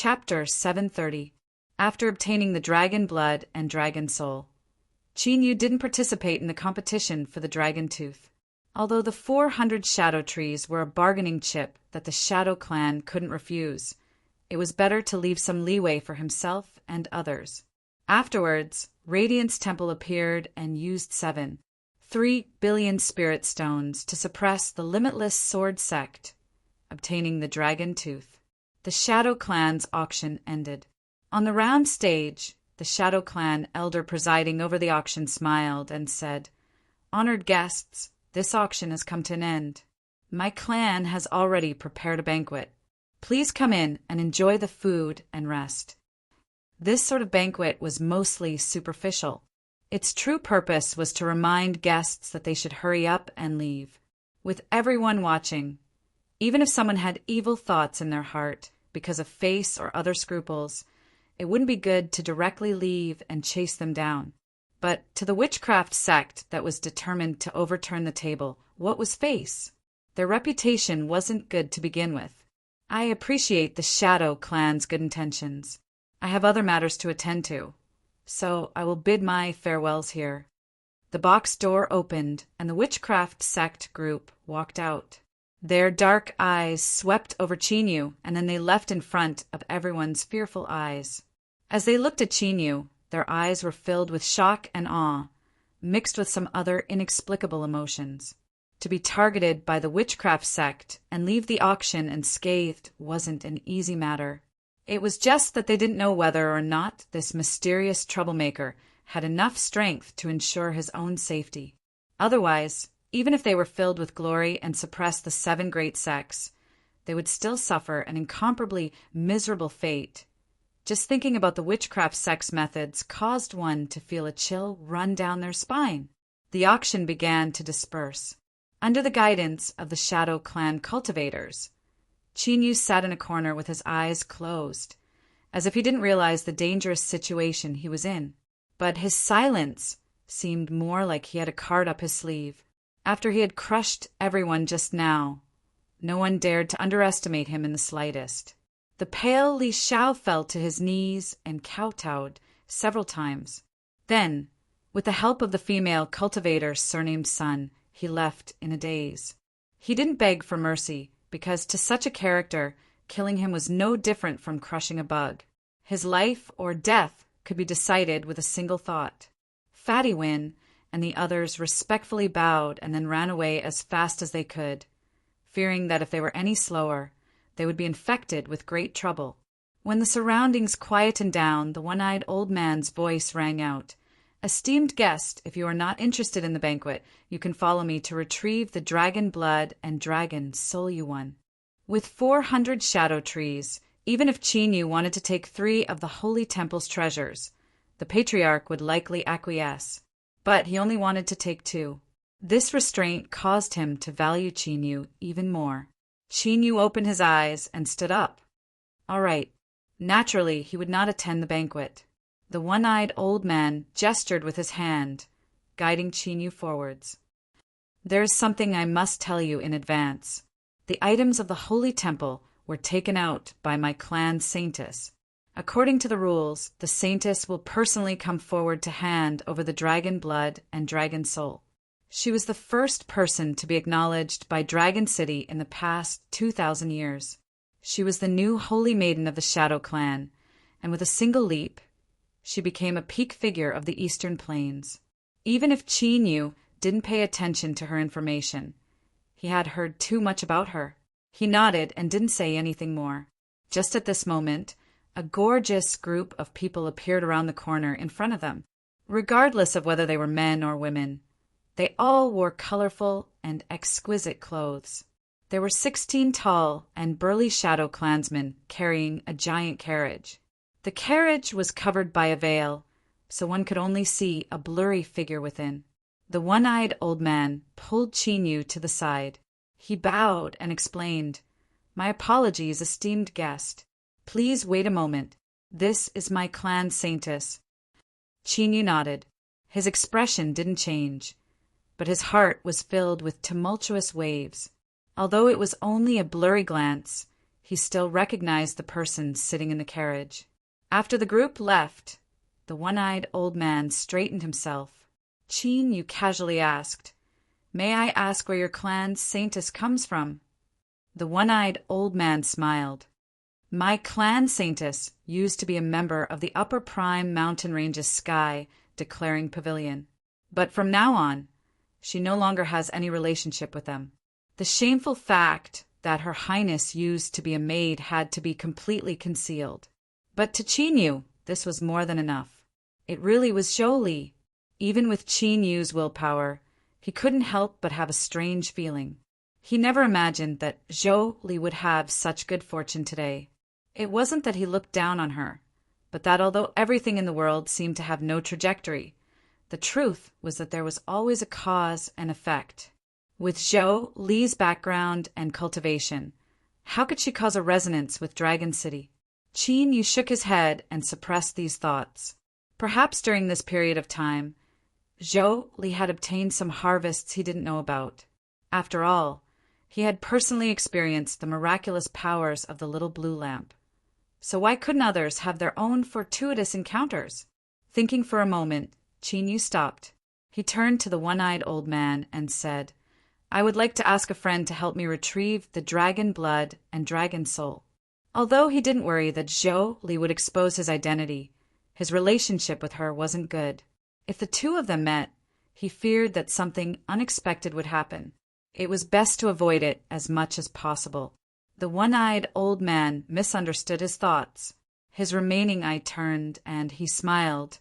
Chapter 730. After obtaining the dragon blood and dragon soul, Chinyu didn't participate in the competition for the dragon tooth. Although the 400 shadow trees were a bargaining chip that the Shadow Clan couldn't refuse, it was better to leave some leeway for himself and others. Afterwards, Radiance Temple appeared and used 3 billion spirit stones to suppress the limitless sword sect, obtaining the dragon tooth. The Shadow Clan's auction ended. On the round stage, the Shadow Clan elder presiding over the auction smiled and said, "Honored guests, this auction has come to an end. My clan has already prepared a banquet. Please come in and enjoy the food and rest." This sort of banquet was mostly superficial. Its true purpose was to remind guests that they should hurry up and leave. With everyone watching, even if someone had evil thoughts in their heart because of face or other scruples, it wouldn't be good to directly leave and chase them down. But to the witchcraft sect that was determined to overturn the table, what was face? Their reputation wasn't good to begin with. I appreciate the Shadow Clan's good intentions. I have other matters to attend to, so I will bid my farewells here. The box door opened, and the witchcraft sect group walked out. Their dark eyes swept over Chinyu, and then they left in front of everyone's fearful eyes. As they looked at Chinyu, their eyes were filled with shock and awe, mixed with some other inexplicable emotions. To be targeted by the witchcraft sect and leave the auction unscathed wasn't an easy matter. It was just that they didn't know whether or not this mysterious troublemaker had enough strength to ensure his own safety. Otherwise, even if they were filled with glory and suppressed the 7 great sects, they would still suffer an incomparably miserable fate. Just thinking about the witchcraft sect's methods caused one to feel a chill run down their spine. The auction began to disperse. Under the guidance of the Shadow Clan cultivators, Chinyu sat in a corner with his eyes closed, as if he didn't realize the dangerous situation he was in. But his silence seemed more like he had a card up his sleeve. After he had crushed everyone just now, no one dared to underestimate him in the slightest. The pale Li Xiao fell to his knees and kowtowed several times. Then, with the help of the female cultivator's surnamed son, he left in a daze. He didn't beg for mercy, because to such a character, killing him was no different from crushing a bug. His life or death could be decided with a single thought. Fatty win, and the others respectfully bowed and then ran away as fast as they could, fearing that if they were any slower, they would be infected with great trouble. When the surroundings quietened down, the one-eyed old man's voice rang out, "Esteemed guest, if you are not interested in the banquet, you can follow me to retrieve the dragon blood and dragon soul you won." With 400 shadow trees, even if Chinyu wanted to take 3 of the Holy Temple's treasures, the patriarch would likely acquiesce. But he only wanted to take 2. This restraint caused him to value Chinyu even more. Chinyu opened his eyes and stood up. All right. Naturally, he would not attend the banquet. The one-eyed old man gestured with his hand, guiding Chinyu forwards. "There is something I must tell you in advance. The items of the Holy Temple were taken out by my clan Saintess. According to the rules, the Saintess will personally come forward to hand over the dragon blood and dragon soul. She was the first person to be acknowledged by Dragon City in the past 2,000 years. She was the new holy maiden of the Shadow Clan, and with a single leap, she became a peak figure of the Eastern Plains. Even if Chinyu didn't pay attention to her information, he had heard too much about her. He nodded and didn't say anything more. Just at this moment, a gorgeous group of people appeared around the corner in front of them. Regardless of whether they were men or women, they all wore colorful and exquisite clothes. There were 16 tall and burly Shadow Clansmen carrying a giant carriage. The carriage was covered by a veil, so one could only see a blurry figure within. The one-eyed old man pulled Chinyu to the side. He bowed and explained, "My apologies, esteemed guest. Please wait a moment. This is my clan Saintess." Chinyu nodded. His expression didn't change, but his heart was filled with tumultuous waves. Although it was only a blurry glance, he still recognized the person sitting in the carriage. After the group left, the one-eyed old man straightened himself. "Qin," you casually asked, "may I ask where your clan's saintess comes from?" The one-eyed old man smiled. "My clan saintess used to be a member of the Upper Prime Mountain Range's Sky Declaring Pavilion. But from now on, she no longer has any relationship with them." The shameful fact that Her Highness used to be a maid had to be completely concealed. But to Qin Yu, this was more than enough. It really was Zhou Li. Even with Qin Yu's willpower, he couldn't help but have a strange feeling. He never imagined that Zhou Li would have such good fortune today. It wasn't that he looked down on her, but that although everything in the world seemed to have no trajectory, the truth was that there was always a cause and effect. With Zhou Li's background and cultivation, how could she cause a resonance with Dragon City? Qin Yu shook his head and suppressed these thoughts. Perhaps during this period of time, Zhou Li had obtained some harvests he didn't know about. After all, he had personally experienced the miraculous powers of the little blue lamp. So why couldn't others have their own fortuitous encounters? Thinking for a moment, Qin Yu stopped. He turned to the one-eyed old man and said, "I would like to ask a friend to help me retrieve the dragon blood and dragon soul." Although he didn't worry that Zhou Li would expose his identity, his relationship with her wasn't good. If the two of them met, he feared that something unexpected would happen. It was best to avoid it as much as possible. The one-eyed old man misunderstood his thoughts. His remaining eye turned, and he smiled.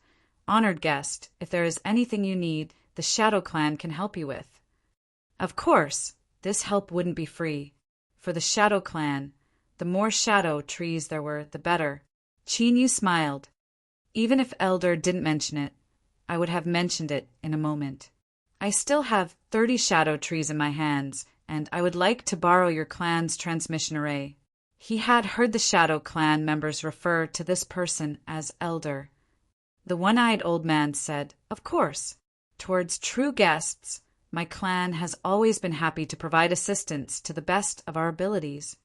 "Honored guest, if there is anything you need, the Shadow Clan can help you with." Of course, this help wouldn't be free. For the Shadow Clan, the more shadow trees there were, the better. Qin Yu smiled. "Even if Elder didn't mention it, I would have mentioned it in a moment. I still have 30 shadow trees in my hands, and I would like to borrow your clan's transmission array." He had heard the Shadow Clan members refer to this person as Elder. The one-eyed old man said, "Of course. Towards true guests, my clan has always been happy to provide assistance to the best of our abilities."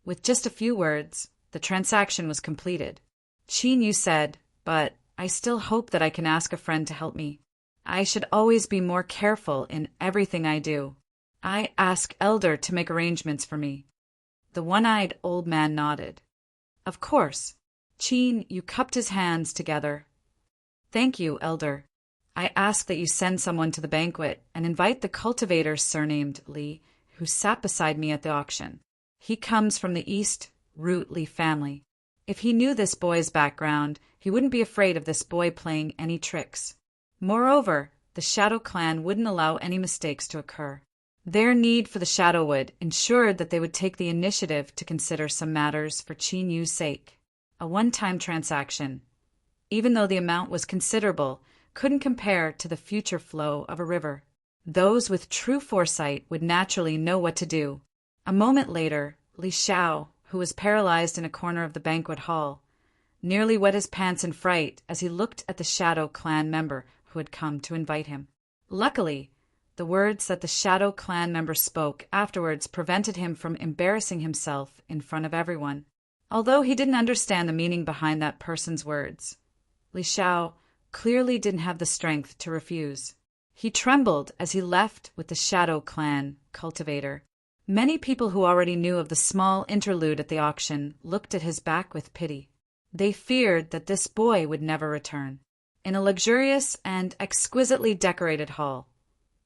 With just a few words, the transaction was completed. Qin Yu said, "But I still hope that I can ask a friend to help me. I should always be more careful in everything I do. I ask Elder to make arrangements for me." The one-eyed old man nodded. "Of course." Qin Yu cupped his hands together. "Thank you, Elder. I ask that you send someone to the banquet and invite the cultivator surnamed Li, who sat beside me at the auction. He comes from the East Root Li family. If he knew this boy's background, he wouldn't be afraid of this boy playing any tricks. Moreover, the Shadow Clan wouldn't allow any mistakes to occur. Their need for the Shadowwood ensured that they would take the initiative to consider some matters for Qin Yu's sake. A one-time transaction, even though the amount was considerable, couldn't compare to the future flow of a river. Those with true foresight would naturally know what to do. A moment later, Li Xiao, who was paralyzed in a corner of the banquet hall, nearly wet his pants in fright as he looked at the Shadow Clan member who had come to invite him. Luckily, the words that the Shadow Clan member spoke afterwards prevented him from embarrassing himself in front of everyone. Although he didn't understand the meaning behind that person's words, Li Xiao clearly didn't have the strength to refuse. He trembled as he left with the Shadow Clan cultivator. Many people who already knew of the small interlude at the auction looked at his back with pity. They feared that this boy would never return. In a luxurious and exquisitely decorated hall,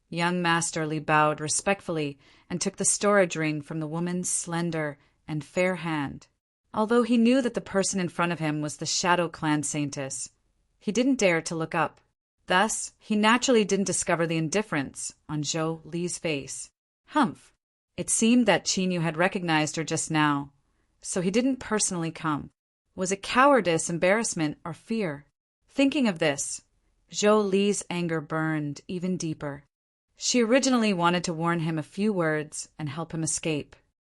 young Master Li bowed respectfully and took the storage ring from the woman's slender and fair hand. Although he knew that the person in front of him was the Shadow Clan saintess, he didn't dare to look up. Thus, he naturally didn't discover the indifference on Zhou Li's face. Humph! It seemed that Qin Yu had recognized her just now, so he didn't personally come. Was it cowardice, embarrassment, or fear? Thinking of this, Zhou Li's anger burned even deeper. She originally wanted to warn him a few words and help him escape.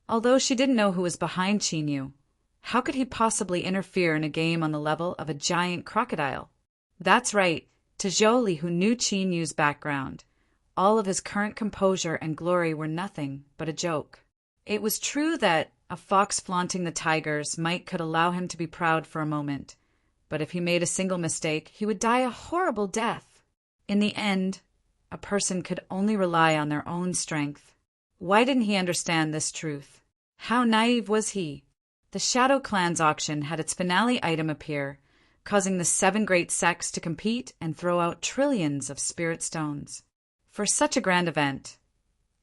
Although she didn't know who was behind Qin Yu, how could he possibly interfere in a game on the level of a giant crocodile? That's right, to Zhou Li, who knew Qin Yu's background, all of his current composure and glory were nothing but a joke. It was true that, A fox flaunting the tigers might could allow him to be proud for a moment, but if he made a single mistake, he would die a horrible death. In the end, a person could only rely on their own strength. Why didn't he understand this truth? How naive was he? The Shadow Clan's auction had its finale item appear, causing the 7 great sects to compete and throw out trillions of spirit stones. For such a grand event,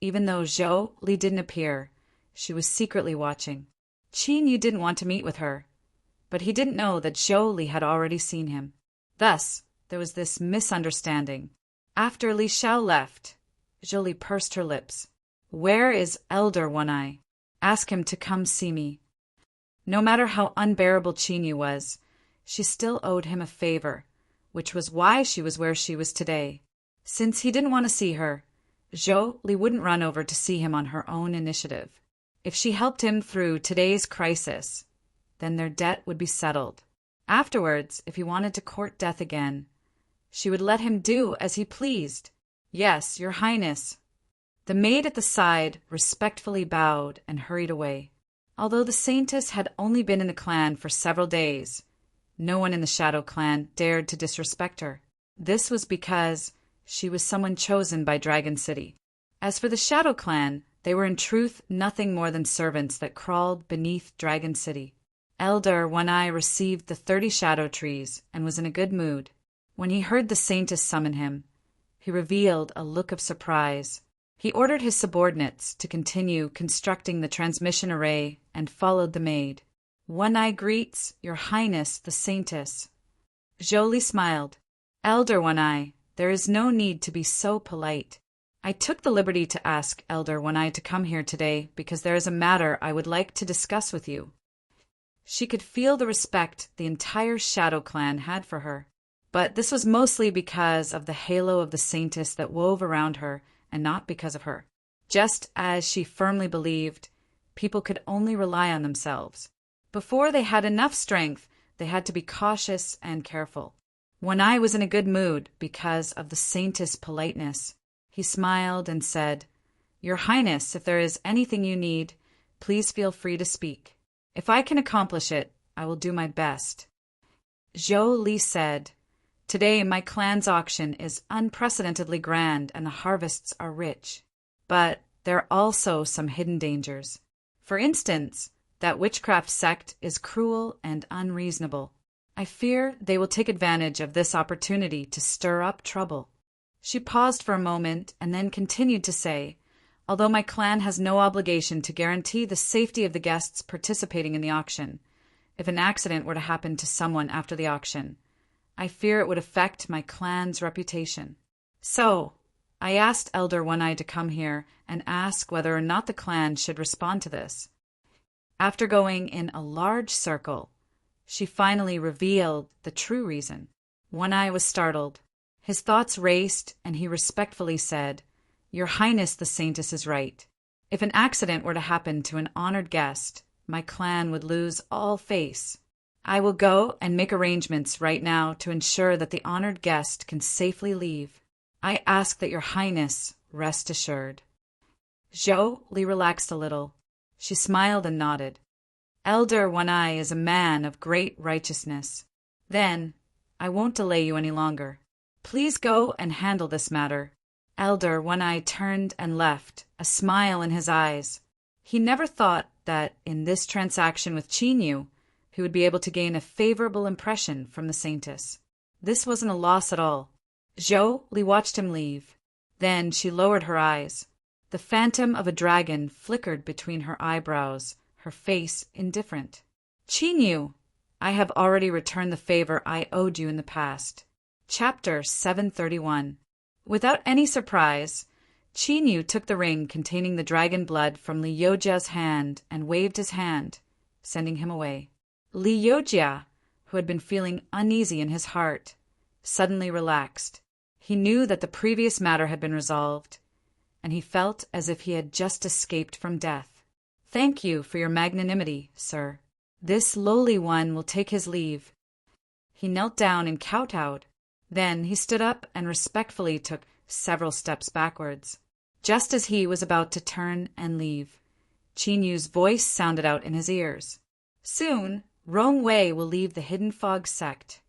even though Zhou Li didn't appear, she was secretly watching. Qin Yu didn't want to meet with her, but he didn't know that Zhou Li had already seen him. Thus, there was this misunderstanding. After Li Xiao left, Zhou Li pursed her lips. "Where is Elder One-Eye? Ask him to come see me." No matter how unbearable Qin Yu was, she still owed him a favor, which was why she was where she was today. Since he didn't want to see her, Zhou Li wouldn't run over to see him on her own initiative. If she helped him through today's crisis, then their debt would be settled. Afterwards, if he wanted to court death again, she would let him do as he pleased. "Yes, Your Highness." The maid at the side respectfully bowed and hurried away. Although the Saintess had only been in the clan for several days, no one in the Shadow Clan dared to disrespect her. This was because she was someone chosen by Dragon City. As for the Shadow Clan, they were in truth nothing more than servants that crawled beneath Dragon City. Elder One-Eye received the 30 shadow trees and was in a good mood. When he heard the Saintess summon him, he revealed a look of surprise. He ordered his subordinates to continue constructing the transmission array and followed the maid. "One-Eye greets Your Highness the Saintess." Zhou Li smiled. "Elder One-Eye, there is no need to be so polite. I took the liberty to ask Elder One-Eye to come here today because there is a matter I would like to discuss with you." She could feel the respect the entire Shadow Clan had for her, but this was mostly because of the halo of the Saintess that wove around her and not because of her. Just as she firmly believed, people could only rely on themselves. Before they had enough strength, they had to be cautious and careful. One-Eye was in a good mood because of the Saintess' politeness. He smiled and said, "Your Highness, if there is anything you need, please feel free to speak. If I can accomplish it, I will do my best." Zhou Li said, "Today my clan's auction is unprecedentedly grand and the harvests are rich. But there are also some hidden dangers. For instance, that witchcraft sect is cruel and unreasonable. I fear they will take advantage of this opportunity to stir up trouble." She paused for a moment and then continued to say, "Although my clan has no obligation to guarantee the safety of the guests participating in the auction, if an accident were to happen to someone after the auction, I fear it would affect my clan's reputation. So, I asked Elder One-Eye to come here and ask whether or not the clan should respond to this." After going in a large circle, she finally revealed the true reason. One-Eye was startled. His thoughts raced, and he respectfully said, "Your Highness the Saintess is right. If an accident were to happen to an honored guest, my clan would lose all face. I will go and make arrangements right now to ensure that the honored guest can safely leave. I ask that Your Highness rest assured." Zhou Li relaxed a little. She smiled and nodded. "Elder One-Eye is a man of great righteousness. Then, I won't delay you any longer. Please go and handle this matter." Elder One-Eye turned and left, a smile in his eyes. He never thought that in this transaction with Qin Yu, he would be able to gain a favorable impression from the Saintess. This wasn't a loss at all. Zhou Li watched him leave. Then she lowered her eyes. The phantom of a dragon flickered between her eyebrows, her face indifferent. "Qin Yu, I have already returned the favor I owed you in the past." Chapter 731. Without any surprise, Qin Yu took the ring containing the dragon blood from Li Youjia's hand and waved his hand, sending him away. Li Youjia, who had been feeling uneasy in his heart, suddenly relaxed. He knew that the previous matter had been resolved, and he felt as if he had just escaped from death. "Thank you for your magnanimity, sir. This lowly one will take his leave." He knelt down and kowtowed. Then he stood up and respectfully took several steps backwards. Just as he was about to turn and leave, Qin Yu's voice sounded out in his ears. Soon, Rong Wei will leave the Hidden Fog sect.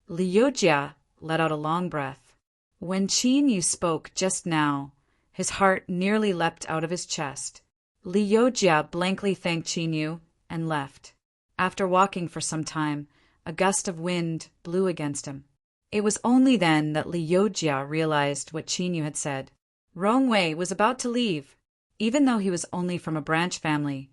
Liu Jia let out a long breath. When Qin Yu spoke just now, his heart nearly leapt out of his chest. Liu Jia blankly thanked Qin Yu and left. After walking for some time, a gust of wind blew against him. It was only then that Liu Jia realized what Qin Yu had said. Rong Wei was about to leave. Even though he was only from a branch family,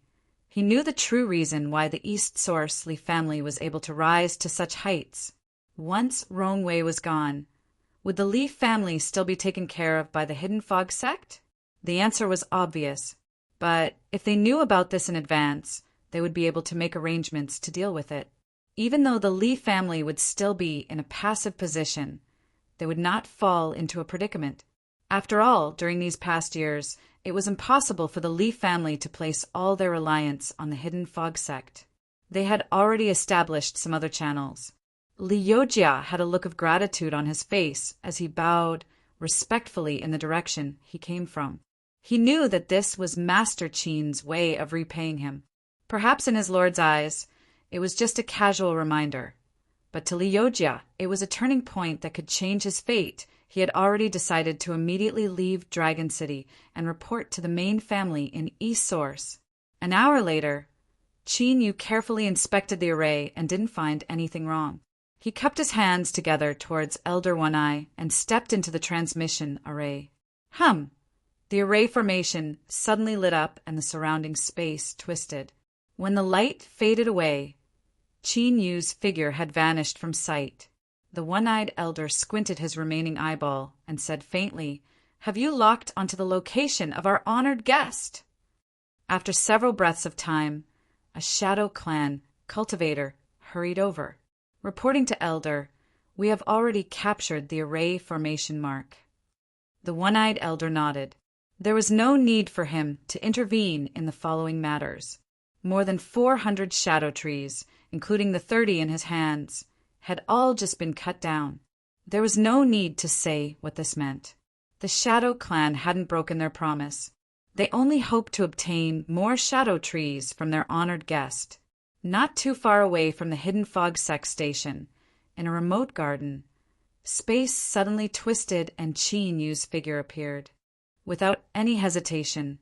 he knew the true reason why the East Source Li family was able to rise to such heights. Once Rong Wei was gone, would the Li family still be taken care of by the Hidden Fog sect? The answer was obvious, but if they knew about this in advance, they would be able to make arrangements to deal with it. Even though the Li family would still be in a passive position, they would not fall into a predicament. After all, during these past years, it was impossible for the Li family to place all their reliance on the Hidden Fog sect. They had already established some other channels. Liu Jia had a look of gratitude on his face as he bowed respectfully in the direction he came from. He knew that this was Master Qin's way of repaying him. Perhaps in his lord's eyes, it was just a casual reminder. But to Liu Jia, it was a turning point that could change his fate. He had already decided to immediately leave Dragon City and report to the main family in East Source. An hour later, Qin Yu carefully inspected the array and didn't find anything wrong. He cupped his hands together towards Elder One Eye and stepped into the transmission array. The array formation suddenly lit up and the surrounding space twisted. When the light faded away, Qin Yu's figure had vanished from sight. The one-eyed elder squinted his remaining eyeball and said faintly, "Have you locked onto the location of our honored guest?" After several breaths of time, a Shadow Clan cultivator hurried over. Reporting to Elder, "We have already captured the array formation mark." The one-eyed elder nodded. There was no need for him to intervene in the following matters. More than 400 shadow trees, including the 30 in his hands, had all just been cut down. There was no need to say what this meant. The Shadow Clan hadn't broken their promise. They only hoped to obtain more shadow trees from their honored guest. Not too far away from the Hidden Fog Sect station, in a remote garden, space suddenly twisted and Qin Yu's figure appeared. Without any hesitation,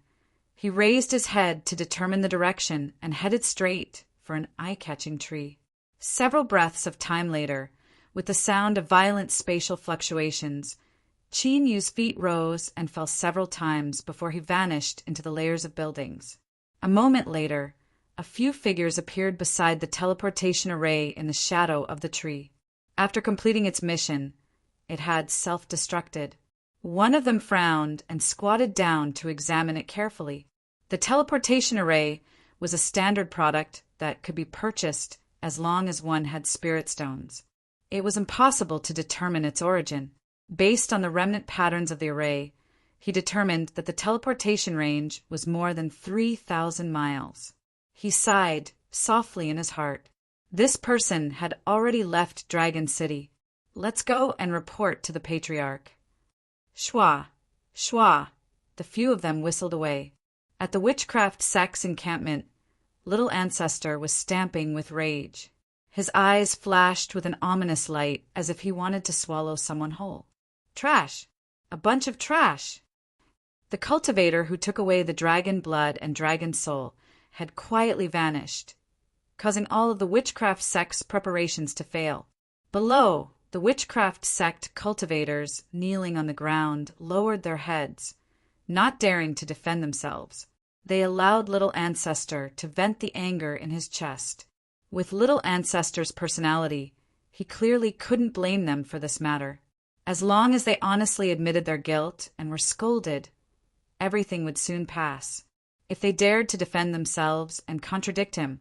he raised his head to determine the direction and headed straight for an eye-catching tree. Several breaths of time later, with the sound of violent spatial fluctuations, Qin Yu's feet rose and fell several times before he vanished into the layers of buildings. A moment later, a few figures appeared beside the teleportation array in the shadow of the tree. After completing its mission, it had self-destructed. One of them frowned and squatted down to examine it carefully. The teleportation array was a standard product that could be purchased as long as one had spirit stones. It was impossible to determine its origin. Based on the remnant patterns of the array, he determined that the teleportation range was more than 3,000 miles. He sighed softly in his heart. This person had already left Dragon City. Let's go and report to the Patriarch. Shwa, shwa, the few of them whistled away. At the witchcraft sect's encampment, Little Ancestor was stamping with rage. His eyes flashed with an ominous light as if he wanted to swallow someone whole. Trash! A bunch of trash! The cultivator who took away the dragon blood and dragon soul had quietly vanished, causing all of the witchcraft sect's preparations to fail. Below, the witchcraft sect cultivators, kneeling on the ground, lowered their heads, not daring to defend themselves. They allowed Little Ancestor to vent the anger in his chest. With Little Ancestor's personality, he clearly couldn't blame them for this matter. As long as they honestly admitted their guilt and were scolded, everything would soon pass. If they dared to defend themselves and contradict him,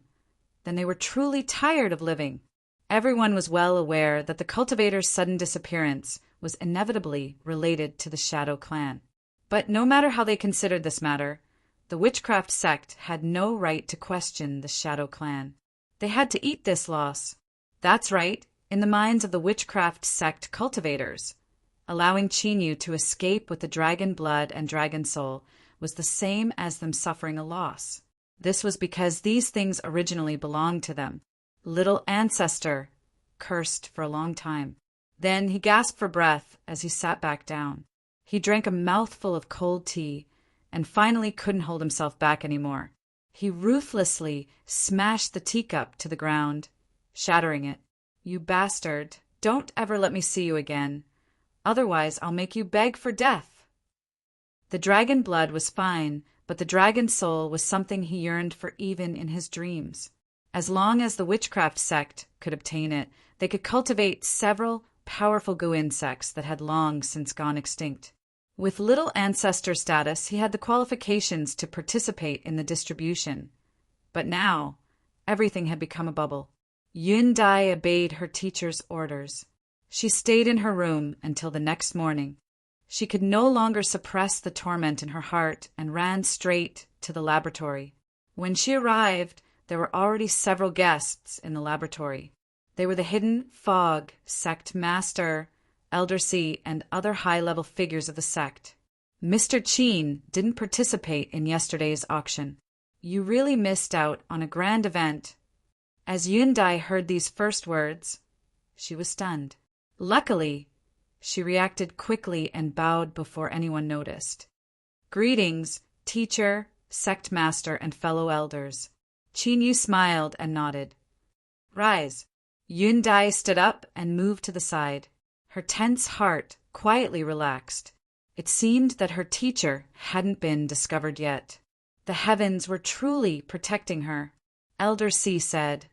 then they were truly tired of living. Everyone was well aware that the cultivator's sudden disappearance was inevitably related to the Shadow Clan. But no matter how they considered this matter, the witchcraft sect had no right to question the Shadow Clan. They had to eat this loss. That's right, in the minds of the witchcraft sect cultivators. Allowing Qin Yu to escape with the dragon blood and dragon soul was the same as them suffering a loss. This was because these things originally belonged to them. Little ancestor, cursed for a long time. Then he gasped for breath as he sat back down. He drank a mouthful of cold tea and finally couldn't hold himself back anymore. He ruthlessly smashed the teacup to the ground, shattering it. "You bastard, don't ever let me see you again. Otherwise I'll make you beg for death." The dragon blood was fine, but the dragon soul was something he yearned for even in his dreams. As long as the witchcraft sect could obtain it, they could cultivate several powerful goo insects that had long since gone extinct. With little ancestor status, he had the qualifications to participate in the distribution. But now, everything had become a bubble. Yun Dai obeyed her teacher's orders. She stayed in her room until the next morning. She could no longer suppress the torment in her heart and ran straight to the laboratory. When she arrived, there were already several guests in the laboratory. They were the Hidden Fog sect master, Elder C, and other high-level figures of the sect. Mr. Qin didn't participate in yesterday's auction. "You really missed out on a grand event." As Yun Dai heard these first words, she was stunned. Luckily, she reacted quickly and bowed before anyone noticed. "Greetings, teacher, sect master, and fellow elders." Qin Yu smiled and nodded. "Rise." Yun Dai stood up and moved to the side. Her tense heart quietly relaxed. It seemed that her teacher hadn't been discovered yet. The heavens were truly protecting her. Elder C said,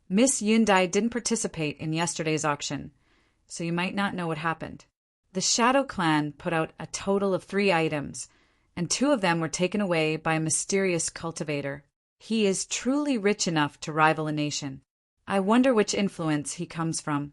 "Miss Yun Dai didn't participate in yesterday's auction, so you might not know what happened. The Shadow Clan put out a total of 3 items, and 2 of them were taken away by a mysterious cultivator. He is truly rich enough to rival a nation. I wonder which influence he comes from."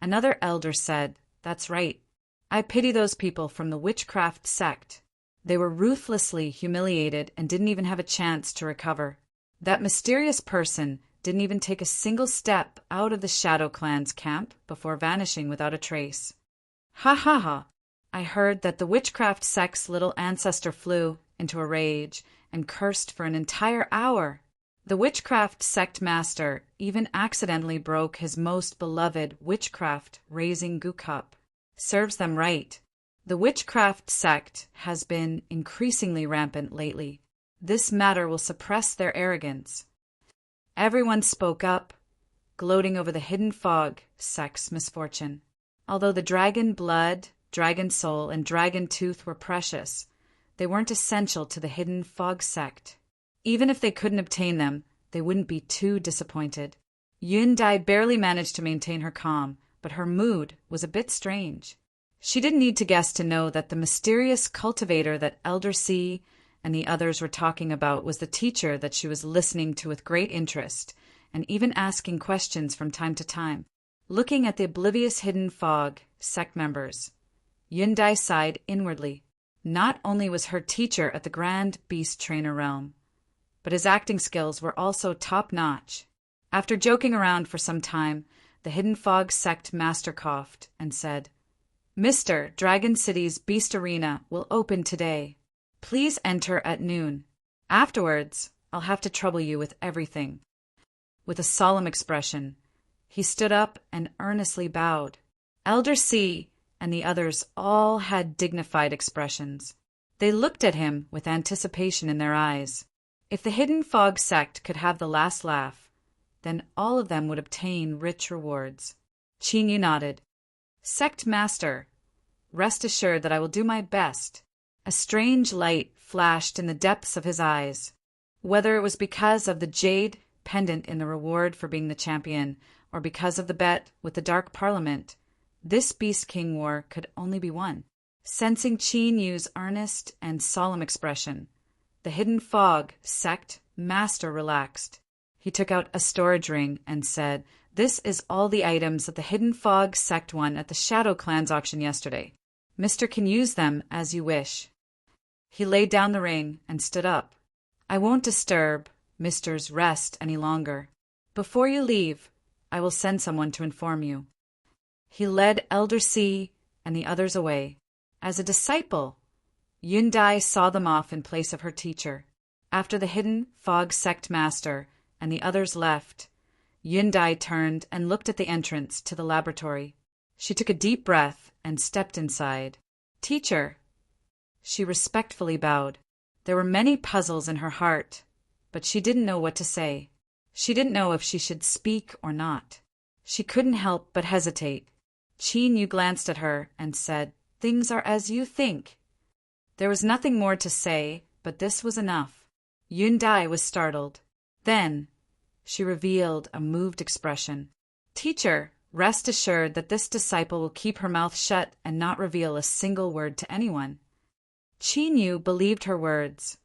Another elder said, "That's right. I pity those people from the witchcraft sect. They were ruthlessly humiliated and didn't even have a chance to recover. That mysterious person didn't even take a single step out of the Shadow Clan's camp before vanishing without a trace." "Ha ha ha! I heard that the witchcraft sect's little ancestor flew into a rage and cursed for an entire hour. The witchcraft sect master even accidentally broke his most beloved witchcraft raising goo cup. Serves them right. The witchcraft sect has been increasingly rampant lately. This matter will suppress their arrogance." Everyone spoke up, gloating over the Hidden Fog sect's misfortune. Although the dragon blood, dragon soul, and dragon tooth were precious, they weren't essential to the Hidden Fog sect. Even if they couldn't obtain them, they wouldn't be too disappointed. Yun Dai barely managed to maintain her calm, but her mood was a bit strange. She didn't need to guess to know that the mysterious cultivator that Elder C and the others were talking about was the teacher that she was listening to with great interest, and even asking questions from time to time. Looking at the oblivious Hidden Fog sect members, Yun Dai sighed inwardly. Not only was her teacher at the Grand Beast Trainer realm, but his acting skills were also top-notch. After joking around for some time, the Hidden Fog sect master coughed and said, "Mr. Dragon City's Beast Arena will open today. Please enter at noon. Afterwards, I'll have to trouble you with everything." With a solemn expression, he stood up and earnestly bowed. Elder C and the others all had dignified expressions. They looked at him with anticipation in their eyes. If the Hidden Fog sect could have the last laugh, then all of them would obtain rich rewards. Qin Yu nodded. "Sect Master, rest assured that I will do my best." A strange light flashed in the depths of his eyes. Whether it was because of the jade pendant in the reward for being the champion, or because of the bet with the Dark Parliament, this Beast King war could only be won. Sensing Qin Yu's earnest and solemn expression, the Hidden Fog sect master relaxed. He took out a storage ring and said, "This is all the items that the Hidden Fog sect won at the Shadow Clan's auction yesterday. Mister can use them as you wish." He laid down the ring and stood up. "I won't disturb Mister's rest any longer. Before you leave, I will send someone to inform you." He led Elder C and the others away. As a disciple, Yundai saw them off in place of her teacher. After the hidden fog sect master and the others left, Yundai turned and looked at the entrance to the laboratory. She took a deep breath and stepped inside. "Teacher." She respectfully bowed. There were many puzzles in her heart, but she didn't know what to say. She didn't know if she should speak or not. She couldn't help but hesitate. Qin Yu glanced at her and said, "Things are as you think." There was nothing more to say, but this was enough. Yundai was startled. Then she revealed a moved expression. "Teacher, rest assured that this disciple will keep her mouth shut and not reveal a single word to anyone." Qin Yu believed her words.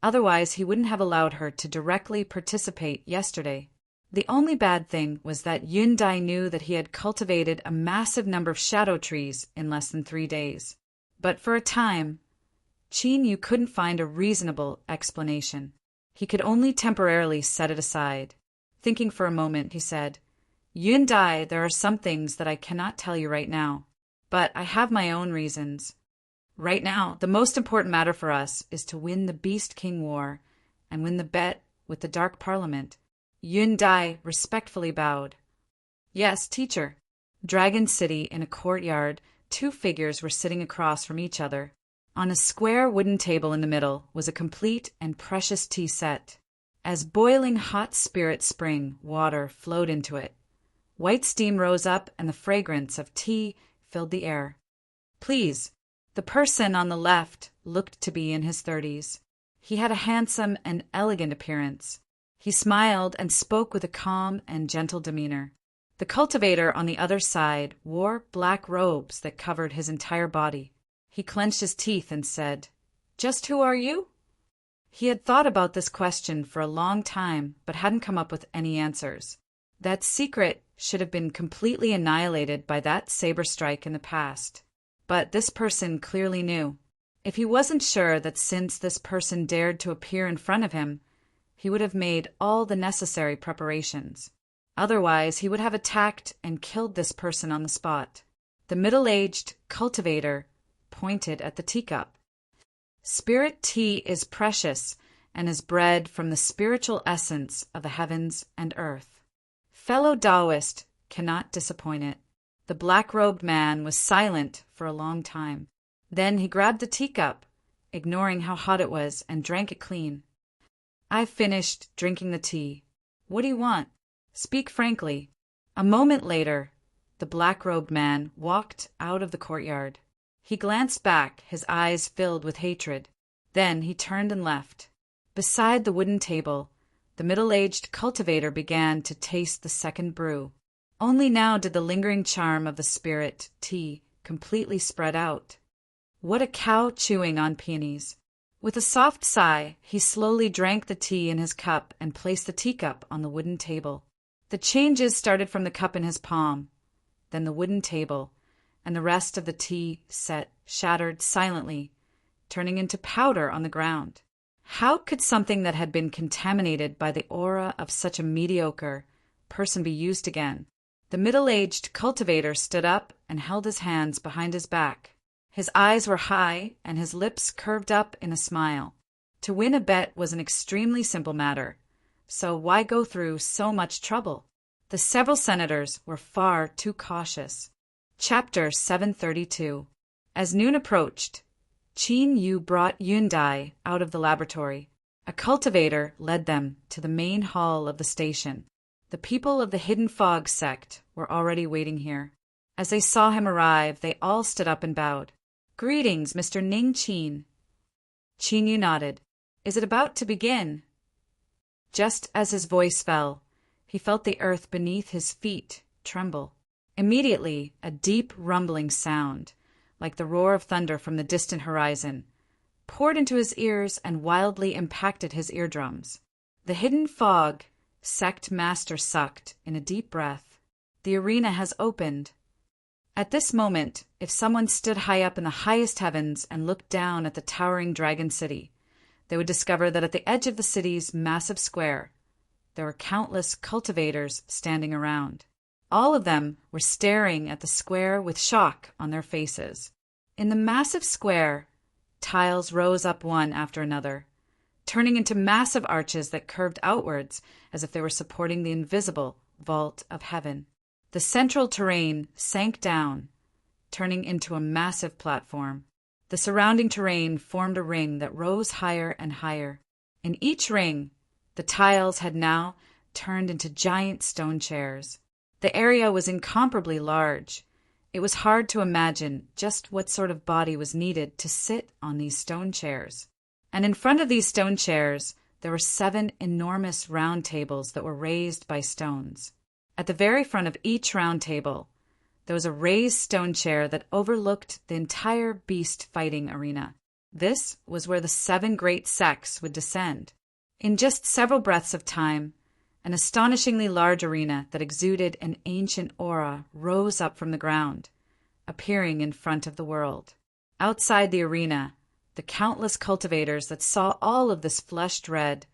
Otherwise, he wouldn't have allowed her to directly participate yesterday. The only bad thing was that Yundai knew that he had cultivated a massive number of shadow trees in less than 3 days. But for a time, Qin Yu couldn't find a reasonable explanation. He could only temporarily set it aside. Thinking for a moment, he said, "Yundai, there are some things that I cannot tell you right now, but I have my own reasons. Right now, the most important matter for us is to win the Beast King War and win the bet with the Dark Parliament." Yundai respectfully bowed. "Yes, teacher." Dragon City, in a courtyard, 2 figures were sitting across from each other. On a square wooden table in the middle was a complete and precious tea set. As boiling hot spirit spring water flowed into it, white steam rose up and the fragrance of tea filled the air. "Please." The person on the left looked to be in his 30s. He had a handsome and elegant appearance. He smiled and spoke with a calm and gentle demeanor. The cultivator on the other side wore black robes that covered his entire body. He clenched his teeth and said, "Just who are you?" He had thought about this question for a long time, but hadn't come up with any answers. That secret should have been completely annihilated by that saber strike in the past. But this person clearly knew. If he wasn't sure that since this person dared to appear in front of him, he would have made all the necessary preparations. Otherwise, he would have attacked and killed this person on the spot. The middle-aged cultivator pointed at the teacup. "Spirit tea is precious and is bred from the spiritual essence of the heavens and earth. Fellow Taoist cannot disappoint it." The black-robed man was silent for a long time. Then he grabbed the teacup, ignoring how hot it was, and drank it clean. "I've finished drinking the tea. What do you want? Speak frankly." A moment later, the black-robed man walked out of the courtyard. He glanced back, his eyes filled with hatred. Then he turned and left. Beside the wooden table, the middle-aged cultivator began to taste the second brew. Only now did the lingering charm of the spirit tea completely spread out. What a cow chewing on peonies! With a soft sigh, he slowly drank the tea in his cup and placed the teacup on the wooden table. The changes started from the cup in his palm, then the wooden table, and the rest of the tea set shattered silently, turning into powder on the ground. How could something that had been contaminated by the aura of such a mediocre person be used again? The middle-aged cultivator stood up and held his hands behind his back. His eyes were high and his lips curved up in a smile. To win a bet was an extremely simple matter, so why go through so much trouble? The several senators were far too cautious. Chapter 732. As noon approached, Qin Yu brought Yundai out of the laboratory. A cultivator led them to the main hall of the station. The people of the Hidden Fog sect were already waiting here. As they saw him arrive, they all stood up and bowed. "Greetings, Mr. Ning Qin." Qin Yu nodded. "Is it about to begin?" Just as his voice fell, he felt the earth beneath his feet tremble. Immediately, a deep rumbling sound, like the roar of thunder from the distant horizon, poured into his ears and wildly impacted his eardrums. The Hidden Fog sect master sucked in a deep breath. The arena has opened. At this moment, if someone stood high up in the highest heavens and looked down at the towering Dragon City, they would discover that at the edge of the city's massive square, there were countless cultivators standing around. All of them were staring at the square with shock on their faces. In the massive square, Tiles rose up one after another, turning into massive arches that curved outwards as if they were supporting the invisible vault of heaven. The central terrain sank down, turning into a massive platform. The surrounding terrain formed a ring that rose higher and higher. In each ring, the tiles had now turned into giant stone chairs. The area was incomparably large. It was hard to imagine just what sort of body was needed to sit on these stone chairs. And in front of these stone chairs, there were 7 enormous round tables that were raised by stones. At the very front of each round table, there was a raised stone chair that overlooked the entire beast fighting arena. This was where the 7 great sects would descend. In just several breaths of time, an astonishingly large arena that exuded an ancient aura rose up from the ground, appearing in front of the world. Outside the arena, the countless cultivators that saw all of this flushed red,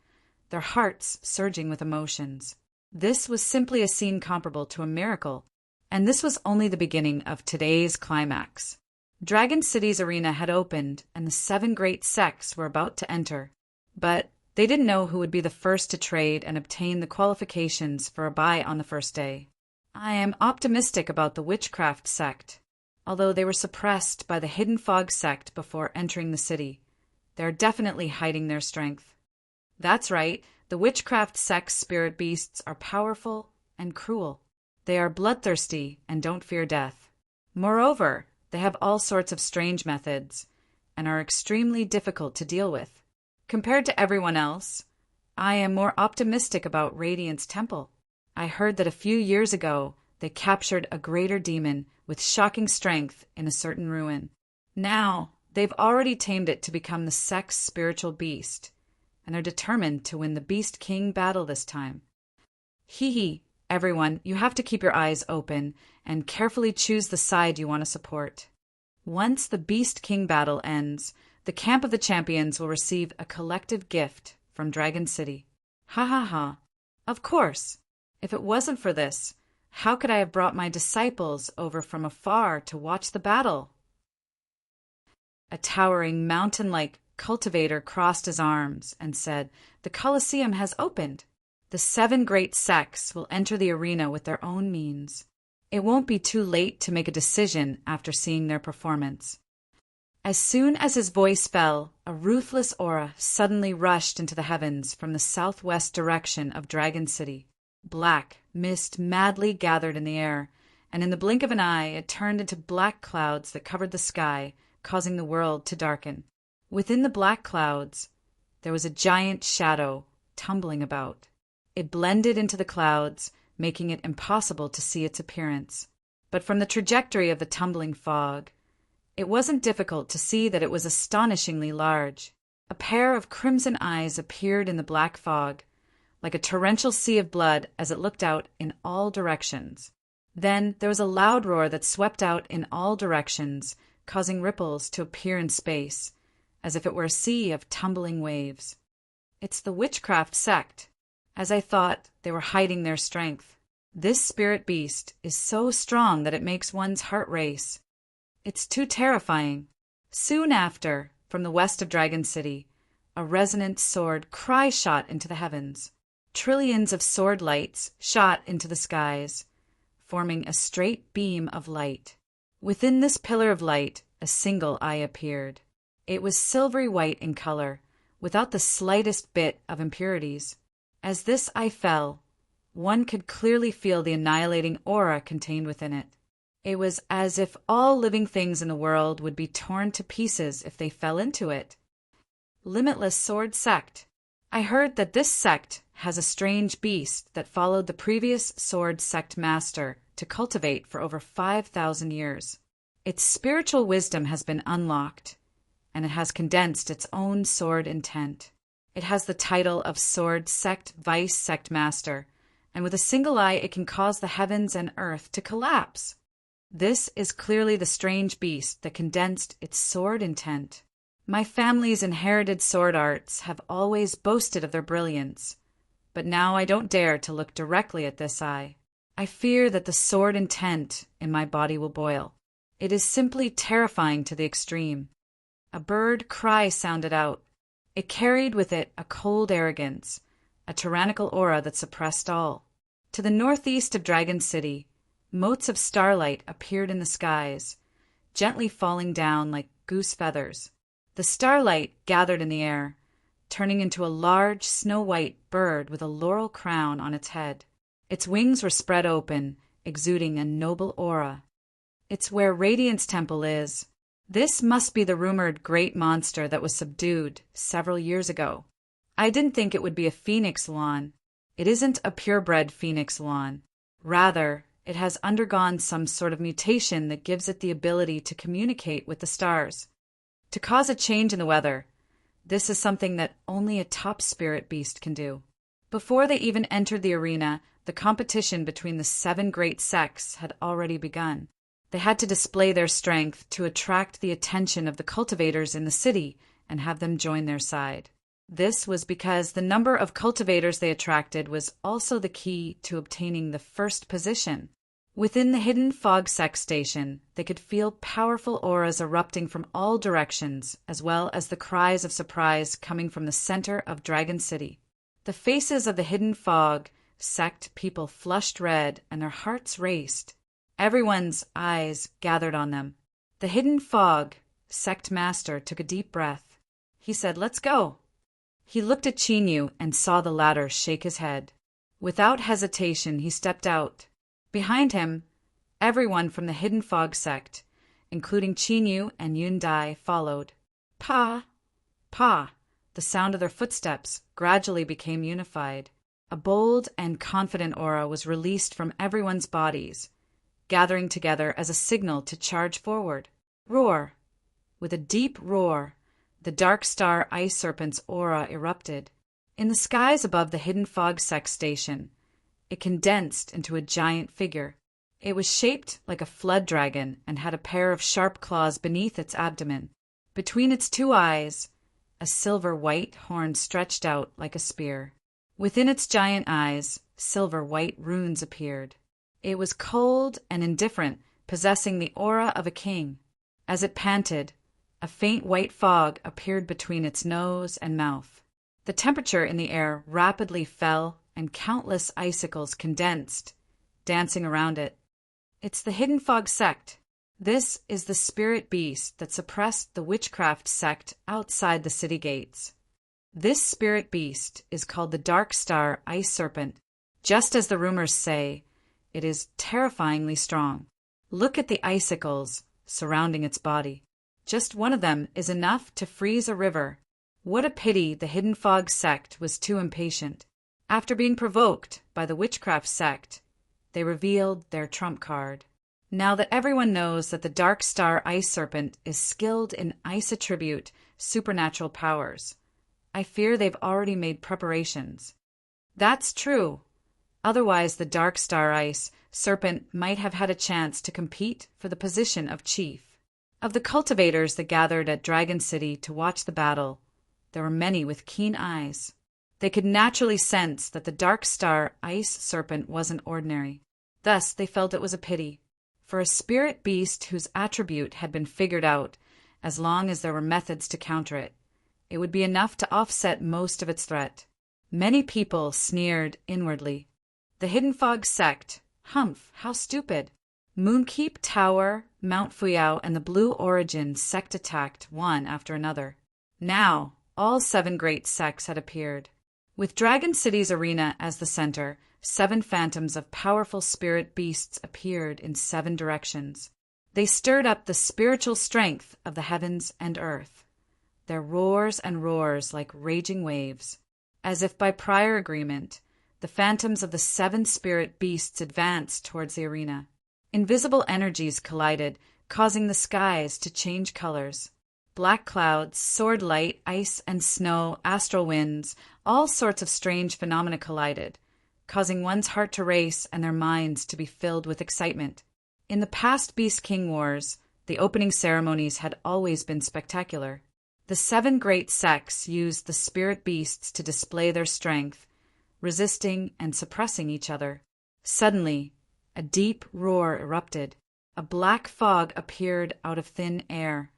their hearts surging with emotions. This was simply a scene comparable to a miracle, and this was only the beginning of today's climax. Dragon City's arena had opened, and the 7 great sects were about to enter, but they didn't know who would be the first to trade and obtain the qualifications for a buy on the first day. I am optimistic about the Witchcraft sect. Although they were suppressed by the Hidden Fog sect before entering the city, they are definitely hiding their strength. That's right, the Witchcraft sect's spirit beasts are powerful and cruel. They are bloodthirsty and don't fear death. Moreover, they have all sorts of strange methods and are extremely difficult to deal with. Compared to everyone else, I am more optimistic about Radiant's temple. I heard that a few years ago they captured a greater demon with shocking strength in a certain ruin. Now, they've already tamed it to become the sect's spiritual beast, and are determined to win the Beast King battle this time. Hee, everyone, you have to keep your eyes open and carefully choose the side you want to support. Once the Beast King battle ends, the camp of the champions will receive a collective gift from Dragon City. Ha ha ha. Of course. If it wasn't for this, how could I have brought my disciples over from afar to watch the battle? A towering, mountain-like cultivator crossed his arms and said, "The Colosseum has opened. The 7 great sects will enter the arena with their own means. It won't be too late to make a decision after seeing their performance." As soon as his voice fell, a ruthless aura suddenly rushed into the heavens from the southwest direction of Dragon City. Black mist madly gathered in the air, and in the blink of an eye it turned into black clouds that covered the sky, causing the world to darken. Within the black clouds, there was a giant shadow tumbling about. It blended into the clouds, making it impossible to see its appearance. But from the trajectory of the tumbling fog, it wasn't difficult to see that it was astonishingly large. A pair of crimson eyes appeared in the black fog, like a torrential sea of blood as it looked out in all directions. Then there was a loud roar that swept out in all directions, causing ripples to appear in space, as if it were a sea of tumbling waves. It's the Witchcraft sect. As I thought, they were hiding their strength. This spirit beast is so strong that it makes one's heart race. It's too terrifying. Soon after, from the west of Dragon City, a resonant sword cry shot into the heavens. Trillions of sword lights shot into the skies, forming a straight beam of light. Within this pillar of light, a single eye appeared. It was silvery white in color, without the slightest bit of impurities. As this eye fell, one could clearly feel the annihilating aura contained within it. It was as if all living things in the world would be torn to pieces if they fell into it. Limitless Sword Sect. I heard that this sect has a strange beast that followed the previous sword sect master to cultivate for over 5,000 years. Its spiritual wisdom has been unlocked, and it has condensed its own sword intent. It has the title of Sword Sect Vice Sect Master, and with a single eye it can cause the heavens and earth to collapse. This is clearly the strange beast that condensed its sword intent. My family's inherited sword arts have always boasted of their brilliance, but now I don't dare to look directly at this eye. I fear that the sword intent in my body will boil. It is simply terrifying to the extreme. a bird cry sounded out. It carried with it a cold arrogance, a tyrannical aura that suppressed all. To the northeast of Dragon City, motes of starlight appeared in the skies, gently falling down like goose feathers. The starlight gathered in the air, turning into a large snow-white bird with a laurel crown on its head. Its wings were spread open, exuding a noble aura. "It's where Radiance Temple is. This must be the rumored great monster that was subdued several years ago. I didn't think it would be a phoenix lawn. It isn't a purebred phoenix lawn. Rather, it has undergone some sort of mutation that gives it the ability to communicate with the stars, to cause a change in the weather. This is something that only a top spirit beast can do." Before they even entered the arena, the competition between the 7 great sects had already begun. They had to display their strength to attract the attention of the cultivators in the city and have them join their side. This was because the number of cultivators they attracted was also the key to obtaining the first position. Within the hidden fog sect station, they could feel powerful auras erupting from all directions, as well as the cries of surprise coming from the center of Dragon City. The faces of the hidden fog sect people flushed red and their hearts raced. Everyone's eyes gathered on them. The hidden fog sect master took a deep breath. He said, "Let's go." He looked at Chinyu and saw the latter shake his head. Without hesitation, he stepped out. Behind him, everyone from the hidden fog sect, including Chinyu and Yundai, followed. Pa! Pa! The sound of their footsteps gradually became unified. A bold and confident aura was released from everyone's bodies, gathering together as a signal to charge forward. Roar! With a deep roar, the Dark Star Ice Serpent's aura erupted. In the skies above the hidden fog sect station, it condensed into a giant figure. It was shaped like a flood dragon and had a pair of sharp claws beneath its abdomen. Between its 2 eyes, a silver-white horn stretched out like a spear. Within its giant eyes, silver-white runes appeared. It was cold and indifferent, possessing the aura of a king. As it panted, a faint white fog appeared between its nose and mouth. The temperature in the air rapidly fell, and countless icicles condensed, dancing around it. It's the hidden fog sect. This is the spirit beast that suppressed the witchcraft sect outside the city gates. This spirit beast is called the Dark Star Ice Serpent. Just as the rumors say, it is terrifyingly strong. Look at the icicles surrounding its body. Just one of them is enough to freeze a river. What a pity the hidden fog sect was too impatient. After being provoked by the witchcraft sect, they revealed their trump card. Now that everyone knows that the Dark Star Ice Serpent is skilled in ice attribute supernatural powers, I fear they've already made preparations. That's true. Otherwise, the Dark Star Ice Serpent might have had a chance to compete for the position of chief. Of the cultivators that gathered at Dragon City to watch the battle, there were many with keen eyes. They could naturally sense that the Dark Star Ice Serpent wasn't ordinary. Thus, they felt it was a pity. For a spirit beast whose attribute had been figured out, as long as there were methods to counter it, it would be enough to offset most of its threat. Many people sneered inwardly. The Hidden Fog sect, humph, how stupid. Moonkeep Tower, Mount Fuyao, and the Blue Origin sect attacked one after another. Now, all 7 great sects had appeared. With Dragon City's arena as the center, 7 phantoms of powerful spirit beasts appeared in 7 directions. They stirred up the spiritual strength of the heavens and earth. Their roars and roars like raging waves. As if by prior agreement, the phantoms of the 7 spirit beasts advanced towards the arena. Invisible energies collided, causing the skies to change colors. Black clouds, sword light, ice and snow, astral winds, all sorts of strange phenomena collided, causing one's heart to race and their minds to be filled with excitement. In the past Beast King Wars, the opening ceremonies had always been spectacular. The 7 great sects used the spirit beasts to display their strength, resisting and suppressing each other. Suddenly, a deep roar erupted. A black fog appeared out of thin air,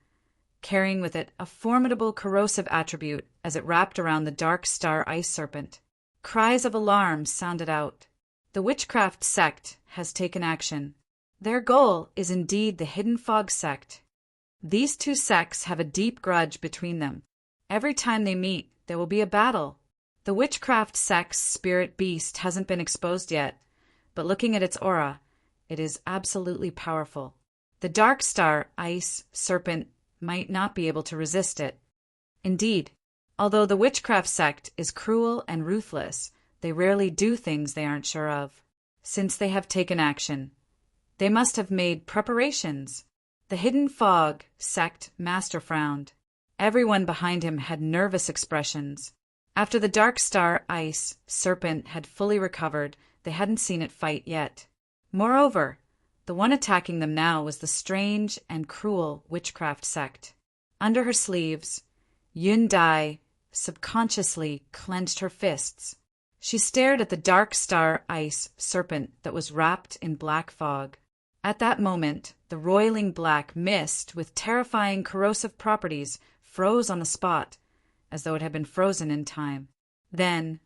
carrying with it a formidable corrosive attribute as it wrapped around the dark star ice serpent. Cries of alarm sounded out. The witchcraft sect has taken action. Their goal is indeed the Hidden Fog sect. These two sects have a deep grudge between them. Every time they meet, there will be a battle. The witchcraft sect's spirit beast hasn't been exposed yet, but looking at its aura, it is absolutely powerful. The dark star ice serpent might not be able to resist it. Indeed, although the witchcraft sect is cruel and ruthless, they rarely do things they aren't sure of. Since they have taken action, they must have made preparations. The Hidden Fog sect master frowned. Everyone behind him had nervous expressions. After the dark star ice serpent had fully recovered, they hadn't seen it fight yet. Moreover, the one attacking them now was the strange and cruel witchcraft sect. Under her sleeves, Yun Dai subconsciously clenched her fists. She stared at the dark star ice serpent that was wrapped in black fog. At that moment, the roiling black mist with terrifying corrosive properties froze on the spot, as though it had been frozen in time. Then,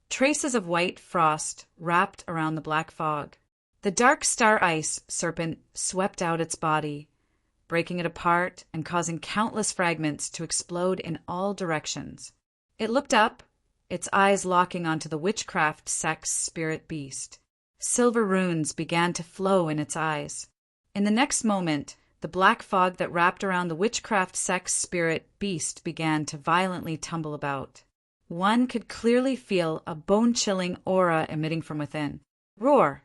traces of white frost wrapped around the black fog. The dark star ice serpent swept out its body, breaking it apart and causing countless fragments to explode in all directions. It looked up, its eyes locking onto the witchcraft sect's spirit beast. Silver runes began to flow in its eyes. In the next moment, the black fog that wrapped around the witchcraft sect's spirit beast began to violently tumble about. One could clearly feel a bone-chilling aura emitting from within. Roar!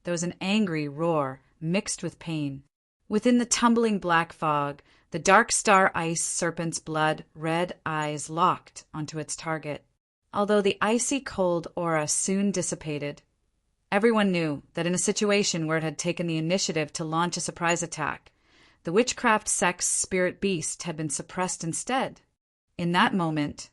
There was an angry roar, mixed with pain. Within the tumbling black fog, the dark star ice serpent's blood-red eyes locked onto its target. Although the icy cold aura soon dissipated, everyone knew that in a situation where it had taken the initiative to launch a surprise attack, the witchcraft sect's spirit beast had been suppressed instead. In that moment,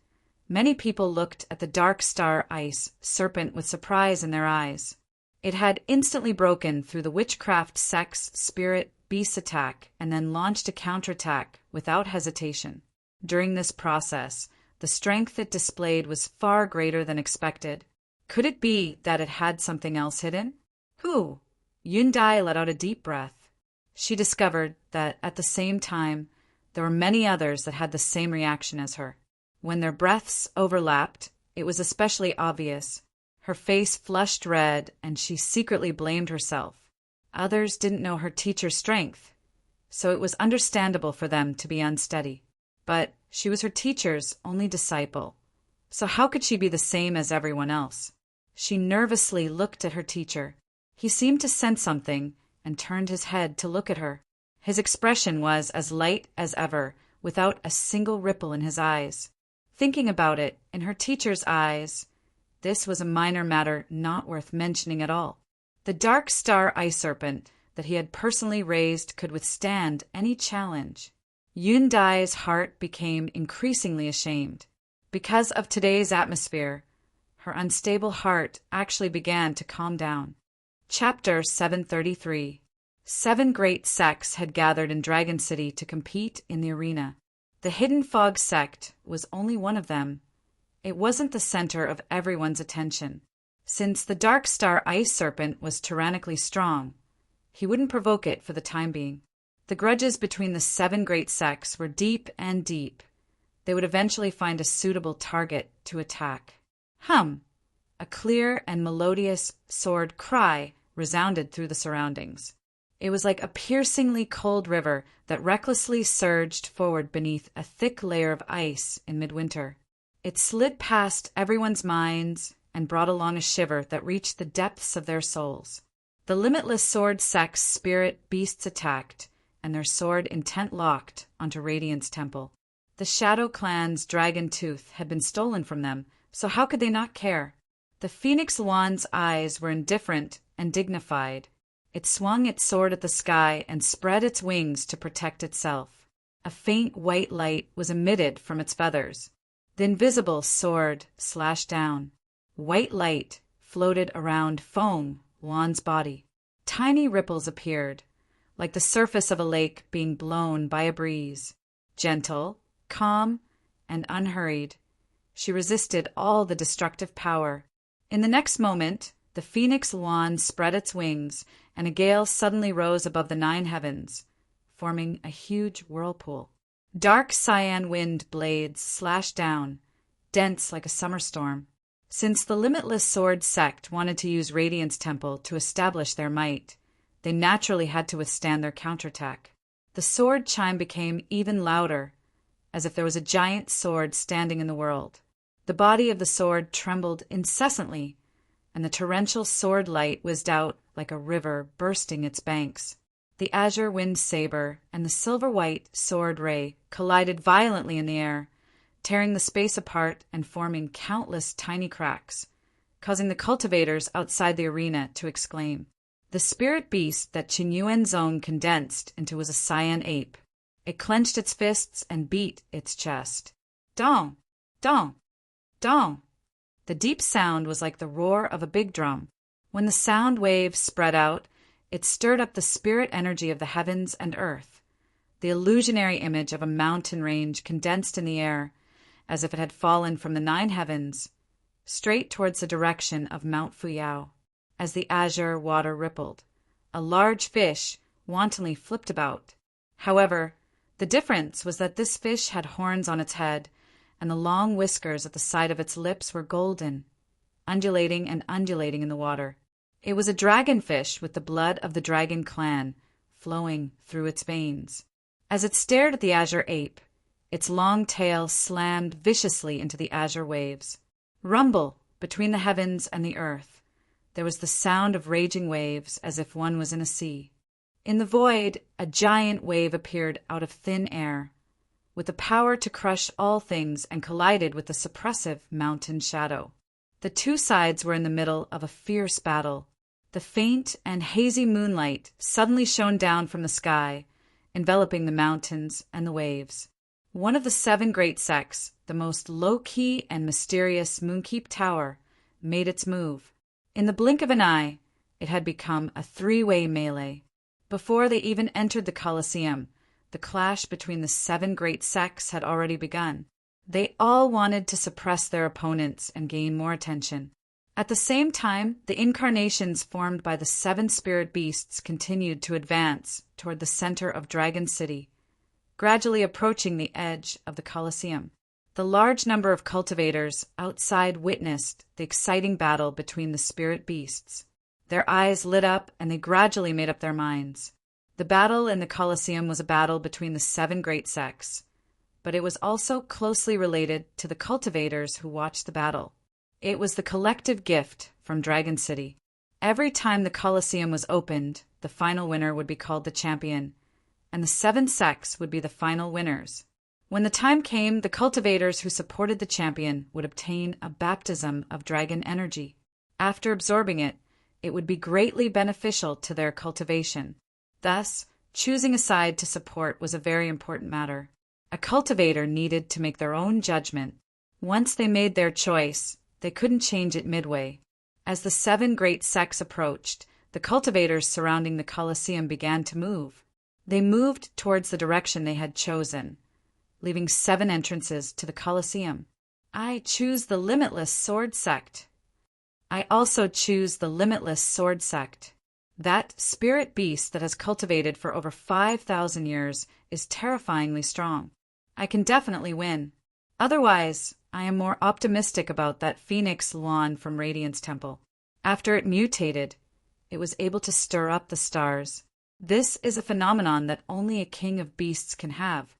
many people looked at the dark star ice serpent with surprise in their eyes. It had instantly broken through the witchcraft sect's spirit beast attack and then launched a counterattack without hesitation. During this process, the strength it displayed was far greater than expected. Could it be that it had something else hidden? Who? Yun Dai let out a deep breath. She discovered that at the same time, there were many others that had the same reaction as her. When their breaths overlapped, it was especially obvious. Her face flushed red, and she secretly blamed herself. Others didn't know her teacher's strength, so it was understandable for them to be unsteady. But she was her teacher's only disciple, so how could she be the same as everyone else? She nervously looked at her teacher. He seemed to sense something and turned his head to look at her. His expression was as light as ever, without a single ripple in his eyes. Thinking about it, in her teacher's eyes, this was a minor matter not worth mentioning at all. The dark star ice serpent that he had personally raised could withstand any challenge. Yun Dai's heart became increasingly ashamed. Because of today's atmosphere, her unstable heart actually began to calm down. Chapter 733. 7 great sects had gathered in Dragon City to compete in the arena. The Hidden Fog sect was only one of them. It wasn't the center of everyone's attention. Since the Dark Star Ice Serpent was tyrannically strong, he wouldn't provoke it for the time being. The grudges between the 7 great sects were deep and deep. They would eventually find a suitable target to attack. Hum! A clear and melodious sword cry resounded through the surroundings. It was like a piercingly cold river that recklessly surged forward beneath a thick layer of ice in midwinter. It slid past everyone's minds and brought along a shiver that reached the depths of their souls. The limitless sword sect's spirit beasts attacked, and their sword intent locked onto Radiant's temple. The Shadow Clan's dragon tooth had been stolen from them, so how could they not care? The Phoenix Wand's eyes were indifferent and dignified. It swung its sword at the sky and spread its wings to protect itself. A faint white light was emitted from its feathers. The invisible sword slashed down. White light floated around Foam, Wand's body. Tiny ripples appeared, like the surface of a lake being blown by a breeze. Gentle, calm, and unhurried, she resisted all the destructive power. In the next moment, the phoenix wand spread its wings, and a gale suddenly rose above the 9 heavens, forming a huge whirlpool. Dark cyan wind blades slashed down, dense like a summer storm. Since the Limitless Sword sect wanted to use Radiance Temple to establish their might, they naturally had to withstand their counterattack. The sword chime became even louder, as if there was a giant sword standing in the world. The body of the sword trembled incessantly, and the torrential sword light whizzed out like a river bursting its banks. The azure wind saber and the silver-white sword ray collided violently in the air, tearing the space apart and forming countless tiny cracks, causing the cultivators outside the arena to exclaim. The spirit beast that Qingyuan's own condensed into was a cyan ape. It clenched its fists and beat its chest. Dong! Dong! Dong! The deep sound was like the roar of a big drum. When the sound wave spread out, it stirred up the spirit energy of the heavens and earth. The illusionary image of a mountain range condensed in the air, as if it had fallen from the 9 heavens, straight towards the direction of Mount Fuyao. As the azure water rippled, a large fish wantonly flipped about. However, the difference was that this fish had horns on its head, and the long whiskers at the side of its lips were golden, undulating and undulating in the water. It was a dragonfish with the blood of the dragon clan flowing through its veins. As it stared at the azure ape, its long tail slammed viciously into the azure waves. Rumble between the heavens and the earth. There was the sound of raging waves, as if one was in a sea. In the void, a giant wave appeared out of thin air, with the power to crush all things, and collided with the suppressive mountain shadow. The 2 sides were in the middle of a fierce battle. The faint and hazy moonlight suddenly shone down from the sky, enveloping the mountains and the waves. One of the 7 great sects, the most low-key and mysterious Moonkeep Tower, made its move. In the blink of an eye, it had become a 3-way melee. Before they even entered the Colosseum, the clash between the 7 great sects had already begun. They all wanted to suppress their opponents and gain more attention. At the same time, the incarnations formed by the 7 spirit beasts continued to advance toward the center of Dragon City, gradually approaching the edge of the Colosseum. The large number of cultivators outside witnessed the exciting battle between the spirit beasts. Their eyes lit up, and they gradually made up their minds. The battle in the Colosseum was a battle between the 7 great sects, but it was also closely related to the cultivators who watched the battle. It was the collective gift from Dragon City. Every time the Colosseum was opened, the final winner would be called the champion, and the 7 sects would be the final winners. When the time came, the cultivators who supported the champion would obtain a baptism of dragon energy. After absorbing it, it would be greatly beneficial to their cultivation. Thus, choosing a side to support was a very important matter. A cultivator needed to make their own judgment. Once they made their choice, they couldn't change it midway. As the 7 great sects approached, the cultivators surrounding the Colosseum began to move. They moved towards the direction they had chosen, leaving 7 entrances to the Colosseum. I choose the Limitless Sword sect. I also choose the Limitless Sword sect. That spirit beast that has cultivated for over 5,000 years is terrifyingly strong. I can definitely win. Otherwise, I am more optimistic about that Phoenix Luan from Radiance Temple. After it mutated, it was able to stir up the stars. This is a phenomenon that only a king of beasts can have.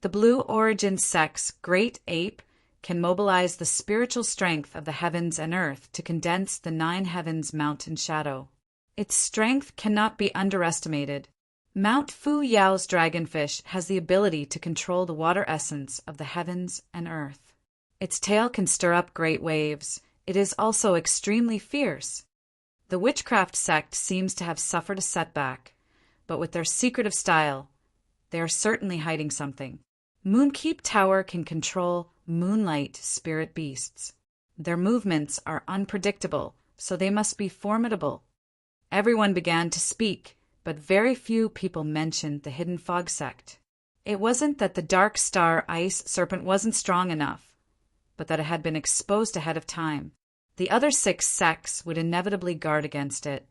The Blue Origin sect's Great Ape can mobilize the spiritual strength of the heavens and earth to condense the 9 heavens mountain shadow. Its strength cannot be underestimated. Mount Fu Yao's dragonfish has the ability to control the water essence of the heavens and earth. Its tail can stir up great waves. It is also extremely fierce. The Witchcraft sect seems to have suffered a setback, but with their secretive style, they are certainly hiding something. Moonkeep Tower can control moonlight spirit beasts. Their movements are unpredictable, so they must be formidable. Everyone began to speak, but very few people mentioned the Hidden Fog sect. It wasn't that the Dark Star Ice Serpent wasn't strong enough, but that it had been exposed ahead of time. The other 6 sects would inevitably guard against it.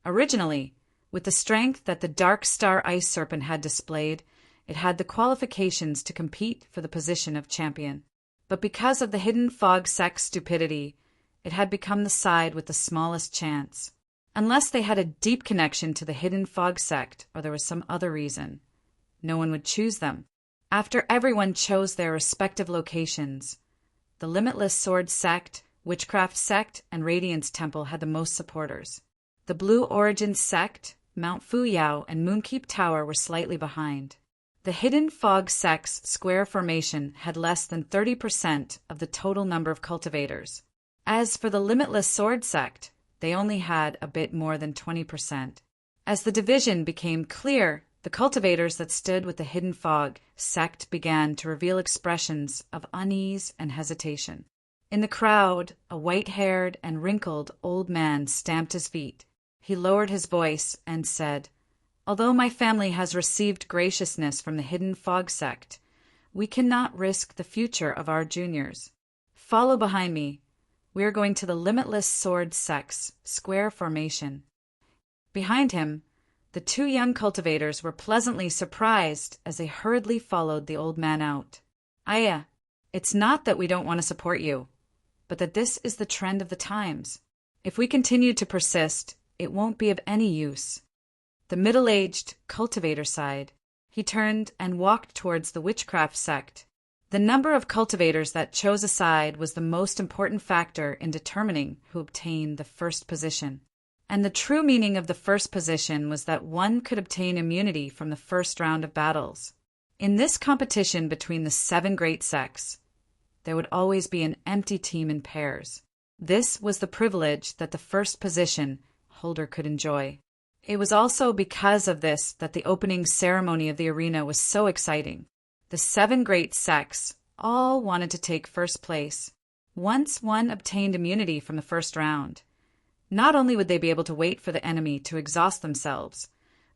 Originally, with the strength that the Dark Star Ice Serpent had displayed, it had the qualifications to compete for the position of champion. But because of the Hidden Fog sect's stupidity, it had become the side with the smallest chance. Unless they had a deep connection to the Hidden Fog sect or there was some other reason, no one would choose them. After everyone chose their respective locations, the Limitless Sword sect, Witchcraft sect, and Radiance Temple had the most supporters. The Blue Origin sect, Mount Fuyao, and Moonkeep Tower were slightly behind. The Hidden Fog sect's square formation had less than 30% of the total number of cultivators. As for the Limitless Sword sect, they only had a bit more than 20%. As the division became clear, the cultivators that stood with the Hidden Fog sect began to reveal expressions of unease and hesitation. In the crowd, a white-haired and wrinkled old man stamped his feet. He lowered his voice and said, "Although my family has received graciousness from the Hidden Fog sect, we cannot risk the future of our juniors. Follow behind me. We are going to the Limitless Sword sect's square formation." Behind him, the 2 young cultivators were pleasantly surprised as they hurriedly followed the old man out. "Aya, it's not that we don't want to support you, but that this is the trend of the times. If we continue to persist, it won't be of any use." The middle-aged cultivator sighed. He turned and walked towards the Witchcraft sect. The number of cultivators that chose a side was the most important factor in determining who obtained the first position. And the true meaning of the first position was that one could obtain immunity from the first round of battles. In this competition between the 7 great sects, there would always be an empty team in pairs. This was the privilege that the first position holder could enjoy. It was also because of this that the opening ceremony of the arena was so exciting. The 7 great sects all wanted to take first place. Once one obtained immunity from the first round, not only would they be able to wait for the enemy to exhaust themselves,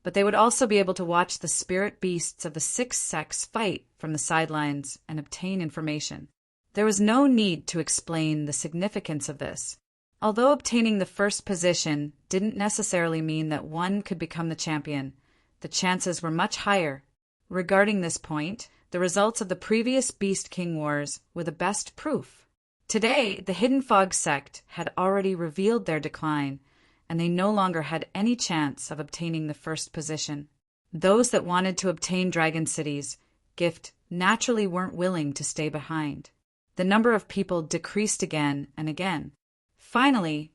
but they would also be able to watch the spirit beasts of the 6 sects fight from the sidelines and obtain information. There was no need to explain the significance of this. Although obtaining the first position didn't necessarily mean that one could become the champion, the chances were much higher. Regarding this point, the results of the previous Beast King Wars were the best proof. Today, the Hidden Fog sect had already revealed their decline, and they no longer had any chance of obtaining the first position. Those that wanted to obtain Dragon City's gift naturally weren't willing to stay behind. The number of people decreased again and again. Finally,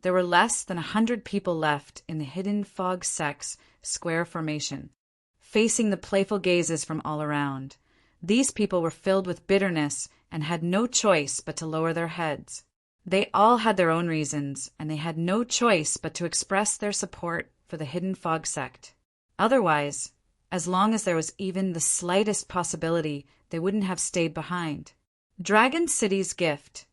there were less than 100 people left in the Hidden Fog sect's square formation, facing the playful gazes from all around. These people were filled with bitterness and had no choice but to lower their heads. They all had their own reasons, and they had no choice but to express their support for the Hidden Fog sect. Otherwise, as long as there was even the slightest possibility, they wouldn't have stayed behind. Dragon City's gift.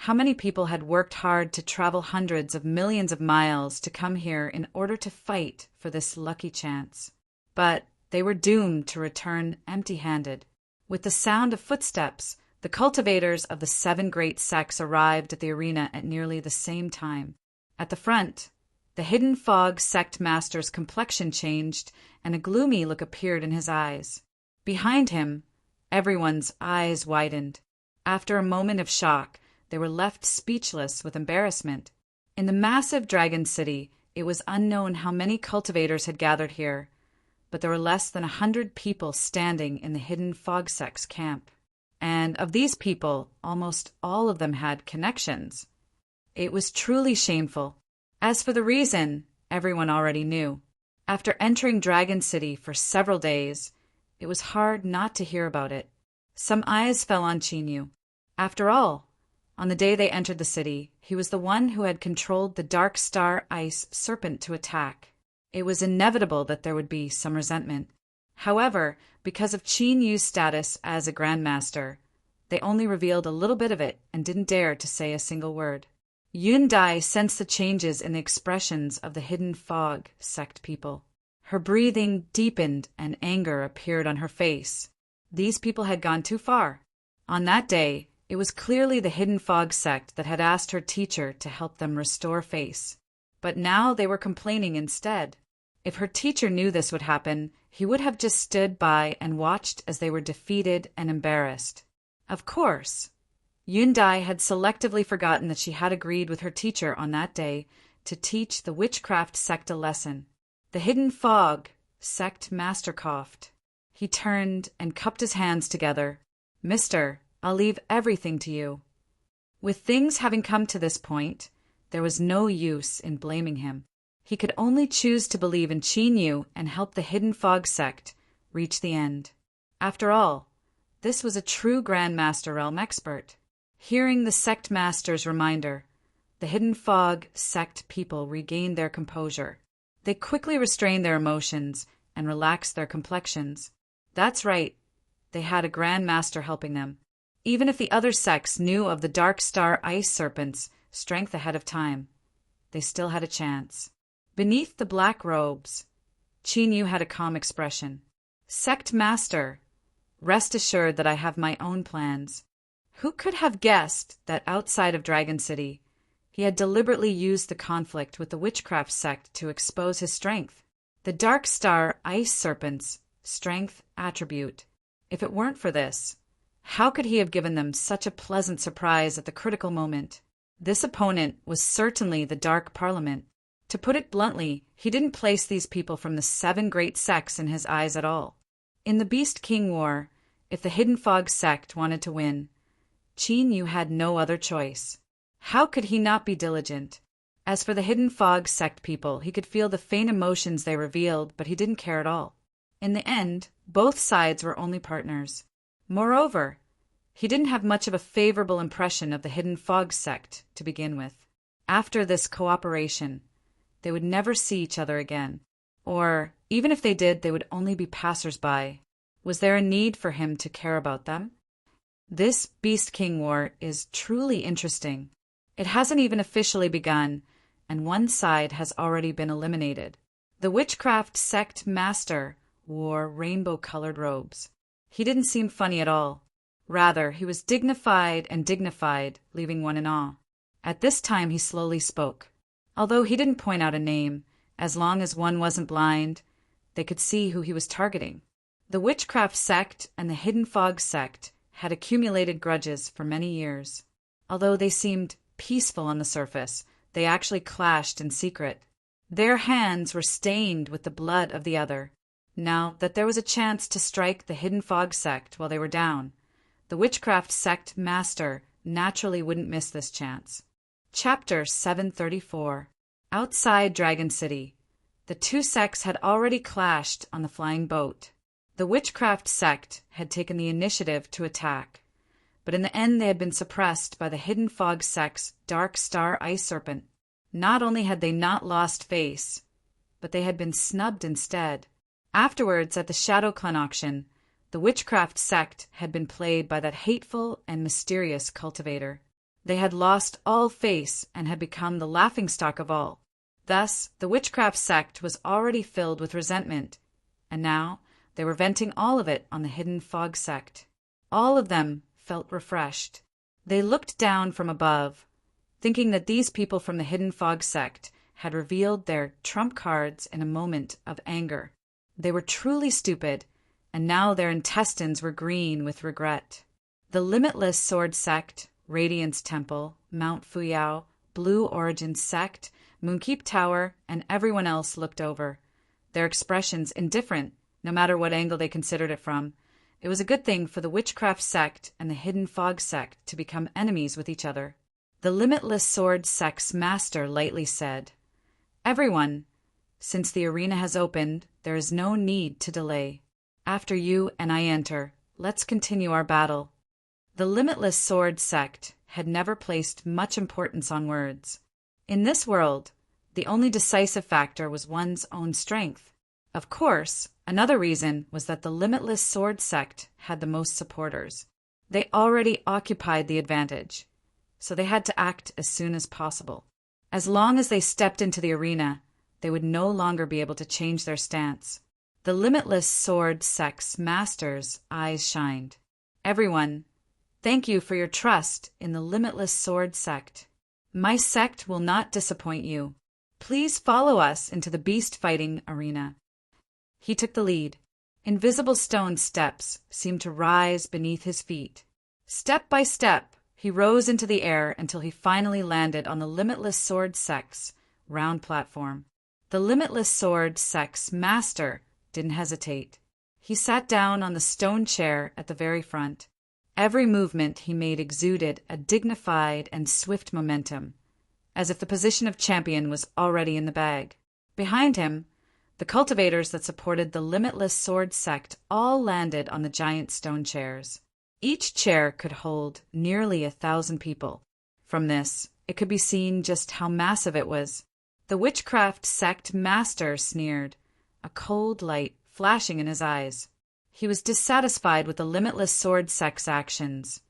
How many people had worked hard to travel hundreds of millions of miles to come here in order to fight for this lucky chance? But they were doomed to return empty-handed. With the sound of footsteps, the cultivators of the 7 great sects arrived at the arena at nearly the same time. At the front, the Hidden Fog sect master's complexion changed, and a gloomy look appeared in his eyes. Behind him, everyone's eyes widened. After a moment of shock, they were left speechless with embarrassment. In the massive Dragon City, it was unknown how many cultivators had gathered here, but there were less than 100 people standing in the Hidden Fog sect's camp. And of these people, almost all of them had connections. It was truly shameful. As for the reason, everyone already knew. After entering Dragon City for several days, it was hard not to hear about it. Some eyes fell on Chinyu. After all, on the day they entered the city, he was the one who had controlled the Dark Star Ice Serpent to attack. It was inevitable that there would be some resentment. However, because of Chinyu's status as a Grandmaster, they only revealed a little bit of it and didn't dare to say a single word. Yun Dai sensed the changes in the expressions of the Hidden Fog sect people. Her breathing deepened and anger appeared on her face. These people had gone too far. On that day, it was clearly the Hidden Fog sect that had asked her teacher to help them restore face. But now they were complaining instead. If her teacher knew this would happen, he would have just stood by and watched as they were defeated and embarrassed. Of course, Yundai had selectively forgotten that she had agreed with her teacher on that day to teach the witchcraft sect a lesson. The Hidden Fog sect master coughed. He turned and cupped his hands together. "Mister, I'll leave everything to you." With things having come to this point, there was no use in blaming him. He could only choose to believe in Qin Yu and help the Hidden Fog sect reach the end. After all, this was a true Grand Master Realm expert. Hearing the sect master's reminder, the Hidden Fog sect people regained their composure. They quickly restrained their emotions and relaxed their complexions. That's right, they had a Grand Master helping them. Even if the other sects knew of the Dark Star Ice Serpent's strength ahead of time, they still had a chance. Beneath the black robes, Qin Yu had a calm expression. "Sect Master, rest assured that I have my own plans." Who could have guessed that outside of Dragon City, he had deliberately used the conflict with the witchcraft sect to expose his strength? The Dark Star Ice Serpent's strength attribute. If it weren't for this, how could he have given them such a pleasant surprise at the critical moment? This opponent was certainly the Dark Parliament. To put it bluntly, he didn't place these people from the 7 great sects in his eyes at all. In the Beast King War, if the Hidden Fog sect wanted to win, Qin Yu had no other choice. How could he not be diligent? As for the Hidden Fog sect people, he could feel the faint emotions they revealed, but he didn't care at all. In the end, both sides were only partners. Moreover, he didn't have much of a favorable impression of the Hidden Fog sect to begin with. After this cooperation, they would never see each other again. Or, even if they did, they would only be passers-by. Was there a need for him to care about them? This Beast King War is truly interesting. It hasn't even officially begun, and one side has already been eliminated. The witchcraft sect master wore rainbow-colored robes. He didn't seem funny at all. Rather, he was dignified, leaving one in awe. At this time he slowly spoke. Although he didn't point out a name, as long as one wasn't blind, they could see who he was targeting. The witchcraft sect and the Hidden Fog sect had accumulated grudges for many years. Although they seemed peaceful on the surface, they actually clashed in secret. Their hands were stained with the blood of the other. Now that there was a chance to strike the Hidden Fog sect while they were down, the witchcraft sect master naturally wouldn't miss this chance. Chapter 734. Outside Dragon City, the two sects had already clashed on the flying boat. The witchcraft sect had taken the initiative to attack, but in the end they had been suppressed by the Hidden Fog sect's Dark Star Ice Serpent. Not only had they not lost face, but they had been snubbed instead. Afterwards, at the Shadow Clan auction, the witchcraft sect had been played by that hateful and mysterious cultivator. They had lost all face and had become the laughingstock of all. Thus, the witchcraft sect was already filled with resentment, and now they were venting all of it on the Hidden Fog sect. All of them felt refreshed. They looked down from above, thinking that these people from the Hidden Fog sect had revealed their trump cards in a moment of anger. They were truly stupid, and now their intestines were green with regret. The Limitless Sword sect, Radiance Temple, Mount Fuyao, Blue Origin sect, Moonkeep Tower, and everyone else looked over, their expressions indifferent, no matter what angle they considered it from. It was a good thing for the witchcraft sect and the Hidden Fog sect to become enemies with each other. The Limitless Sword sect's master lightly said, "Everyone, since the arena has opened, there is no need to delay. After you and I enter, let's continue our battle." The Limitless Sword sect had never placed much importance on words. In this world, the only decisive factor was one's own strength. Of course, another reason was that the Limitless Sword sect had the most supporters. They already occupied the advantage, so they had to act as soon as possible. As long as they stepped into the arena, they would no longer be able to change their stance. The Limitless Sword Sect's master's eyes shined. Everyone, thank you for your trust in the Limitless Sword Sect. My sect will not disappoint you. Please follow us into the beast-fighting arena. He took the lead. Invisible stone steps seemed to rise beneath his feet. Step by step, he rose into the air until he finally landed on the Limitless Sword Sect's round platform. The Limitless Sword Sect's master didn't hesitate. He sat down on the stone chair at the very front. Every movement he made exuded a dignified and swift momentum, as if the position of champion was already in the bag. Behind him, the cultivators that supported the Limitless Sword Sect all landed on the giant stone chairs. Each chair could hold nearly 1,000 people. From this, it could be seen just how massive it was. The Witchcraft Sect master sneered, a cold light flashing in his eyes. He was dissatisfied with the Limitless Sword Sect's actions,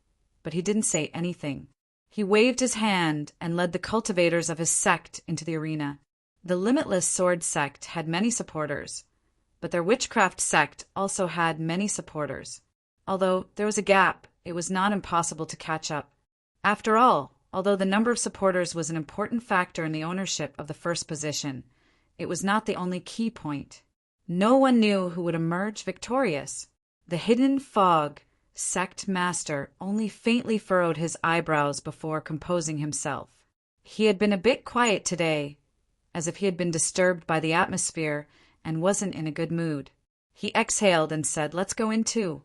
but he didn't say anything. He waved his hand and led the cultivators of his sect into the arena. The Limitless Sword Sect had many supporters, but their Witchcraft Sect also had many supporters. Although there was a gap, it was not impossible to catch up. After all, although the number of supporters was an important factor in the ownership of the first position, it was not the only key point. No one knew who would emerge victorious. The Hidden Fog Sect master only faintly furrowed his eyebrows before composing himself. He had been a bit quiet today, as if he had been disturbed by the atmosphere and wasn't in a good mood. He exhaled and said, "Let's go in too."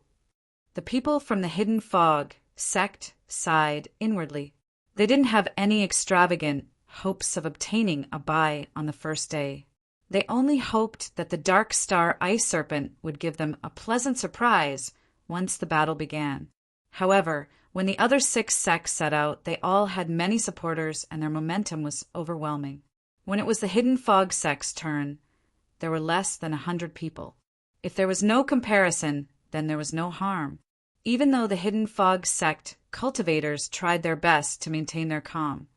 The people from the Hidden Fog Sect sighed inwardly. They didn't have any extravagant hopes of obtaining a buy on the first day. They only hoped that the Dark Star Ice Serpent would give them a pleasant surprise once the battle began. However, when the other 6 sects set out, they all had many supporters and their momentum was overwhelming. When it was the Hidden Fog Sect's turn, there were less than 100 people. If there was no comparison, then there was no harm. Even though the Hidden Fog Sect cultivators tried their best to maintain their calm,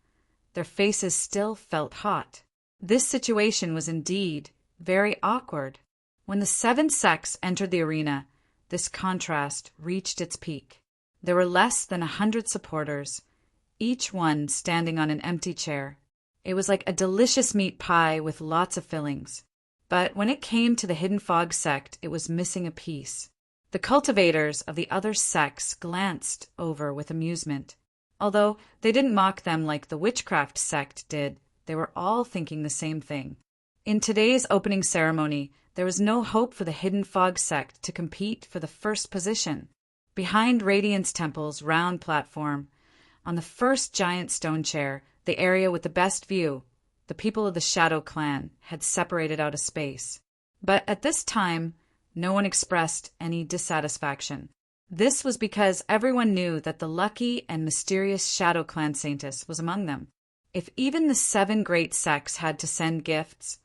their faces still felt hot. This situation was indeed very awkward. When the 7 sects entered the arena, this contrast reached its peak. There were less than 100 supporters, each one standing on an empty chair. It was like a delicious meat pie with lots of fillings. But when it came to the Hidden Fog Sect, it was missing a piece. The cultivators of the other sects glanced over with amusement. Although they didn't mock them like the Witchcraft Sect did, they were all thinking the same thing. In today's opening ceremony, there was no hope for the Hidden Fog Sect to compete for the first position. Behind Radiance Temple's round platform, on the first giant stone chair, the area with the best view, the people of the Shadow Clan had separated out a space. But at this time, no one expressed any dissatisfaction. This was because everyone knew that the lucky and mysterious Shadow Clan Saintess was among them. If even the 7 great sects had to send gifts,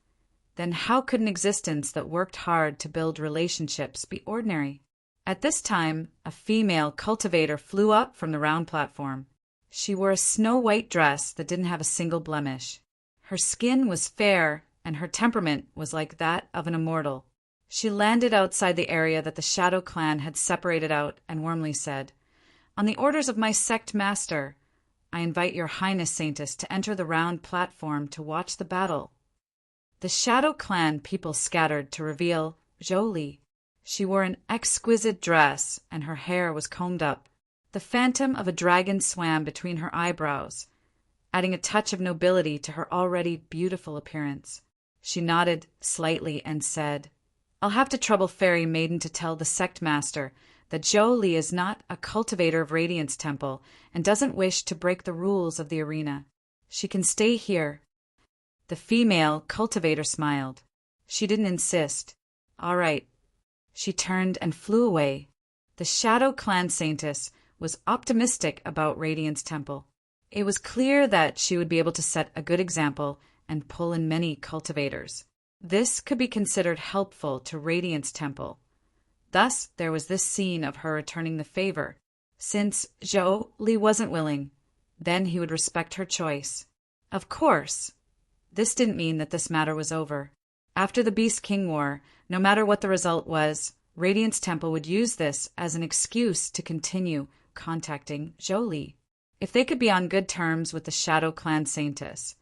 then how could an existence that worked hard to build relationships be ordinary? At this time, a female cultivator flew up from the round platform. She wore a snow-white dress that didn't have a single blemish. Her skin was fair, and her temperament was like that of an immortal. She landed outside the area that the Shadow Clan had separated out and warmly said, "On the orders of my sect master, I invite your Highness Saintess to enter the round platform to watch the battle." The Shadow Clan people scattered to reveal Jolie. She wore an exquisite dress, and her hair was combed up. The phantom of a dragon swam between her eyebrows, adding a touch of nobility to her already beautiful appearance. She nodded slightly and said, "I'll have to trouble Fairy Maiden to tell the sect master that Jolie is not a cultivator of Radiance Temple and doesn't wish to break the rules of the arena. She can stay here." The female cultivator smiled. She didn't insist. "All right." She turned and flew away. The Shadow Clan Saintess was optimistic about Radiance Temple. It was clear that she would be able to set a good example and pull in many cultivators. This could be considered helpful to Radiance Temple. Thus, there was this scene of her returning the favor. Since Jolie wasn't willing, then he would respect her choice. Of course, this didn't mean that this matter was over. After the Beast King War, no matter what the result was, Radiance Temple would use this as an excuse to continue contacting Jolie. If they could be on good terms with the Shadow Clan Saintess,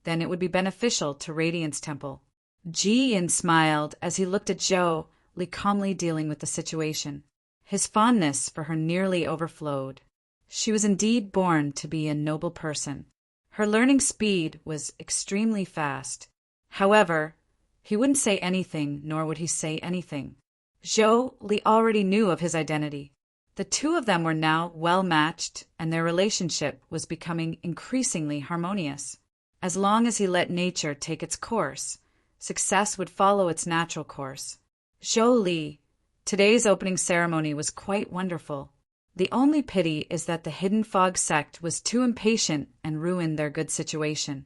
then it would be beneficial to Radiance Temple. Ji-Yin smiled as he looked at Jolie calmly dealing with the situation. His fondness for her nearly overflowed. She was indeed born to be a noble person. Her learning speed was extremely fast. However, he wouldn't say anything, nor would he say anything. Jolie already knew of his identity. The two of them were now well matched, and their relationship was becoming increasingly harmonious. As long as he let nature take its course, success would follow its natural course. Jolie, today's opening ceremony was quite wonderful. The only pity is that the Hidden Fog sect was too impatient and ruined their good situation.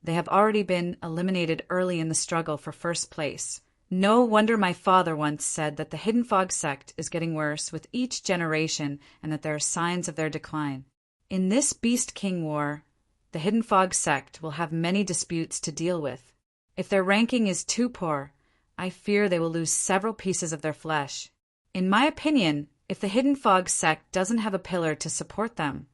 They have already been eliminated early in the struggle for first place. No wonder my father once said that the Hidden Fog sect is getting worse with each generation and that there are signs of their decline. In this Beast King War, the Hidden Fog sect will have many disputes to deal with. If their ranking is too poor, I fear they will lose several pieces of their flesh. In my opinion, if the Hidden Fog sect doesn't have a pillar to support them,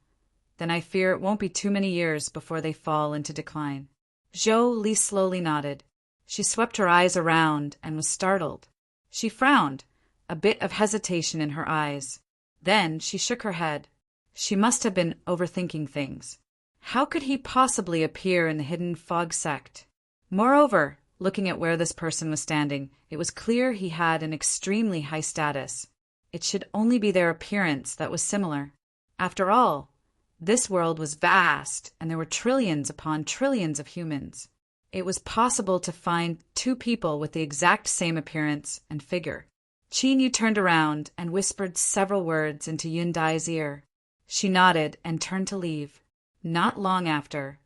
then I fear it won't be too many years before they fall into decline. Jolie slowly nodded. She swept her eyes around and was startled. She frowned, a bit of hesitation in her eyes. Then she shook her head. She must have been overthinking things. How could he possibly appear in the Hidden Fog sect? Moreover, looking at where this person was standing, it was clear he had an extremely high status. It should only be their appearance that was similar. After all, this world was vast, and there were trillions upon trillions of humans. It was possible to find two people with the exact same appearance and figure. Qin turned around and whispered several words into Yundai's ear. She nodded and turned to leave. Not long after,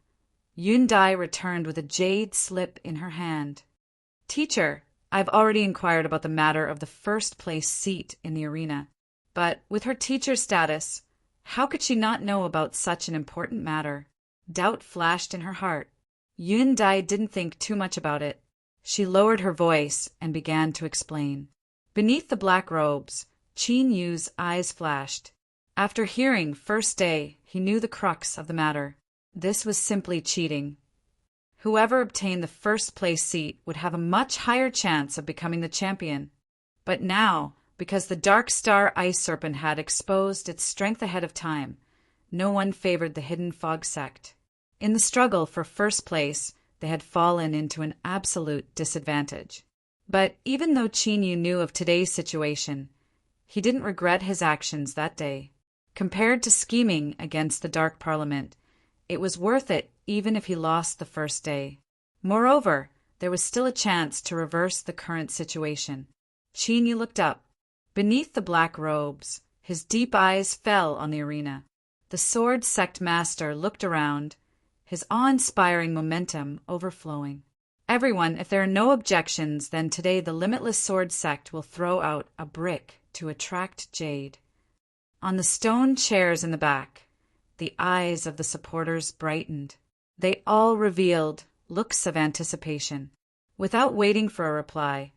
Yundai returned with a jade slip in her hand. "Teacher, I've already inquired about the matter of the first-place seat in the arena. But with her teacher status, how could she not know about such an important matter?" Doubt flashed in her heart. Yundai didn't think too much about it. She lowered her voice and began to explain. Beneath the black robes, Qin Yu's eyes flashed. After hearing first day, he knew the crux of the matter. This was simply cheating. Whoever obtained the first-place seat would have a much higher chance of becoming the champion. But now, because the Dark Star Ice Serpent had exposed its strength ahead of time, no one favored the Hidden Fog sect. In the struggle for first place, they had fallen into an absolute disadvantage. But even though Qin Yu knew of today's situation, he didn't regret his actions that day. Compared to scheming against the Dark Parliament, it was worth it even if he lost the first day. Moreover, there was still a chance to reverse the current situation. Qin Yu looked up. Beneath the black robes, his deep eyes fell on the arena. The Sword Sect Master looked around, his awe-inspiring momentum overflowing. "Everyone, if there are no objections, then today the Limitless Sword Sect will throw out a brick to attract jade." On the stone chairs in the back, the eyes of the supporters brightened. They all revealed looks of anticipation. Without waiting for a reply,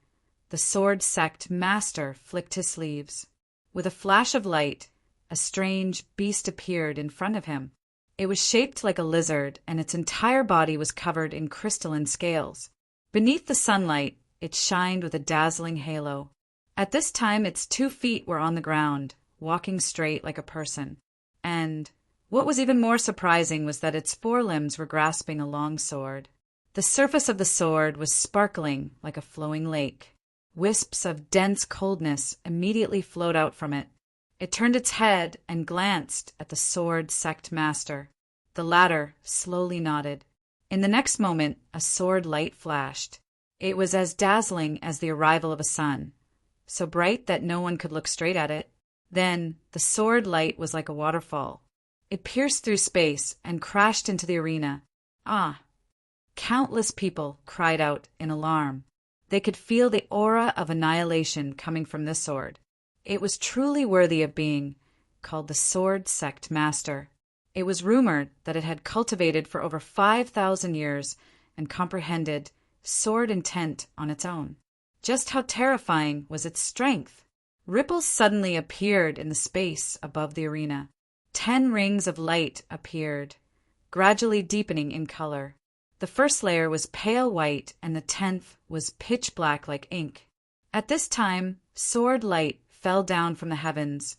the Sword Sect Master flicked his sleeves. With a flash of light, a strange beast appeared in front of him. It was shaped like a lizard, and its entire body was covered in crystalline scales. Beneath the sunlight, it shined with a dazzling halo. At this time, its 2 feet were on the ground, walking straight like a person. And what was even more surprising was that its forelimbs were grasping a long sword. The surface of the sword was sparkling like a flowing lake. Wisps of dense coldness immediately flowed out from it. It turned its head and glanced at the Sword Sect Master. The latter slowly nodded. In the next moment, a sword light flashed. It was as dazzling as the arrival of a sun, so bright that no one could look straight at it. Then, the sword light was like a waterfall. It pierced through space and crashed into the arena. Ah! Countless people cried out in alarm. They could feel the aura of annihilation coming from this sword. It was truly worthy of being called the Sword Sect Master. It was rumored that it had cultivated for over 5,000 years and comprehended, sword intent on its own. Just how terrifying was its strength? Ripples suddenly appeared in the space above the arena. 10 rings of light appeared, gradually deepening in color. The first layer was pale white, and the 10th was pitch black like ink. At this time, sword light fell down from the heavens,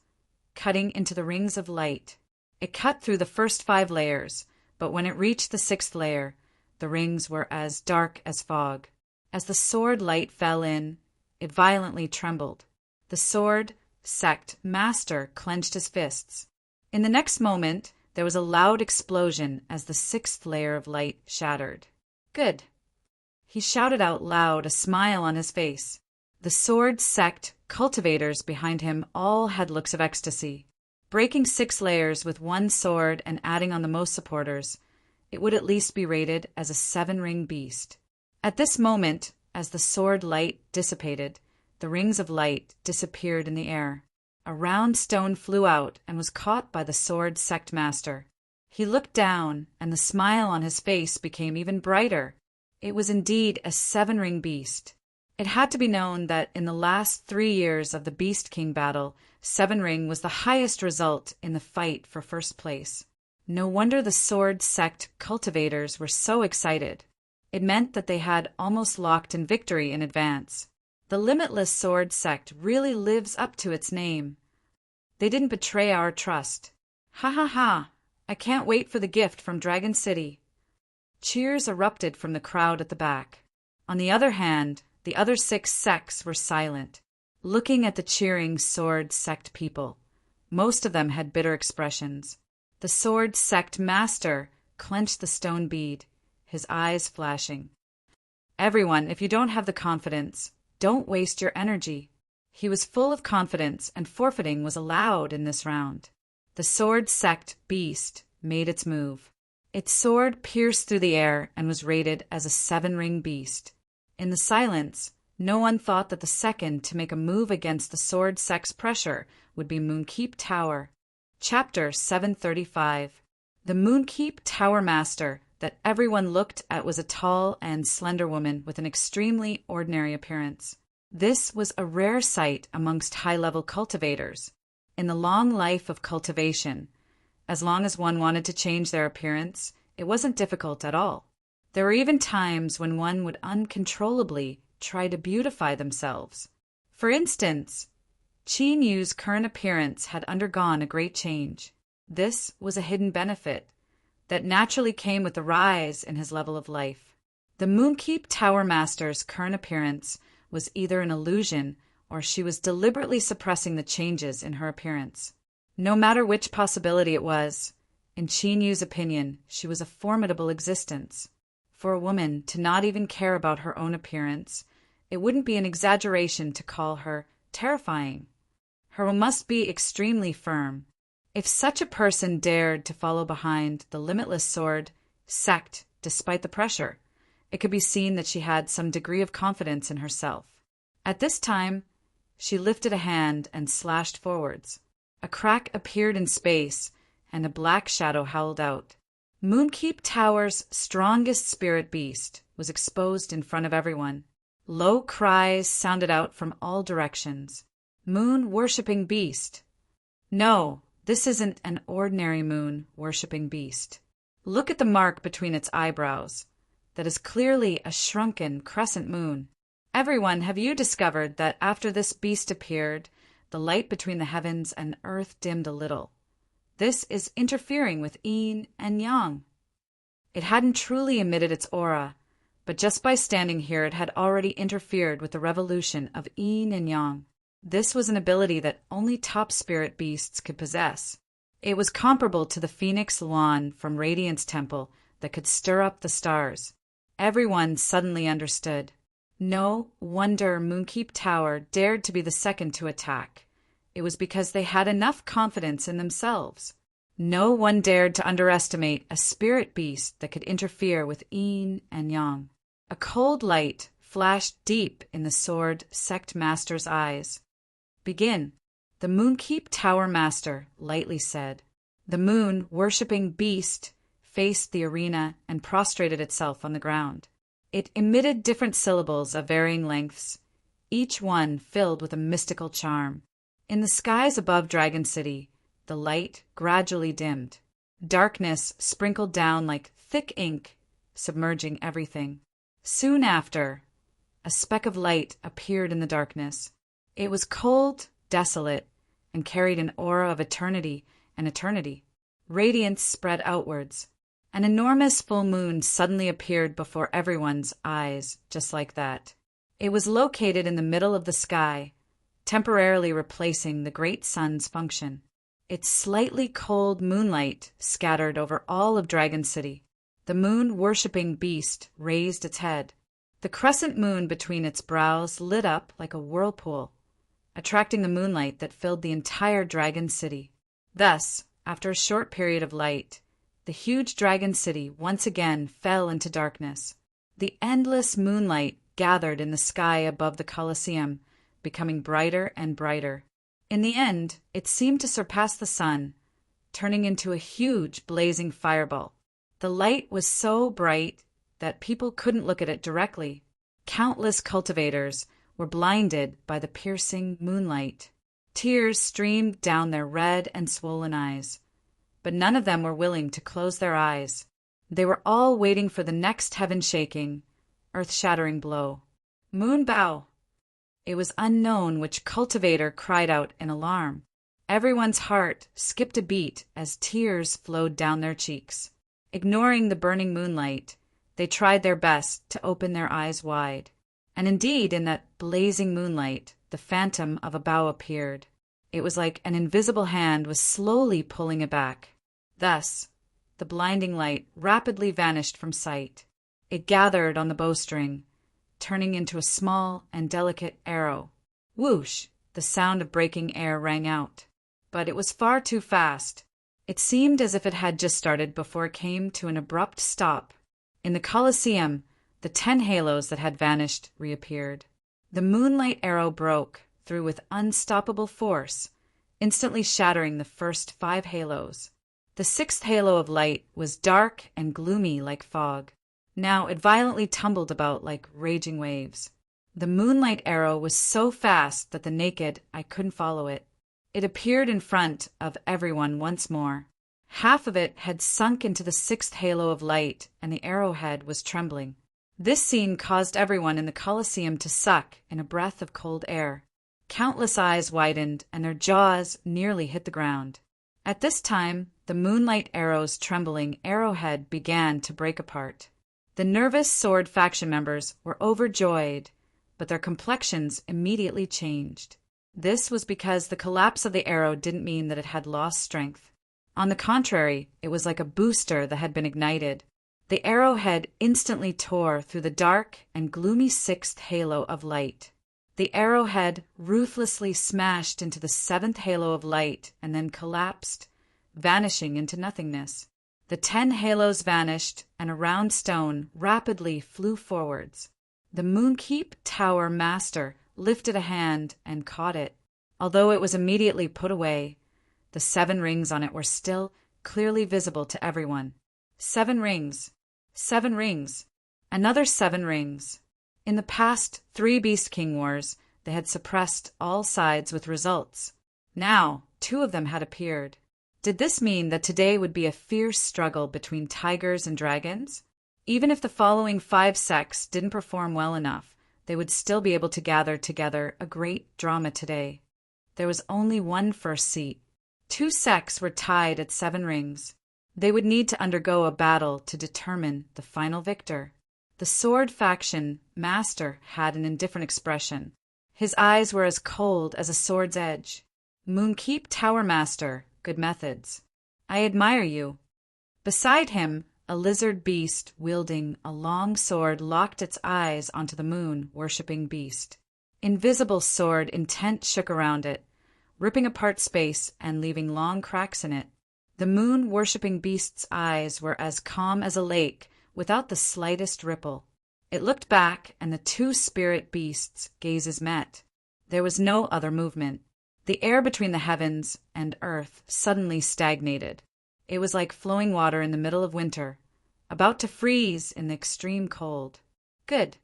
cutting into the rings of light. It cut through the first 5 layers, but when it reached the 6th layer, the rings were as dark as fog. As the sword light fell in, it violently trembled. The sword sect master clenched his fists. In the next moment, there was a loud explosion as the 6th layer of light shattered. Good. He shouted out loud, a smile on his face. The sword sect cultivators behind him all had looks of ecstasy. Breaking 6 layers with 1 sword and adding on the most supporters, it would at least be rated as a 7-ring beast. At this moment, as the sword light dissipated, the rings of light disappeared in the air. A round stone flew out and was caught by the sword sect master. He looked down, and the smile on his face became even brighter. It was indeed a 7-ring beast. It had to be known that in the last 3 years of the Beast King battle, 7-ring was the highest result in the fight for first place. No wonder the sword sect cultivators were so excited. It meant that they had almost locked in victory in advance. The limitless sword sect really lives up to its name. They didn't betray our trust. Ha ha ha! I can't wait for the gift from Dragon City. Cheers erupted from the crowd at the back. On the other hand, the other 6 sects were silent, looking at the cheering sword sect people. Most of them had bitter expressions. The sword sect master clenched the stone bead, his eyes flashing. Everyone, if you don't have the confidence, don't waste your energy. He was full of confidence, and forfeiting was allowed in this round. The sword sect beast made its move. Its sword pierced through the air and was rated as a 7-ring beast. In the silence, no one thought that the second to make a move against the sword sect's pressure would be Moonkeep Tower. Chapter 735. The Moonkeep Tower Master that everyone looked at was a tall and slender woman with an extremely ordinary appearance. This was a rare sight amongst high-level cultivators. In the long life of cultivation, as long as one wanted to change their appearance, it wasn't difficult at all. There were even times when one would uncontrollably try to beautify themselves. For instance, Qin Yu's current appearance had undergone a great change. This was a hidden benefit that naturally came with the rise in his level of life. The Moonkeep Tower Master's current appearance was either an illusion or she was deliberately suppressing the changes in her appearance. No matter which possibility it was, in Qin Yu's opinion, she was a formidable existence. For a woman to not even care about her own appearance, it wouldn't be an exaggeration to call her terrifying. Her will must be extremely firm. If such a person dared to follow behind the limitless sword sect despite the pressure, it could be seen that she had some degree of confidence in herself. At this time, she lifted a hand and slashed forwards. A crack appeared in space, and a black shadow howled out. Moonkeep Tower's strongest spirit beast was exposed in front of everyone. Low cries sounded out from all directions. Moon-worshipping beast. No, this isn't an ordinary moon-worshipping beast. Look at the mark between its eyebrows. That is clearly a shrunken crescent moon. Everyone, have you discovered that after this beast appeared, the light between the heavens and earth dimmed a little? This is interfering with yin and yang. It hadn't truly emitted its aura, but just by standing here it had already interfered with the revolution of yin and yang. This was an ability that only top spirit beasts could possess. It was comparable to the Phoenix Luan from Radiance Temple that could stir up the stars. Everyone suddenly understood. No wonder Moonkeep Tower dared to be the second to attack. It was because they had enough confidence in themselves. No one dared to underestimate a spirit beast that could interfere with yin and yang. A cold light flashed deep in the sword sect master's eyes. Begin, the Moonkeep Tower Master lightly said. The moon-worshipping beast faced the arena and prostrated itself on the ground. It emitted different syllables of varying lengths, each one filled with a mystical charm. In the skies above Dragon City, the light gradually dimmed. Darkness sprinkled down like thick ink, submerging everything. Soon after, a speck of light appeared in the darkness. It was cold, desolate, and carried an aura of eternity and eternity. Radiance spread outwards. An enormous full moon suddenly appeared before everyone's eyes, just like that. It was located in the middle of the sky, temporarily replacing the great sun's function. Its slightly cold moonlight scattered over all of Dragon City. The moon-worshipping beast raised its head. The crescent moon between its brows lit up like a whirlpool, attracting the moonlight that filled the entire Dragon City. Thus, after a short period of light, the huge Dragon City once again fell into darkness. The endless moonlight gathered in the sky above the Colosseum, becoming brighter and brighter. In the end, it seemed to surpass the sun, turning into a huge blazing fireball. The light was so bright that people couldn't look at it directly. Countless cultivators were blinded by the piercing moonlight. Tears streamed down their red and swollen eyes, but none of them were willing to close their eyes. They were all waiting for the next heaven-shaking, earth-shattering blow. Moonbow! It was unknown which cultivator cried out in alarm. Everyone's heart skipped a beat as tears flowed down their cheeks. Ignoring the burning moonlight, they tried their best to open their eyes wide. And indeed, in that blazing moonlight, the phantom of a bough appeared. It was like an invisible hand was slowly pulling it back. Thus, the blinding light rapidly vanished from sight. It gathered on the bowstring, turning into a small and delicate arrow. Whoosh! The sound of breaking air rang out. But it was far too fast. It seemed as if it had just started before it came to an abrupt stop. In the Colosseum, the 10 halos that had vanished reappeared. The moonlight arrow broke through with unstoppable force, instantly shattering the first 5 halos. The 6th halo of light was dark and gloomy like fog. Now it violently tumbled about like raging waves. The moonlight arrow was so fast that the naked eye couldn't follow it. It appeared in front of everyone once more. Half of it had sunk into the 6th halo of light, and the arrowhead was trembling. This scene caused everyone in the Colosseum to suck in a breath of cold air. Countless eyes widened, and their jaws nearly hit the ground. At this time, the moonlight arrow's trembling arrowhead began to break apart. The nervous sword faction members were overjoyed, but their complexions immediately changed. This was because the collapse of the arrow didn't mean that it had lost strength. On the contrary, it was like a booster that had been ignited. The arrowhead instantly tore through the dark and gloomy 6th halo of light. The arrowhead ruthlessly smashed into the 7th halo of light and then collapsed, vanishing into nothingness. The 10 halos vanished, and a round stone rapidly flew forwards. The Moonkeep Tower Master lifted a hand and caught it. Although it was immediately put away, the 7 rings on it were still clearly visible to everyone. 7 rings. 7 rings. Another 7 rings. In the past 3 Beast King Wars, they had suppressed all sides with results. Now, 2 of them had appeared. Did this mean that today would be a fierce struggle between tigers and dragons? Even if the following 5 sects didn't perform well enough, they would still be able to gather together a great drama today. There was only one first seat. 2 sects were tied at 7 rings. They would need to undergo a battle to determine the final victor. The sword faction master had an indifferent expression. His eyes were as cold as a sword's edge. Moonkeep Tower Master, good methods. I admire you. Beside him, a lizard beast wielding a long sword locked its eyes onto the moon-worshipping beast. Invisible sword intent shook around it, ripping apart space and leaving long cracks in it. The moon-worshipping beast's eyes were as calm as a lake, without the slightest ripple. It looked back, and the 2 spirit beasts' gazes met. There was no other movement. The air between the heavens and earth suddenly stagnated. It was like flowing water in the middle of winter, about to freeze in the extreme cold. Good.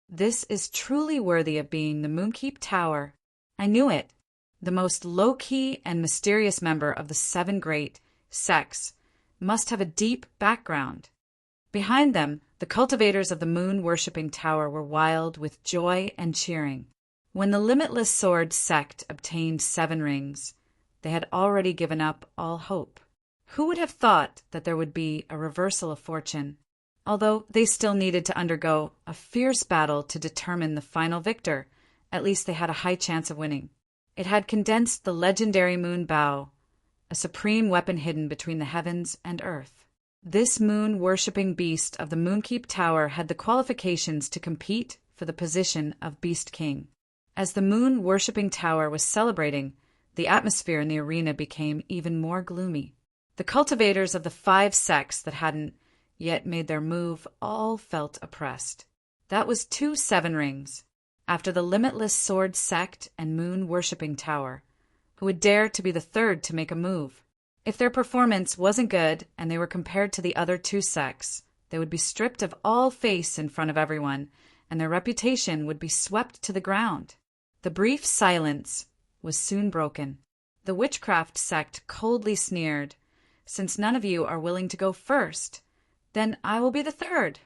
This is truly worthy of being the Moonkeep Tower. I knew it. The most low-key and mysterious member of the seven great sects must have a deep background. Behind them, the cultivators of the moon-worshipping tower were wild with joy and cheering. When the Limitless Sword sect obtained 7 rings, they had already given up all hope. Who would have thought that there would be a reversal of fortune? Although they still needed to undergo a fierce battle to determine the final victor, at least they had a high chance of winning. It had condensed the legendary moon bow, a supreme weapon hidden between the heavens and earth. This moon-worshipping beast of the Moonkeep Tower had the qualifications to compete for the position of Beast King. As the moon-worshipping tower was celebrating, the atmosphere in the arena became even more gloomy. The cultivators of the 5 sects that hadn't yet made their move all felt oppressed. That was 2 7 rings, after the Limitless Sword sect and moon-worshipping tower, who would dare to be the third to make a move. If their performance wasn't good and they were compared to the other 2 sects, they would be stripped of all face in front of everyone, and their reputation would be swept to the ground. The brief silence was soon broken. The witchcraft sect coldly sneered, "Since none of you are willing to go first, then I will be the third."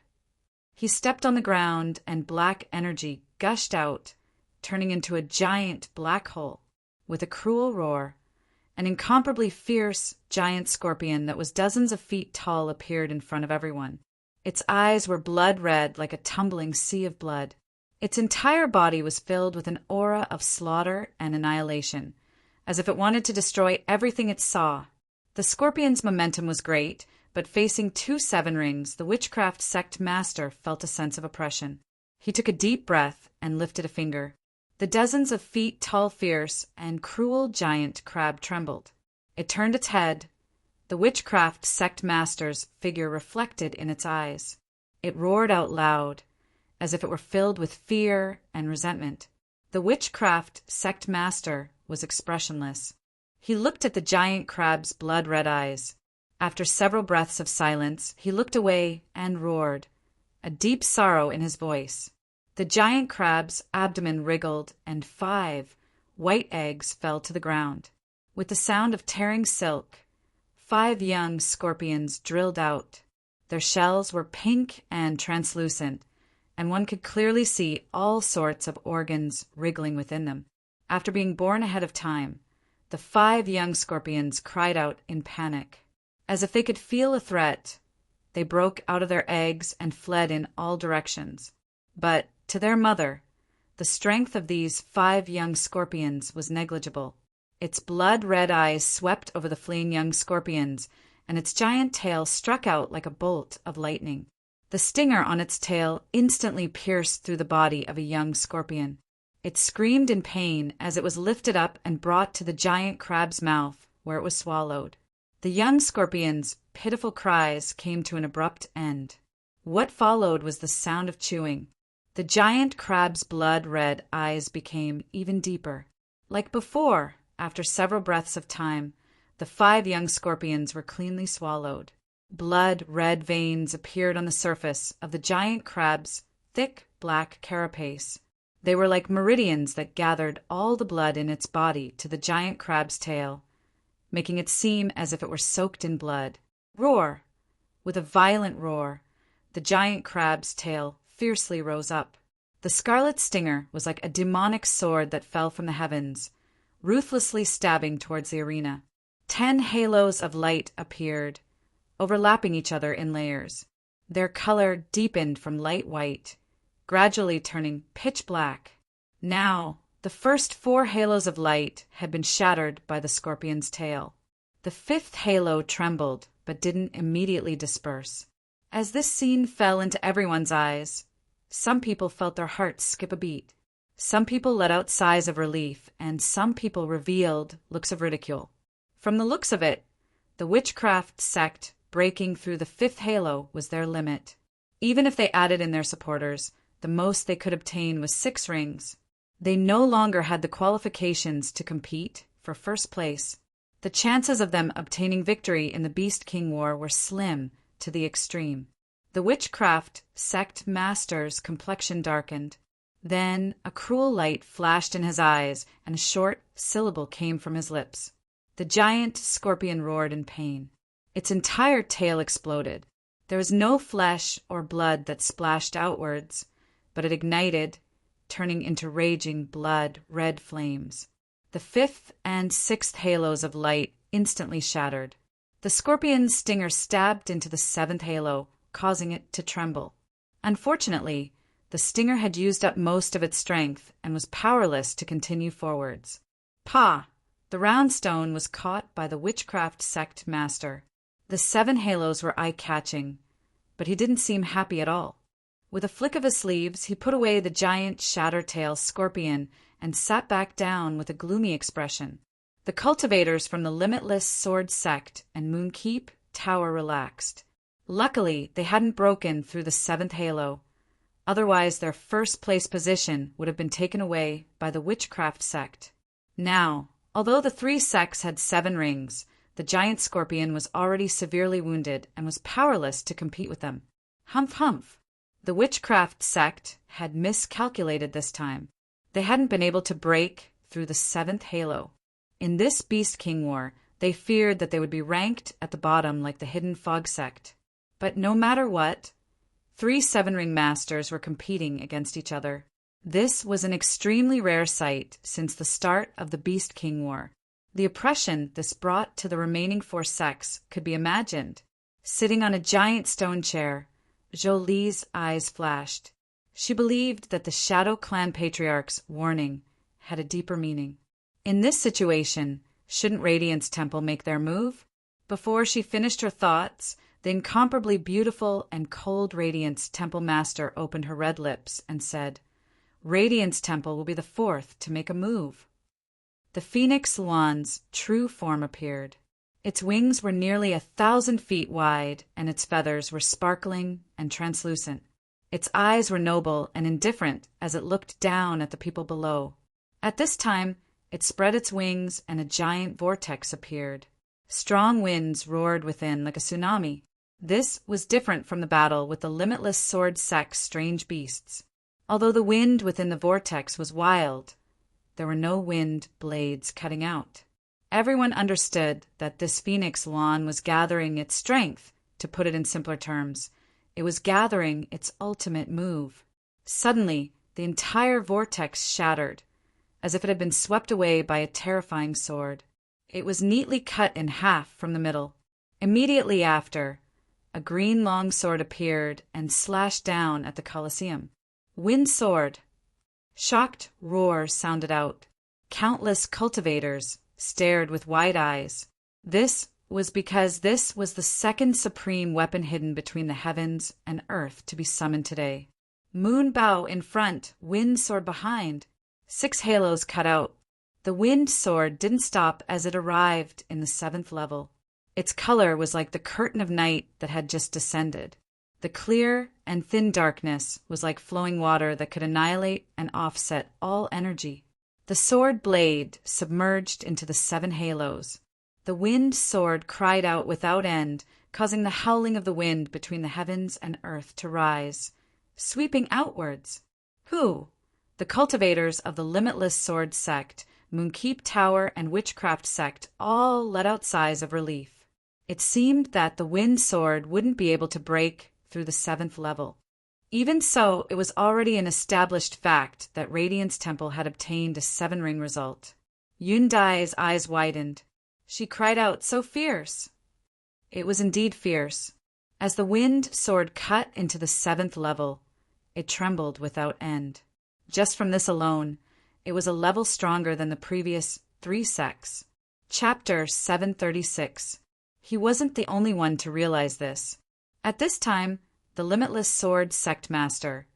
He stepped on the ground, and black energy gushed out, turning into a giant black hole. With a cruel roar, an incomparably fierce giant scorpion that was dozens of feet tall appeared in front of everyone. Its eyes were blood red like a tumbling sea of blood. Its entire body was filled with an aura of slaughter and annihilation, as if it wanted to destroy everything it saw. The scorpion's momentum was great, but facing 2 7 rings, the witchcraft sect master felt a sense of oppression. He took a deep breath and lifted a finger. The dozens of feet tall, fierce, and cruel giant crab trembled. It turned its head. The witchcraft sect master's figure reflected in its eyes. It roared out loud, as if it were filled with fear and resentment. The witchcraft sect master was expressionless. He looked at the giant crab's blood-red eyes. After several breaths of silence, he looked away and roared, a deep sorrow in his voice. The giant crab's abdomen wriggled, and 5 white eggs fell to the ground. With the sound of tearing silk, 5 young scorpions drilled out. Their shells were pink and translucent, and one could clearly see all sorts of organs wriggling within them. After being born ahead of time, the 5 young scorpions cried out in panic. As if they could feel a threat, they broke out of their eggs and fled in all directions. But, to their mother, the strength of these 5 young scorpions was negligible. Its blood-red eyes swept over the fleeing young scorpions, and its giant tail struck out like a bolt of lightning. The stinger on its tail instantly pierced through the body of a young scorpion. It screamed in pain as it was lifted up and brought to the giant crab's mouth, where it was swallowed. The young scorpion's pitiful cries came to an abrupt end. What followed was the sound of chewing. The giant crab's blood-red eyes became even deeper. Like before, after several breaths of time, the 5 young scorpions were cleanly swallowed. Blood-red veins appeared on the surface of the giant crab's thick black carapace. They were like meridians that gathered all the blood in its body to the giant crab's tail, making it seem as if it were soaked in blood. Roar! With a violent roar, the giant crab's tail fiercely rose up. The scarlet stinger was like a demonic sword that fell from the heavens, ruthlessly stabbing towards the arena. 10 halos of light appeared, overlapping each other in layers. Their color deepened from light white, gradually turning pitch black. Now, the first 4 halos of light had been shattered by the scorpion's tail. The 5th halo trembled, but didn't immediately disperse. As this scene fell into everyone's eyes, some people felt their hearts skip a beat. Some people let out sighs of relief, and some people revealed looks of ridicule. From the looks of it, the witchcraft sect breaking through the 5th halo was their limit. Even if they added in their supporters, the most they could obtain was 6 rings. They no longer had the qualifications to compete for first place. The chances of them obtaining victory in the Beast King War were slim to the extreme. The witchcraft sect master's complexion darkened. Then a cruel light flashed in his eyes, and a short syllable came from his lips. The giant scorpion roared in pain. Its entire tail exploded. There was no flesh or blood that splashed outwards, but it ignited, turning into raging blood-red flames. The fifth and sixth halos of light instantly shattered. The scorpion's stinger stabbed into the seventh halo, causing it to tremble. Unfortunately, the stinger had used up most of its strength and was powerless to continue forwards. Pah! The round stone was caught by the witchcraft sect master. The 7 halos were eye-catching, but he didn't seem happy at all. With a flick of his sleeves, he put away the giant shatter-tail scorpion and sat back down with a gloomy expression. The cultivators from the Limitless Sword Sect and Moonkeep Tower relaxed. Luckily, they hadn't broken through the 7th halo. Otherwise, their first-place position would have been taken away by the Witchcraft Sect. Now, although the 3 sects had 7 rings, the giant scorpion was already severely wounded and was powerless to compete with them. Humph, humph! The Witchcraft Sect had miscalculated this time. They hadn't been able to break through the 7th halo. In this Beast King War, they feared that they would be ranked at the bottom like the Hidden Fog Sect. But no matter what, 3 7-ring masters were competing against each other. This was an extremely rare sight since the start of the Beast King War. The oppression this brought to the remaining 4 sects could be imagined. Sitting on a giant stone chair, Jolie's eyes flashed. She believed that the Shadow Clan Patriarch's warning had a deeper meaning. In this situation, shouldn't Radiance Temple make their move? Before she finished her thoughts, the incomparably beautiful and cold Radiance Temple Master opened her red lips and said, "Radiance Temple will be the 4th to make a move." The Phoenix Luan's true form appeared. Its wings were nearly 1,000 feet wide, and its feathers were sparkling and translucent. Its eyes were noble and indifferent as it looked down at the people below. At this time, it spread its wings and a giant vortex appeared. Strong winds roared within like a tsunami. This was different from the battle with the Limitless Sword Sect's strange beasts. Although the wind within the vortex was wild, there were no wind blades cutting out. Everyone understood that this Phoenix Luan was gathering its strength. To put it in simpler terms, it was gathering its ultimate move. Suddenly, the entire vortex shattered, as if it had been swept away by a terrifying sword. It was neatly cut in half from the middle. Immediately after, a green long sword appeared and slashed down at the Colosseum. Wind sword! Shocked roars sounded out. Countless cultivators stared with wide eyes. This was because this was the second supreme weapon hidden between the heavens and earth to be summoned today. Moon bow in front, wind sword behind. 6 halos cut out. The wind sword didn't stop as it arrived in the 7th level. Its color was like the curtain of night that had just descended. The clear and thin darkness was like flowing water that could annihilate and offset all energy. The sword blade submerged into the 7 halos. The wind sword cried out without end, causing the howling of the wind between the heavens and earth to rise, sweeping outwards. Who? The cultivators of the Limitless Sword Sect, Moonkeep Tower, and Witchcraft Sect all let out sighs of relief. It seemed that the wind sword wouldn't be able to break through the 7th level. Even so, it was already an established fact that Radiance Temple had obtained a 7-ring result. Yundai's eyes widened. She cried out, "So fierce!" It was indeed fierce. As the wind sword cut into the 7th level, it trembled without end. Just from this alone, it was a level stronger than the previous 3 sects. Chapter 736. He wasn't the only one to realize this. At this time, the Limitless Sword Sect Master,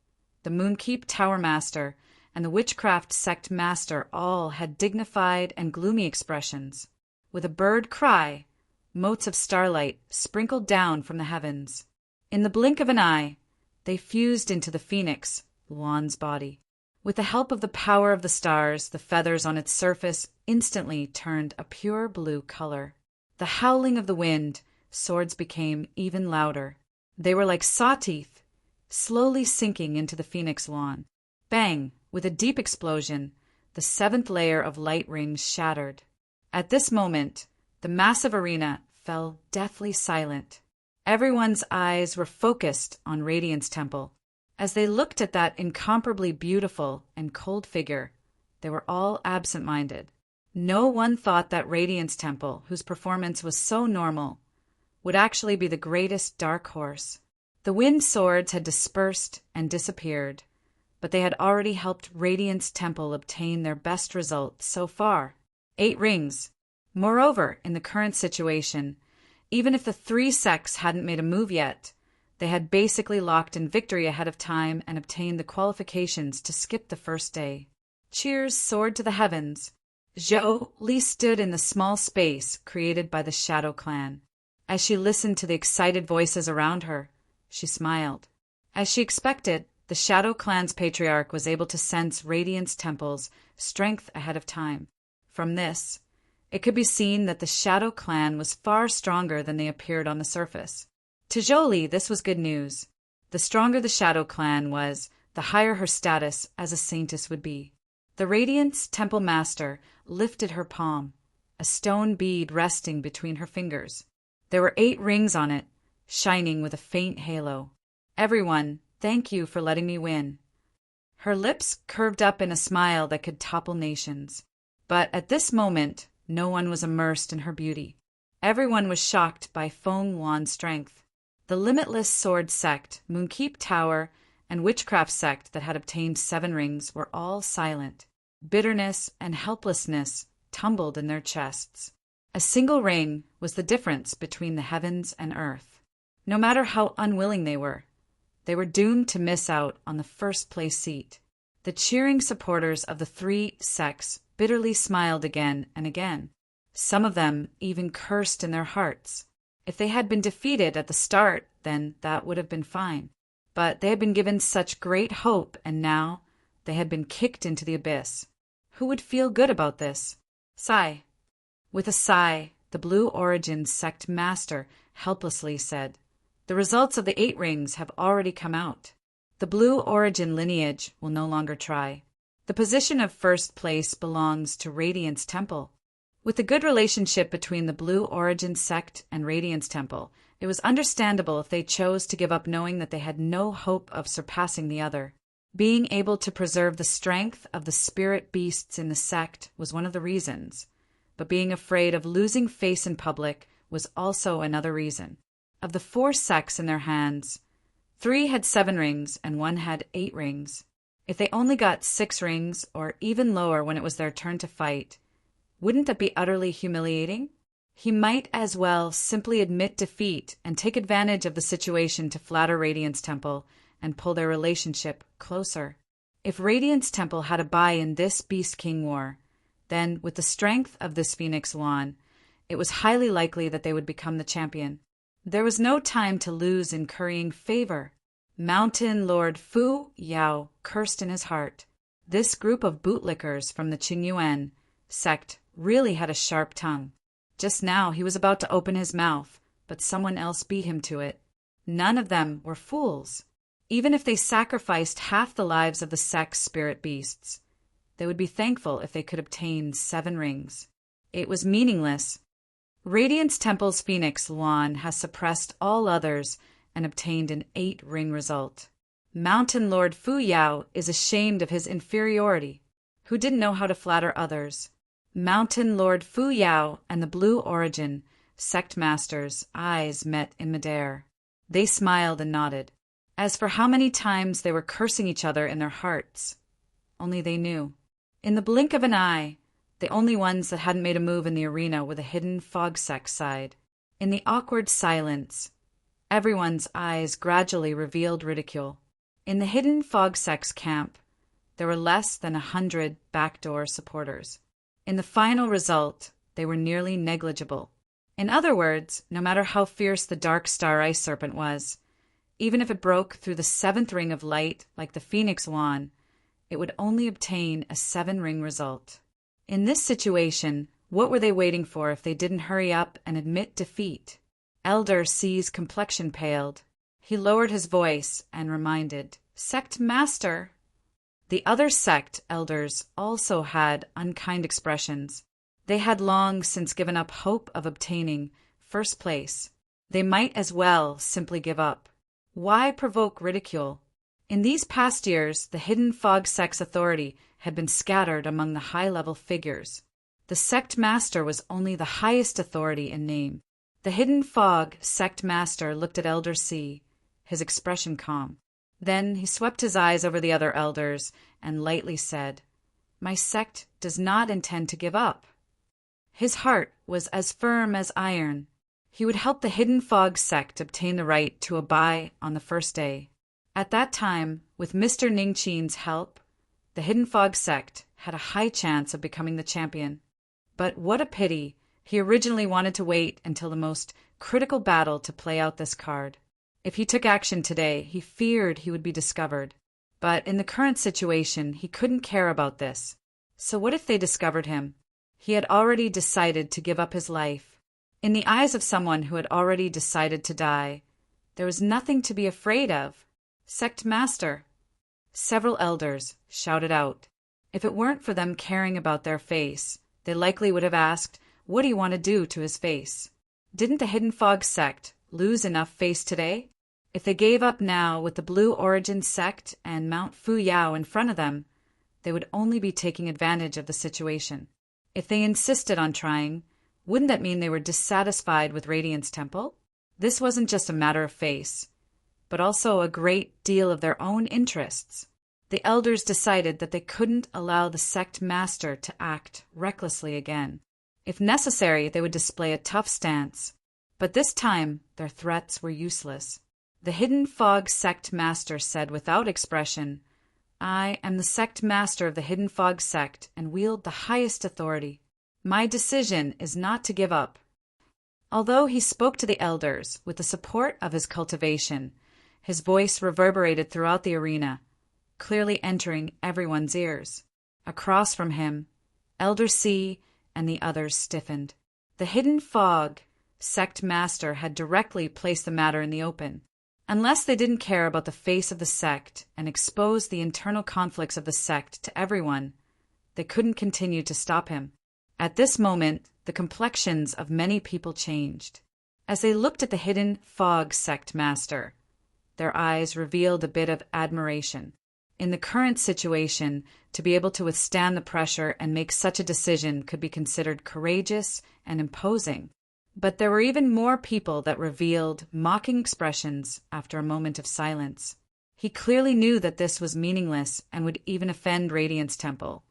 the Moonkeep Tower Master, and the Witchcraft Sect Master all had dignified and gloomy expressions. With a bird cry, motes of starlight sprinkled down from the heavens. In the blink of an eye, they fused into the Phoenix, Luan's body. With the help of the power of the stars, the feathers on its surface instantly turned a pure blue color. The howling of the wind, swords became even louder. They were like saw teeth, slowly sinking into the phoenix lawn. Bang! With a deep explosion, the seventh layer of light rings shattered. At this moment, the massive arena fell deathly silent. Everyone's eyes were focused on Radiance Temple. As they looked at that incomparably beautiful and cold figure, they were all absent-minded. No one thought that Radiance Temple, whose performance was so normal, would actually be the greatest dark horse. The wind swords had dispersed and disappeared, but they had already helped Radiance Temple obtain their best result so far: 8 rings. Moreover, in the current situation, even if the 3 sects hadn't made a move yet, they had basically locked in victory ahead of time and obtained the qualifications to skip the first day. Cheers soared to the heavens. Zhou Li stood in the small space created by the Shadow Clan. As she listened to the excited voices around her, she smiled. As she expected, the Shadow Clan's patriarch was able to sense Radiance Temple's strength ahead of time. From this, it could be seen that the Shadow Clan was far stronger than they appeared on the surface. To Zhou Li, this was good news. The stronger the Shadow Clan was, the higher her status as a saintess would be. The Radiance Temple Master lifted her palm, a stone bead resting between her fingers. There were 8 rings on it, shining with a faint halo. Everyone, thank you for letting me win. Her lips curved up in a smile that could topple nations. But at this moment, no one was immersed in her beauty. Everyone was shocked by Feng Wan's strength. The Limitless Sword Sect, Moonkeep Tower, and Witchcraft Sect that had obtained 7 rings were all silent. Bitterness and helplessness tumbled in their chests. A single ring was the difference between the heavens and earth. No matter how unwilling they were doomed to miss out on the first-place seat. The cheering supporters of the 3 sects bitterly smiled again and again. Some of them even cursed in their hearts. If they had been defeated at the start, then that would have been fine. But they had been given such great hope, and now they had been kicked into the abyss. Who would feel good about this? Sigh. With a sigh, the Blue Origin Sect Master helplessly said, "The results of the 8 rings have already come out. The Blue Origin lineage will no longer try. The position of first place belongs to Radiance Temple." With the good relationship between the Blue Origin Sect and Radiance Temple, it was understandable if they chose to give up knowing that they had no hope of surpassing the other. Being able to preserve the strength of the spirit beasts in the sect was one of the reasons, but being afraid of losing face in public was also another reason. Of the 4 sects in their hands, 3 had 7 rings and 1 had 8 rings. If they only got 6 rings, or even lower when it was their turn to fight, wouldn't that be utterly humiliating? He might as well simply admit defeat and take advantage of the situation to flatter Radiance Temple and pull their relationship closer. If Radiance Temple had a buy in this Beast King War, then with the strength of this Phoenix Lawn, it was highly likely that they would become the champion. There was no time to lose in currying favor. Mountain Lord Fu Yao cursed in his heart. This group of bootlickers from the Qingyuan sect really had a sharp tongue. Just now he was about to open his mouth, but someone else beat him to it. None of them were fools. Even if they sacrificed half the lives of the sect's spirit beasts, they would be thankful if they could obtain 7 rings. It was meaningless. Radiance Temple's Phoenix Luan has suppressed all others and obtained an 8-ring result. Mountain Lord Fu Yao is ashamed of his inferiority, who didn't know how to flatter others. Mountain Lord Fu Yao and the Blue Origin Sect Master's eyes met in midair. They smiled and nodded. As for how many times they were cursing each other in their hearts, only they knew. In the blink of an eye, the only ones that hadn't made a move in the arena were the hidden Fog Sect side. In the awkward silence, everyone's eyes gradually revealed ridicule. In the hidden Fog Sect's camp, there were less than 100 backdoor supporters. In the final result, they were nearly negligible. In other words, no matter how fierce the Dark Star Ice Serpent was, even if it broke through the 7th ring of light like the Phoenix Lawn, it would only obtain a 7-ring result. In this situation, what were they waiting for if they didn't hurry up and admit defeat? Elder C's complexion paled. He lowered his voice and reminded, "Sect Master." The other sect elders also had unkind expressions. They had long since given up hope of obtaining first place. They might as well simply give up. Why provoke ridicule? In these past years, the Hidden Fog sect's authority had been scattered among the high-level figures. The sect master was only the highest authority in name. The Hidden Fog sect master looked at Elder C, his expression calm. Then he swept his eyes over the other elders and lightly said, "My sect does not intend to give up." His heart was as firm as iron. He would help the Hidden Fog sect obtain the right to a buy on the first day. At that time, with Mr. Ningqian's help, the Hidden Fog sect had a high chance of becoming the champion. But what a pity! He originally wanted to wait until the most critical battle to play out this card. If he took action today, he feared he would be discovered. But in the current situation, he couldn't care about this. So what if they discovered him? He had already decided to give up his life. In the eyes of someone who had already decided to die, there was nothing to be afraid of. "Sect Master!" Several elders shouted out. If it weren't for them caring about their face, they likely would have asked, "What do you want to do to his face?" Didn't the Hidden Fog sect lose enough face today? If they gave up now with the Blue Origin sect and Mount Fuyao in front of them, they would only be taking advantage of the situation. If they insisted on trying, wouldn't that mean they were dissatisfied with Radiance Temple? This wasn't just a matter of face, but also a great deal of their own interests. The elders decided that they couldn't allow the sect master to act recklessly again. If necessary, they would display a tough stance. But this time, their threats were useless. The Hidden Fog sect master said without expression, "I am the sect master of the Hidden Fog sect and wield the highest authority. My decision is not to give up." Although he spoke to the elders with the support of his cultivation, his voice reverberated throughout the arena, clearly entering everyone's ears. Across from him, Elder C and the others stiffened. The Hidden Fog sect master had directly placed the matter in the open. Unless they didn't care about the face of the sect and expose the internal conflicts of the sect to everyone, they couldn't continue to stop him. At this moment, the complexions of many people changed. As they looked at the Hidden Fog sect master, their eyes revealed a bit of admiration. In the current situation, to be able to withstand the pressure and make such a decision could be considered courageous and imposing. But there were even more people that revealed mocking expressions after a moment of silence. He clearly knew that this was meaningless and would even offend Radiance Temple,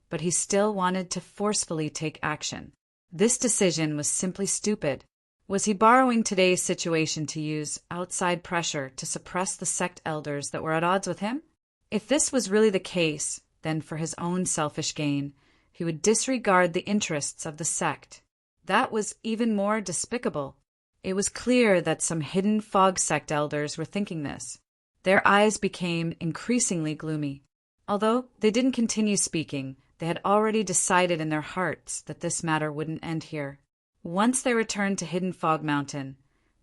but he still wanted to forcefully take action. This decision was simply stupid. Was he borrowing today's situation to use outside pressure to suppress the sect elders that were at odds with him? If this was really the case, then for his own selfish gain, he would disregard the interests of the sect. That was even more despicable. It was clear that some Hidden Fog sect elders were thinking this. Their eyes became increasingly gloomy. Although they didn't continue speaking, they had already decided in their hearts that this matter wouldn't end here. Once they returned to Hidden Fog Mountain,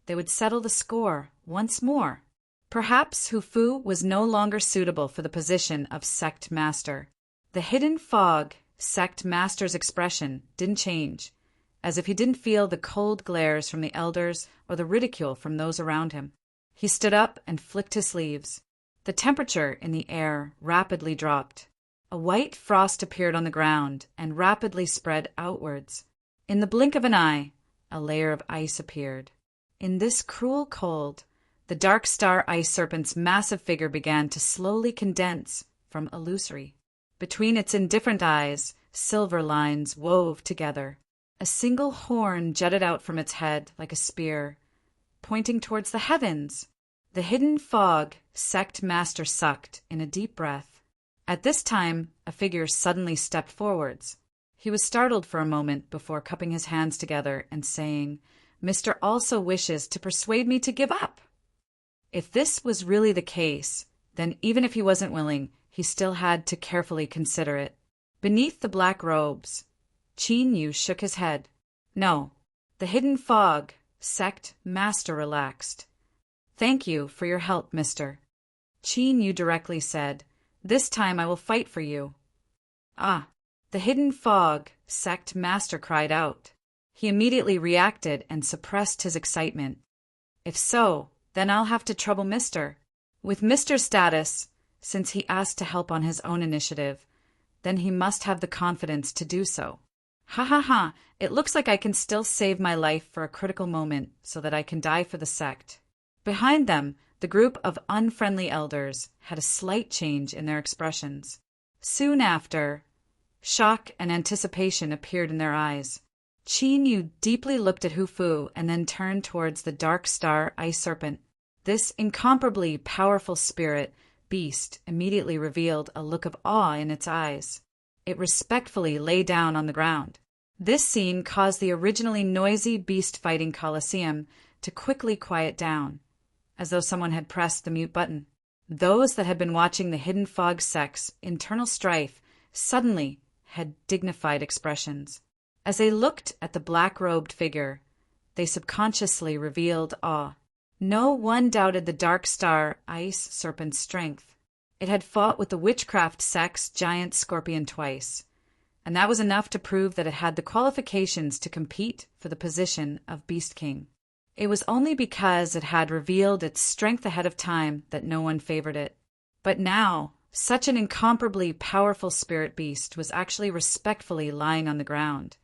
they would settle the score once more. Perhaps Hufu was no longer suitable for the position of sect master. The Hidden Fog sect master's expression didn't change, as if he didn't feel the cold glares from the elders or the ridicule from those around him. He stood up and flicked his sleeves. The temperature in the air rapidly dropped. A white frost appeared on the ground and rapidly spread outwards. In the blink of an eye, a layer of ice appeared. In this cruel cold, the dark star ice serpent's massive figure began to slowly condense from illusory. Between its indifferent eyes, silver lines wove together. A single horn jutted out from its head like a spear, pointing towards the heavens. The Hidden Fog sect master sucked in a deep breath. At this time, a figure suddenly stepped forwards. He was startled for a moment before cupping his hands together and saying, "Mr. also wishes to persuade me to give up." If this was really the case, then even if he wasn't willing, he still had to carefully consider it. Beneath the black robes, Qin Yu shook his head. No, the hidden fog sect master relaxed. Thank you for your help, mister. Qin Yu directly said, This time I will fight for you. Ah, the hidden fog sect master cried out. He immediately reacted and suppressed his excitement. If so, then I'll have to trouble mister. With mister's status, since he asked to help on his own initiative, then he must have the confidence to do so. Ha ha ha, it looks like I can still save my life for a critical moment so that I can die for the sect. Behind them, the group of unfriendly elders had a slight change in their expressions. Soon after, shock and anticipation appeared in their eyes. Qin Yu deeply looked at Hu Fu and then turned towards the dark star ice serpent. This incomparably powerful spirit beast immediately revealed a look of awe in its eyes. It respectfully lay down on the ground. This scene caused the originally noisy beast-fighting coliseum to quickly quiet down, as though someone had pressed the mute button. Those that had been watching the hidden fog sect's internal strife suddenly had dignified expressions. As they looked at the black-robed figure, they subconsciously revealed awe. No one doubted the dark star ice serpent's strength. It had fought with the witchcraft sect's giant scorpion twice, and that was enough to prove that it had the qualifications to compete for the position of Beast King. It was only because it had revealed its strength ahead of time that no one favored it. But now, such an incomparably powerful spirit beast was actually respectfully lying on the ground,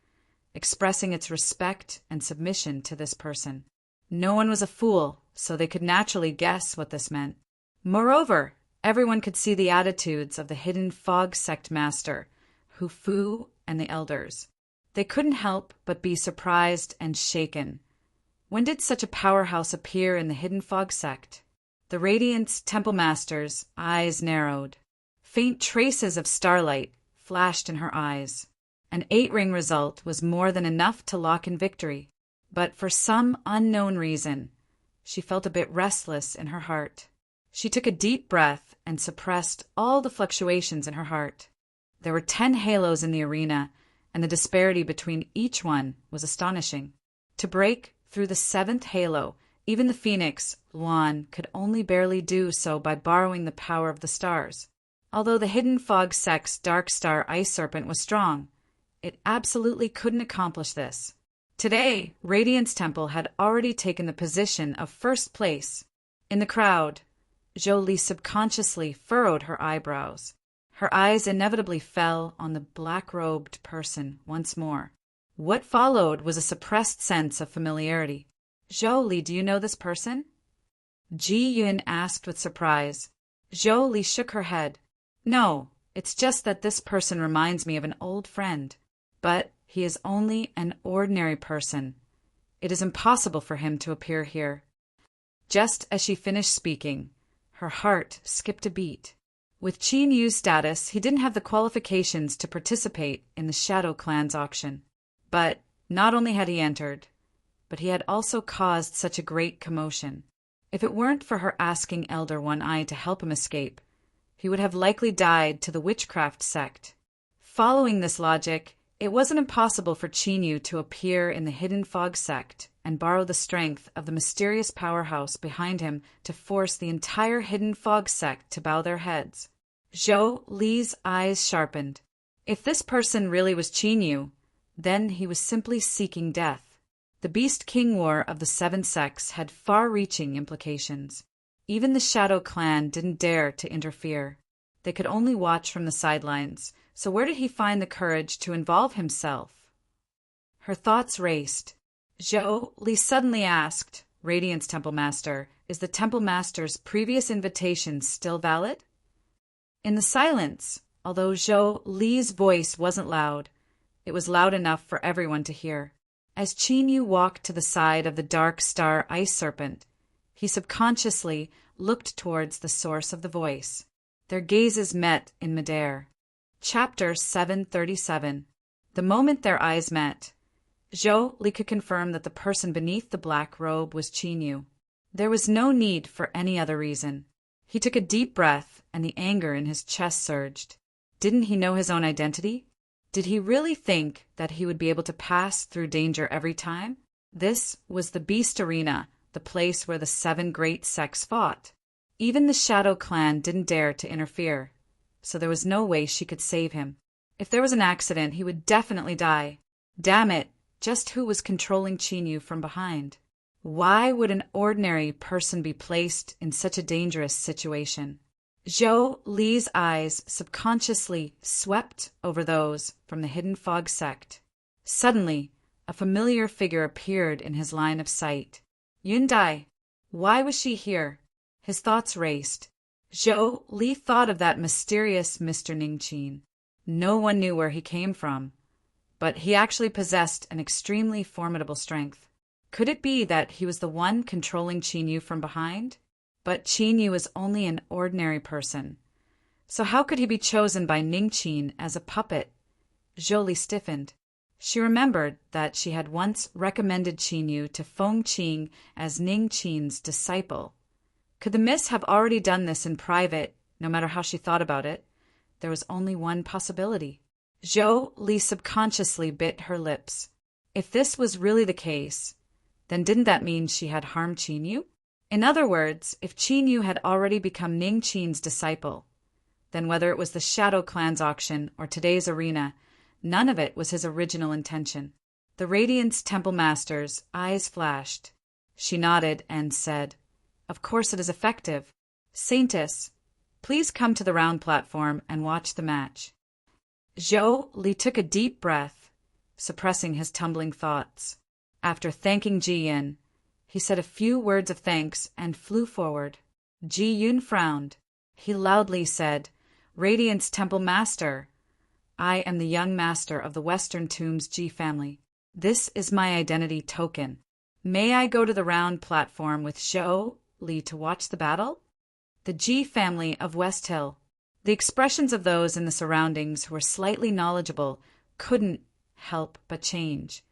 expressing its respect and submission to this person. No one was a fool, so they could naturally guess what this meant. Moreover, everyone could see the attitudes of the hidden fog sect master, Hu Fu, and the elders. They couldn't help but be surprised and shaken. When did such a powerhouse appear in the hidden fog sect? The Radiant's temple master's eyes narrowed. Faint traces of starlight flashed in her eyes. An 8-ring result was more than enough to lock in victory. But for some unknown reason, she felt a bit restless in her heart. She took a deep breath and suppressed all the fluctuations in her heart. There were 10 halos in the arena, and the disparity between each one was astonishing. To break through the 7th halo, even the phoenix, Luan, could only barely do so by borrowing the power of the stars. Although the hidden fog sect's dark star ice serpent was strong, it absolutely couldn't accomplish this. Today, Radiant's Temple had already taken the position of first place. In the crowd, Zhou Li subconsciously furrowed her eyebrows. Her eyes inevitably fell on the black-robed person once more. What followed was a suppressed sense of familiarity. Zhou Li, do you know this person? Ji Yun asked with surprise. Zhou Li shook her head. No, it's just that this person reminds me of an old friend. But he is only an ordinary person. It is impossible for him to appear here. Just as she finished speaking, her heart skipped a beat. With Qin Yu's status, he didn't have the qualifications to participate in the Shadow Clan's auction. But not only had he entered, but he had also caused such a great commotion. If it weren't for her asking Elder One-Eye to help him escape, he would have likely died to the witchcraft sect. Following this logic, it wasn't impossible for Qin Yu to appear in the hidden fog sect and borrow the strength of the mysterious powerhouse behind him to force the entire hidden fog sect to bow their heads. Zhou Li's eyes sharpened. If this person really was Qin Yu, then he was simply seeking death. The Beast King War of the 7 sects had far-reaching implications. Even the Shadow Clan didn't dare to interfere. They could only watch from the sidelines. So where did he find the courage to involve himself? Her thoughts raced. Zhou Li suddenly asked, Radiant's Temple Master, is the Temple Master's previous invitation still valid? In the silence, although Zhou Li's voice wasn't loud, it was loud enough for everyone to hear. As Qin Yu walked to the side of the dark star ice serpent, he subconsciously looked towards the source of the voice. Their gazes met in midair. Chapter 737. The moment their eyes met, Zhou Li could confirm that the person beneath the black robe was Qin Yu. There was no need for any other reason. He took a deep breath, and the anger in his chest surged. Didn't he know his own identity? Did he really think that he would be able to pass through danger every time? This was the Beast Arena, the place where the 7 great sects fought. Even the Shadow Clan didn't dare to interfere, so there was no way she could save him. If there was an accident, he would definitely die. Damn it, just who was controlling Chinyu from behind? Why would an ordinary person be placed in such a dangerous situation? Zhou Li's eyes subconsciously swept over those from the Hidden Fog sect. Suddenly, a familiar figure appeared in his line of sight. Yundai. Why was she here? His thoughts raced. Zhou Li thought of that mysterious Mr. Ningqin. No one knew where he came from, but he actually possessed an extremely formidable strength. Could it be that he was the one controlling Chinyu from behind? But Chinyu was only an ordinary person. So how could he be chosen by Ningqin as a puppet? Zhou Li stiffened. She remembered that she had once recommended Chinyu to Feng Qing as Ningqin's disciple. Could the miss have already done this in private, no matter how she thought about it? There was only one possibility. Zhou Li subconsciously bit her lips. If this was really the case, then didn't that mean she had harmed Chinyu? In other words, if Chinyu had already become Ningqin's disciple, then whether it was the Shadow Clan's auction or today's arena, none of it was his original intention. The Radiance Temple Master's eyes flashed. She nodded and said, "Of course it is effective. Saintess, please come to the round platform and watch the match." Zhou Li took a deep breath, suppressing his tumbling thoughts. After thanking Ji Yin, he said a few words of thanks and flew forward. Ji Yun frowned. He loudly said, "Radiance Temple Master, I am the young master of the Western Tombs Ji family. This is my identity token. May I go to the round platform with Zhou Li to watch the battle?" The Ji family of West Hill. The expressions of those in the surroundings who were slightly knowledgeable couldn't help but change,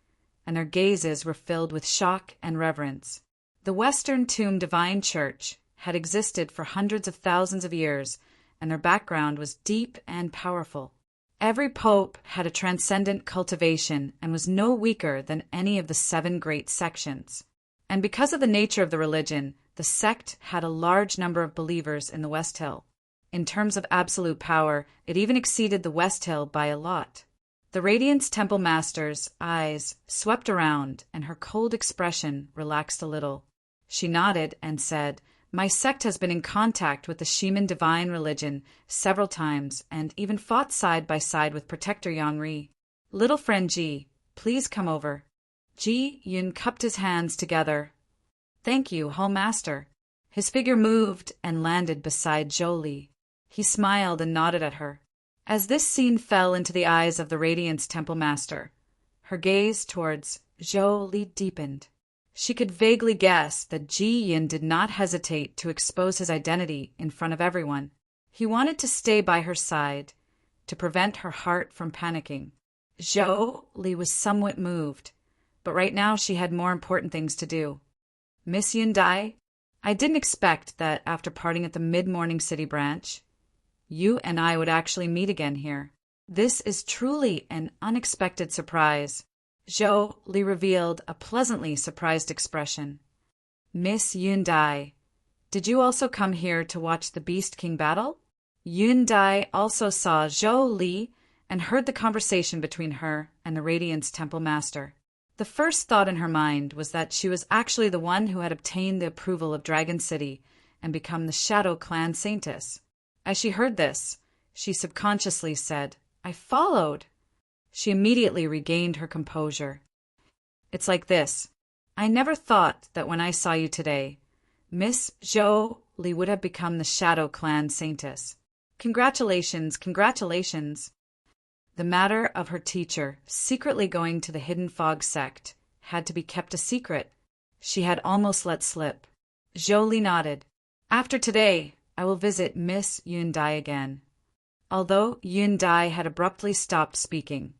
and their gazes were filled with shock and reverence. The Western Tomb Divine Church had existed for hundreds of thousands of years, and their background was deep and powerful. Every pope had a transcendent cultivation and was no weaker than any of the 7 great sections. And because of the nature of the religion, the sect had a large number of believers in the West Hill. In terms of absolute power, it even exceeded the West Hill by a lot. The Radiance Temple Master's eyes swept around, and her cold expression relaxed a little. She nodded and said, "My sect has been in contact with the Shiman divine religion several times and even fought side by side with Protector Yangri. Little friend Ji, please come over." Ji Yun cupped his hands together. "Thank you, Hall Master." His figure moved and landed beside Zhou Li. He smiled and nodded at her. As this scene fell into the eyes of the Radiance Temple Master, her gaze towards Zhou Li deepened. She could vaguely guess that Ji Yin did not hesitate to expose his identity in front of everyone. He wanted to stay by her side, to prevent her heart from panicking. Zhou Li was somewhat moved, but right now she had more important things to do. "Miss Yundai, I didn't expect that after parting at the Mid-Morning City branch, you and I would actually meet again here. This is truly an unexpected surprise." Zhou Li revealed a pleasantly surprised expression. "Miss Yundai, did you also come here to watch the Beast King battle?" Yundai also saw Zhou Li and heard the conversation between her and the Radiance Temple Master. The first thought in her mind was that she was actually the one who had obtained the approval of Dragon City and become the Shadow Clan Saintess. As she heard this, she subconsciously said, "I followed." She immediately regained her composure. "It's like this. I never thought that when I saw you today, Miss Zhou Li would have become the Shadow Clan Saintess. Congratulations, congratulations." The matter of her teacher secretly going to the Hidden Fog sect had to be kept a secret. She had almost let slip. Zhou Li nodded. "After today, I will visit Miss Yundai again." Although Yundai had abruptly stopped speaking,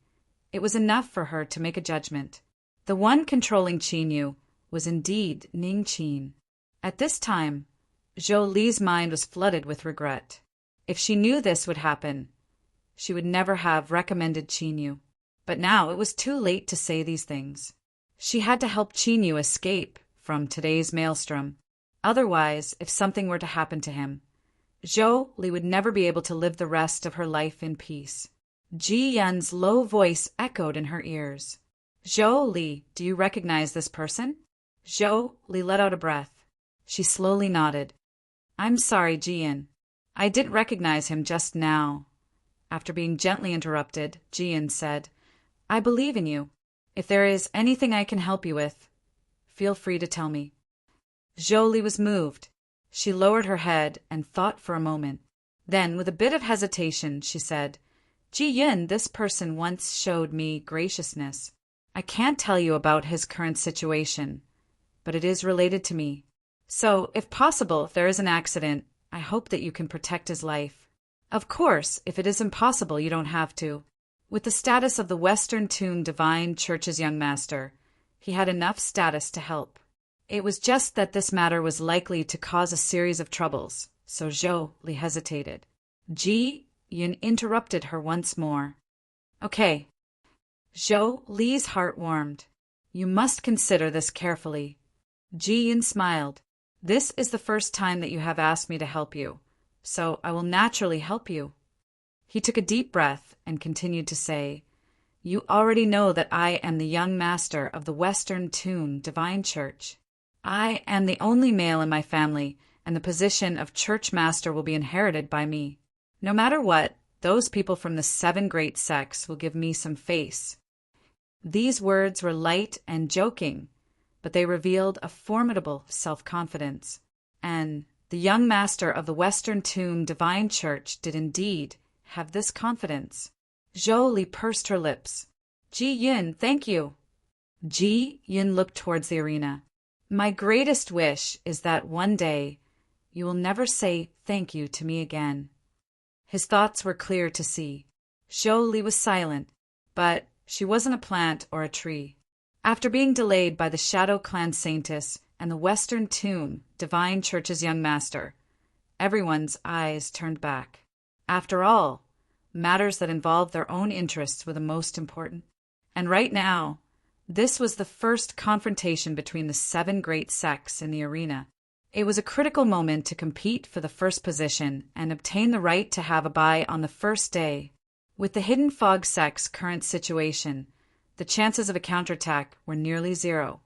it was enough for her to make a judgment. The one controlling Chinyu was indeed Ningqin. At this time, Zhou Li's mind was flooded with regret. If she knew this would happen, she would never have recommended Qinyu. But now it was too late to say these things. She had to help Qinyu escape from today's maelstrom. Otherwise, if something were to happen to him, Zhou Li would never be able to live the rest of her life in peace. Ji Yun's low voice echoed in her ears. Zhou Li, do you recognize this person? Zhou Li let out a breath. She slowly nodded. I'm sorry, Ji Yun. I didn't recognize him just now. After being gently interrupted, Ji Yun said, I believe in you. If there is anything I can help you with, feel free to tell me. Zhou Li was moved. She lowered her head and thought for a moment. Then, with a bit of hesitation, she said, Ji Yun, this person once showed me graciousness. I can't tell you about his current situation, but it is related to me. So, if possible, if there is an accident, I hope that you can protect his life. Of course, if it is impossible, you don't have to. With the status of the Western Tune Divine Church's young master, he had enough status to help. It was just that this matter was likely to cause a series of troubles, so Zhou Li hesitated. Ji Yun interrupted her once more. Okay. Zhou Li's heart warmed. You must consider this carefully. Ji Yun smiled. This is the first time that you have asked me to help you, so I will naturally help you. He took a deep breath and continued to say, You already know that I am the young master of the Western Tune Divine Church. I am the only male in my family, and the position of church master will be inherited by me. No matter what, those people from the 7 great sects will give me some face. These words were light and joking, but they revealed a formidable self-confidence. And the young master of the Western Tune Divine Church did indeed have this confidence. Zhou Li pursed her lips. Ji Yun, thank you. Ji Yun looked towards the arena. My greatest wish is that one day you will never say thank you to me again. His thoughts were clear to see. Zhou Li was silent, but she wasn't a plant or a tree. After being delayed by the Shadow Clan Saintess and the Western Tune Divine Church's young master, everyone's eyes turned back. After all, matters that involved their own interests were the most important. And right now, this was the first confrontation between the 7 great sects in the arena. It was a critical moment to compete for the first position and obtain the right to have a bye on the first day. With the Hidden Fog sect's current situation, the chances of a counterattack were nearly 0.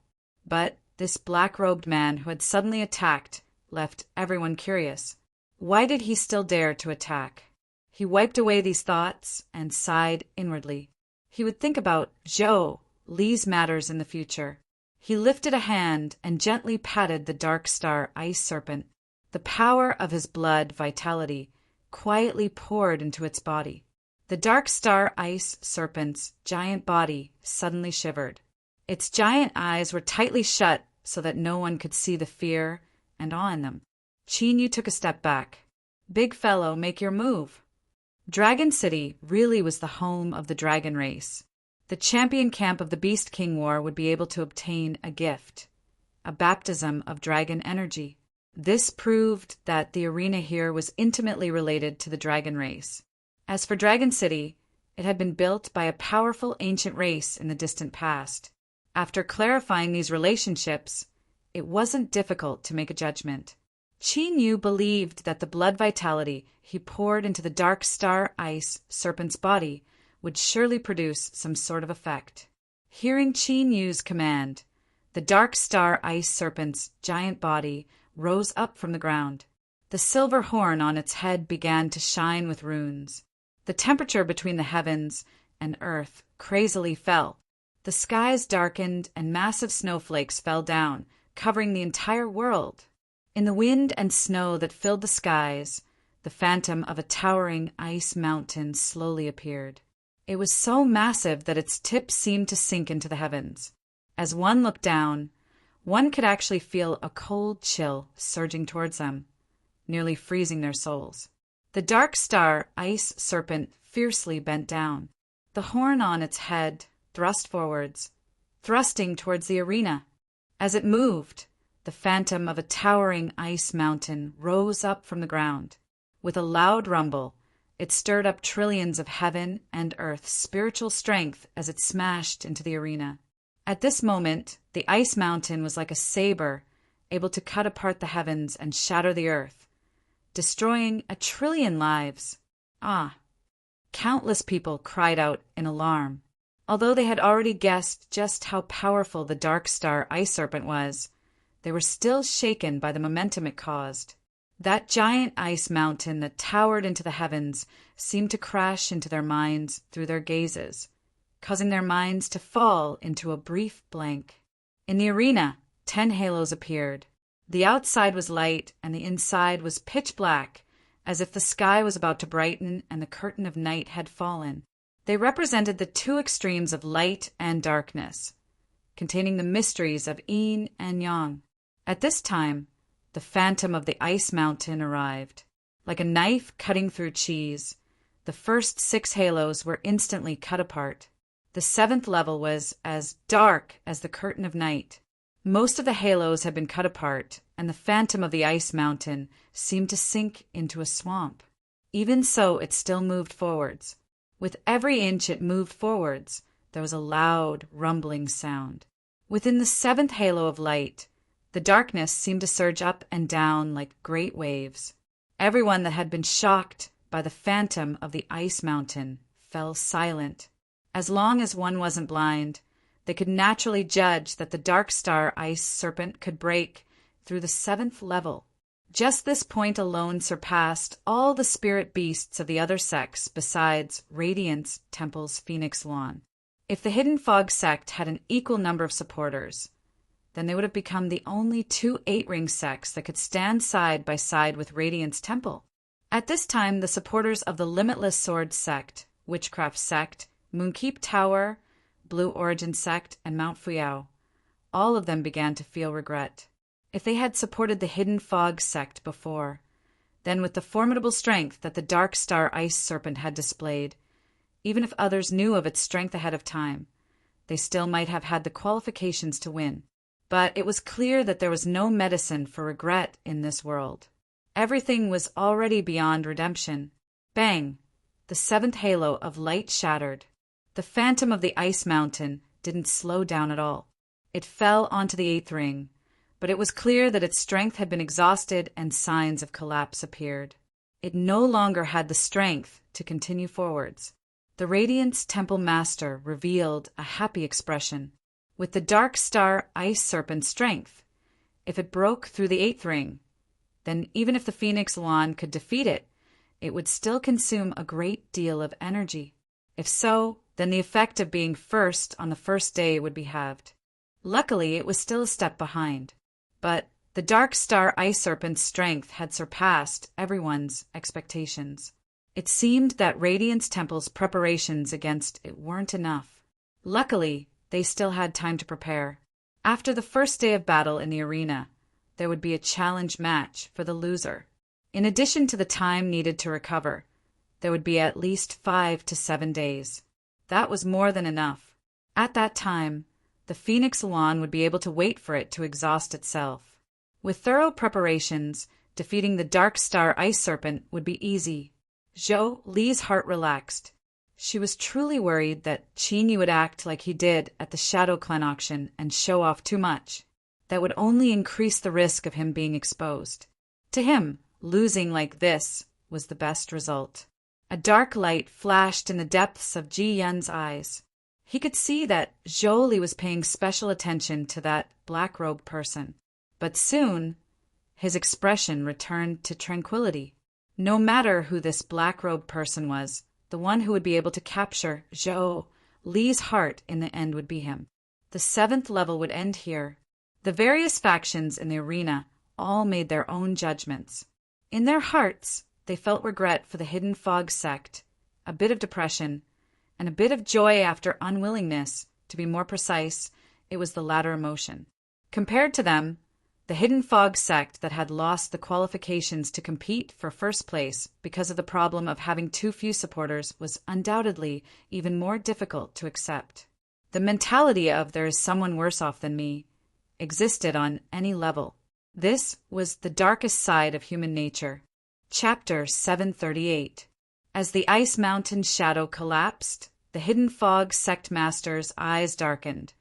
But this black-robed man who had suddenly attacked left everyone curious. Why did he still dare to attack? He wiped away these thoughts and sighed inwardly. He would think about Zhou Li's matters in the future. He lifted a hand and gently patted the Dark Star Ice Serpent. The power of his blood vitality quietly poured into its body. The Dark Star Ice Serpent's giant body suddenly shivered. Its giant eyes were tightly shut so that no one could see the fear and awe in them. Qinyu took a step back. Big fellow, make your move. Dragon City really was the home of the dragon race. The champion camp of the Beast King War would be able to obtain a gift, a baptism of dragon energy. This proved that the arena here was intimately related to the dragon race. As for Dragon City, it had been built by a powerful ancient race in the distant past. After clarifying these relationships, it wasn't difficult to make a judgment. Qinyu believed that the blood vitality he poured into the Dark Star Ice Serpent's body would surely produce some sort of effect. Hearing Qinyu's command, the Dark Star Ice Serpent's giant body rose up from the ground. The silver horn on its head began to shine with runes. The temperature between the heavens and earth crazily fell. The skies darkened and massive snowflakes fell down, covering the entire world. In the wind and snow that filled the skies, the phantom of a towering ice mountain slowly appeared. It was so massive that its tip seemed to sink into the heavens. As one looked down, one could actually feel a cold chill surging towards them, nearly freezing their souls. The Dark Star Ice Serpent fiercely bent down, the horn on its head thrust forwards, thrusting towards the arena. As it moved, the phantom of a towering ice mountain rose up from the ground. With a loud rumble, it stirred up trillions of heaven and earth's spiritual strength as it smashed into the arena. At this moment, the ice mountain was like a saber, able to cut apart the heavens and shatter the earth, destroying 1,000,000,000,000 lives. Countless people cried out in alarm. Although they had already guessed just how powerful the Dark Star Ice Serpent was, they were still shaken by the momentum it caused. That giant ice mountain that towered into the heavens seemed to crash into their minds through their gazes, causing their minds to fall into a brief blank. In the arena, 10 halos appeared. The outside was light and the inside was pitch black, as if the sky was about to brighten and the curtain of night had fallen. They represented the two extremes of light and darkness, containing the mysteries of yin and yang. At this time, the phantom of the ice mountain arrived. Like a knife cutting through cheese, the first 6 halos were instantly cut apart. The 7th level was as dark as the curtain of night. Most of the halos had been cut apart, and the phantom of the ice mountain seemed to sink into a swamp. Even so, it still moved forwards. With every inch it moved forwards, there was a loud, rumbling sound. Within the 7th halo of light, the darkness seemed to surge up and down like great waves. Everyone that had been shocked by the phantom of the ice mountain fell silent. As long as one wasn't blind, they could naturally judge that the Dark Star Ice Serpent could break through the 7th level. Just this point alone surpassed all the spirit beasts of the other sects besides Radiance Temple's Phoenix Lawn. If the Hidden Fog sect had an equal number of supporters, then they would have become the only 2 8-ring sects that could stand side by side with Radiance Temple. At this time, the supporters of the Limitless Sword sect, Witchcraft sect, Moonkeep Tower, Blue Origin sect, and Mount Fuyao, all of them began to feel regret. If they had supported the Hidden Fog sect before, then with the formidable strength that the Dark Star Ice Serpent had displayed, even if others knew of its strength ahead of time, they still might have had the qualifications to win. But it was clear that there was no medicine for regret in this world. Everything was already beyond redemption. Bang! The 7th halo of light shattered. The phantom of the ice mountain didn't slow down at all. It fell onto the 8th ring, but it was clear that its strength had been exhausted and signs of collapse appeared. It no longer had the strength to continue forwards. The Radiance Temple Master revealed a happy expression. With the Dark Star Ice Serpent's strength, if it broke through the 8th ring, then even if the Phoenix Lawn could defeat it, it would still consume a great deal of energy. If so, then the effect of being first on the first day would be halved. Luckily, it was still a step behind. But the Dark Star Ice Serpent's strength had surpassed everyone's expectations. It seemed that Radiance Temple's preparations against it weren't enough. Luckily, they still had time to prepare. After the first day of battle in the arena, there would be a challenge match for the loser. In addition to the time needed to recover, there would be at least 5 to 7 days. That was more than enough. At that time, the Phoenix Lawn would be able to wait for it to exhaust itself. With thorough preparations, defeating the Dark Star Ice Serpent would be easy. Zhou Li's heart relaxed. She was truly worried that Qinyi would act like he did at the Shadow Clan auction and show off too much. That would only increase the risk of him being exposed. To him, losing like this was the best result. A dark light flashed in the depths of Ji Yun's eyes. He could see that Zhou Li was paying special attention to that black-robed person. But soon, his expression returned to tranquility. No matter who this black-robed person was, the one who would be able to capture Zhou Li's heart in the end would be him. The 7th level would end here. The various factions in the arena all made their own judgments. In their hearts, they felt regret for the Hidden Fog sect, a bit of depression, and a bit of joy after unwillingness. To be more precise, it was the latter emotion. Compared to them, the Hidden Fog sect that had lost the qualifications to compete for first place because of the problem of having too few supporters was undoubtedly even more difficult to accept. The mentality of "there is someone worse off than me" existed on any level. This was the darkest side of human nature. Chapter 738. As the ice mountain's shadow collapsed, the hidden fog sect master's eyes darkened,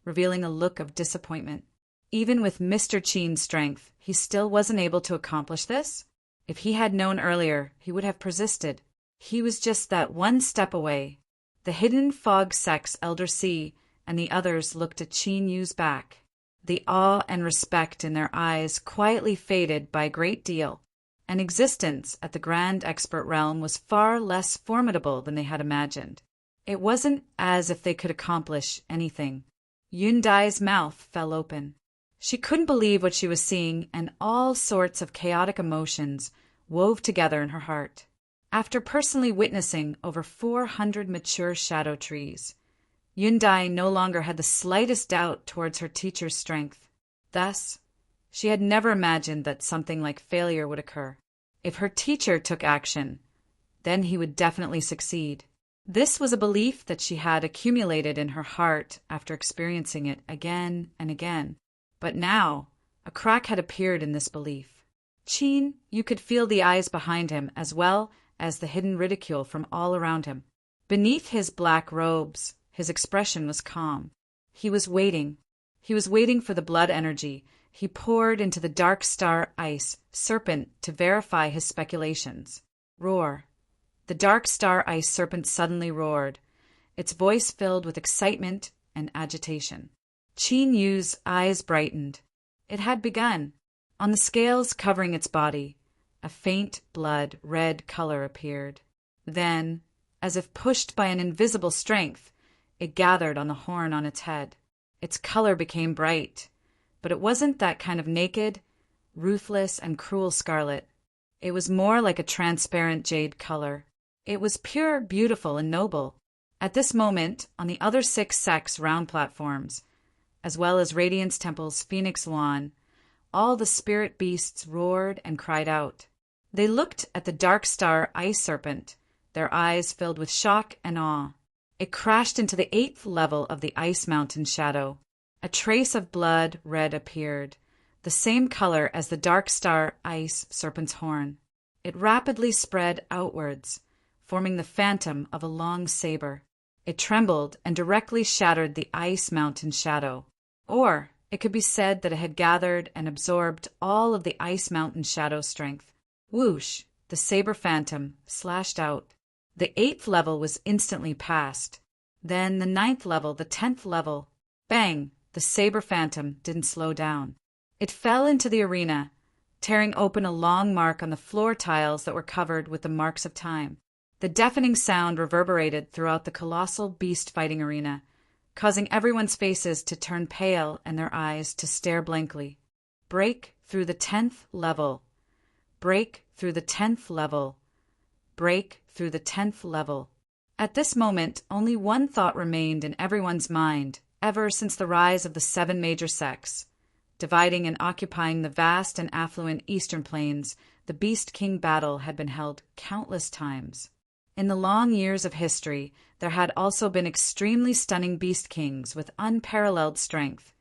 revealing a look of disappointment. Even with Mr. Chen's strength, he still wasn't able to accomplish this? If he had known earlier, he would have persisted. He was just that one step away. The hidden fog sect's Elder C and the others looked at Chen Yu's back. The awe and respect in their eyes quietly faded by a great deal, and existence at the Grand Expert Realm was far less formidable than they had imagined. It wasn't as if they could accomplish anything. Yun Dai's mouth fell open. She couldn't believe what she was seeing, and all sorts of chaotic emotions wove together in her heart. After personally witnessing over 400 mature shadow trees, Yun Dai no longer had the slightest doubt towards her teacher's strength. Thus, she had never imagined that something like failure would occur. If her teacher took action, then he would definitely succeed. This was a belief that she had accumulated in her heart after experiencing it again and again. But now, a crack had appeared in this belief. Chen, you could feel the eyes behind him as well as the hidden ridicule from all around him. Beneath his black robes, his expression was calm. He was waiting. He was waiting for the blood energy he poured into the dark star ice serpent to verify his speculations. Roar. The dark star ice serpent suddenly roared, its voice filled with excitement and agitation. Chen Yu's eyes brightened. It had begun. On the scales covering its body, a faint blood red color appeared. Then, as if pushed by an invisible strength, it gathered on the horn on its head. Its color became bright, but it wasn't that kind of naked, ruthless, and cruel scarlet. It was more like a transparent jade color. It was pure, beautiful, and noble. At this moment, on the other 6 sects' round platforms, as well as Radiance Temple's Phoenix Lawn, all the spirit beasts roared and cried out. They looked at the dark star ice serpent, their eyes filled with shock and awe. It crashed into the 8th level of the ice mountain shadow. A trace of blood red appeared, the same color as the dark star ice serpent's horn. It rapidly spread outwards, forming the phantom of a long saber. It trembled and directly shattered the ice mountain shadow. Or it could be said that it had gathered and absorbed all of the ice mountain shadow strength. Whoosh! The saber phantom slashed out. The 8th level was instantly passed. Then the 9th level, the 10th level. Bang! The saber phantom didn't slow down. It fell into the arena, tearing open a long mark on the floor tiles that were covered with the marks of time. The deafening sound reverberated throughout the colossal beast-fighting arena, causing everyone's faces to turn pale and their eyes to stare blankly. Break through the 10th level. Break through the 10th level. Break through the 10th level. At this moment, only one thought remained in everyone's mind, ever since the rise of the 7 major sects. Dividing and occupying the vast and affluent eastern plains, the Beast King battle had been held countless times. In the long years of history, there had also been extremely stunning Beast Kings with unparalleled strength,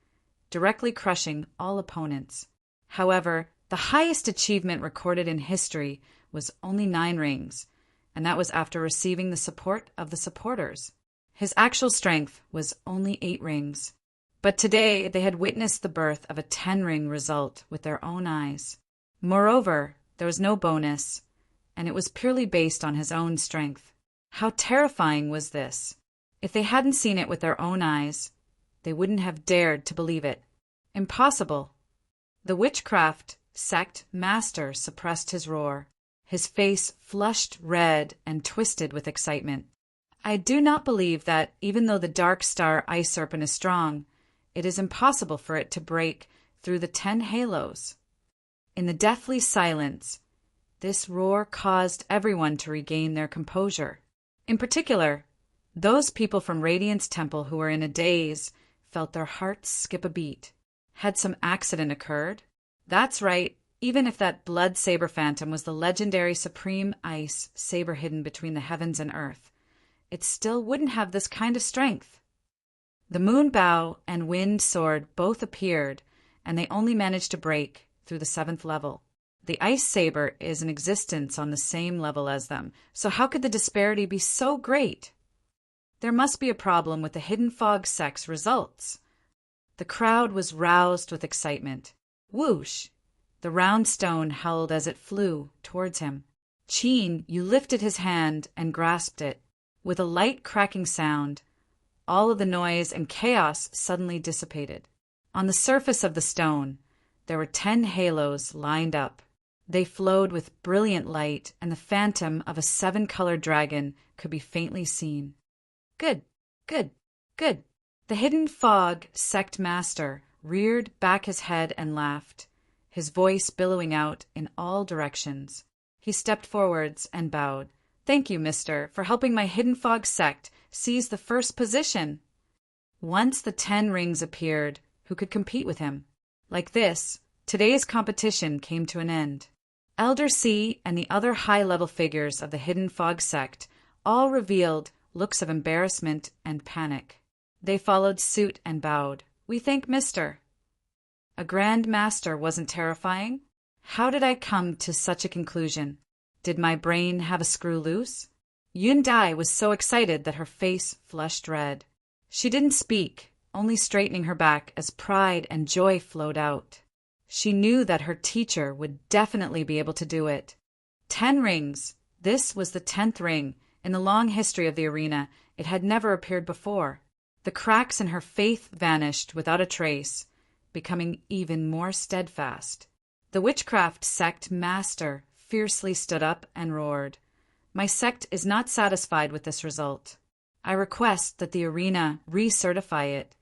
directly crushing all opponents. However, the highest achievement recorded in history was only 9 rings, and that was after receiving the support of the supporters. His actual strength was only 8 rings. But today they had witnessed the birth of a 10-ring result with their own eyes. Moreover, there was no bonus, and it was purely based on his own strength. How terrifying was this? If they hadn't seen it with their own eyes, they wouldn't have dared to believe it. Impossible. The witchcraft sect master suppressed his roar. His face flushed red and twisted with excitement. I do not believe that, even though the dark star ice serpent is strong, it is impossible for it to break through the 10 halos. In the deathly silence, this roar caused everyone to regain their composure. In particular, those people from Radiance Temple who were in a daze felt their hearts skip a beat. Had some accident occurred? That's right, even if that blood saber phantom was the legendary supreme ice saber hidden between the heavens and earth, it still wouldn't have this kind of strength. The moon bow and wind sword both appeared, and they only managed to break through the 7th level. The ice saber is in existence on the same level as them, so how could the disparity be so great? There must be a problem with the Hidden Fog sect's results. The crowd was roused with excitement. Whoosh! The round stone howled as it flew towards him. Qin Yu lifted his hand and grasped it. With a light cracking sound, all of the noise and chaos suddenly dissipated. On the surface of the stone, there were 10 halos lined up. They flowed with brilliant light, and the phantom of a 7-colored dragon could be faintly seen. Good, good, good. The Hidden Fog sect master reared back his head and laughed, his voice billowing out in all directions. He stepped forwards and bowed. Thank you, mister, for helping my Hidden Fog sect seize the first position. Once the 10 rings appeared, who could compete with him? Like this, today's competition came to an end. Elder C and the other high-level figures of the Hidden Fog sect all revealed looks of embarrassment and panic. They followed suit and bowed. We thank mister. A Grand Master wasn't terrifying? How did I come to such a conclusion? Did my brain have a screw loose? Yun Dai was so excited that her face flushed red. She didn't speak, only straightening her back as pride and joy flowed out. She knew that her teacher would definitely be able to do it. 10 rings. This was the 10th ring. In the long history of the arena, it had never appeared before. The cracks in her faith vanished without a trace, becoming even more steadfast. The witchcraft sect master fiercely stood up and roared. My sect is not satisfied with this result. I request that the arena recertify it.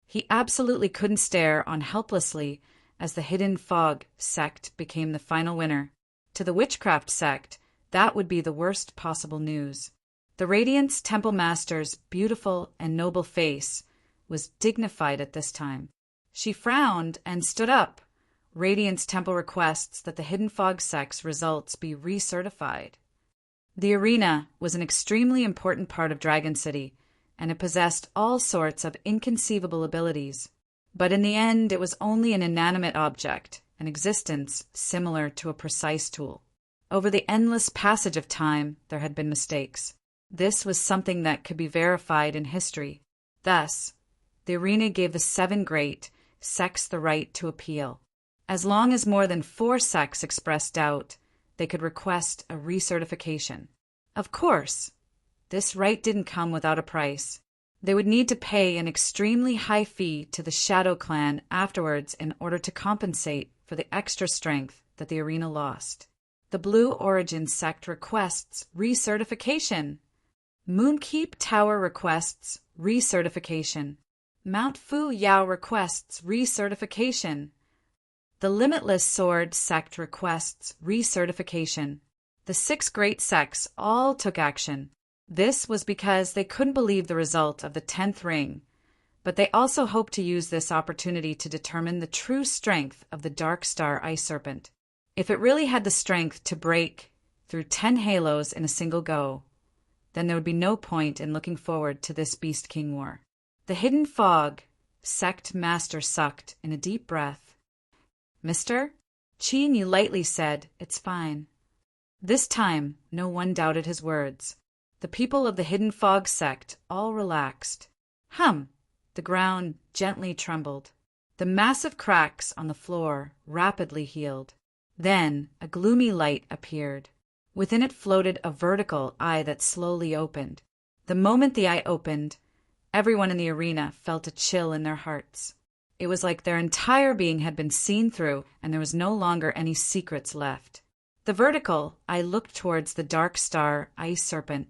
He absolutely couldn't stare on helplessly as the Hidden Fog sect became the final winner. To the witchcraft sect, that would be the worst possible news. The Radiance Temple Master's beautiful and noble face was dignified at this time. She frowned and stood up. Radiance Temple requests that the Hidden Fog sect's results be recertified. The arena was an extremely important part of Dragon City, and it possessed all sorts of inconceivable abilities. But in the end, it was only an inanimate object, an existence similar to a precise tool. Over the endless passage of time, there had been mistakes. This was something that could be verified in history. Thus, the arena gave the 7 great sects the right to appeal. As long as more than 4 sects expressed doubt, they could request a recertification. Of course, this right didn't come without a price. They would need to pay an extremely high fee to the Shadow Clan afterwards in order to compensate for the extra strength that the arena lost. The Blue Origin sect requests recertification. Moonkeep Tower requests recertification. Mount Fu Yao requests recertification. The Limitless Sword sect requests recertification. The 6 great sects all took action. This was because they couldn't believe the result of the 10th ring, but they also hoped to use this opportunity to determine the true strength of the Dark Star Ice Serpent. If it really had the strength to break through 10 halos in a single go, then there would be no point in looking forward to this Beast King War. The Hidden Fog sect master sucked in a deep breath. Mister? Qin Yu lightly said, It's fine. This time, no one doubted his words. The people of the Hidden Fog sect all relaxed. The ground gently trembled. The massive cracks on the floor rapidly healed. Then a gloomy light appeared. Within it floated a vertical eye that slowly opened. The moment the eye opened, everyone in the arena felt a chill in their hearts. It was like their entire being had been seen through, and there was no longer any secrets left. The vertical eye looked towards the Dark Star Ice Serpent,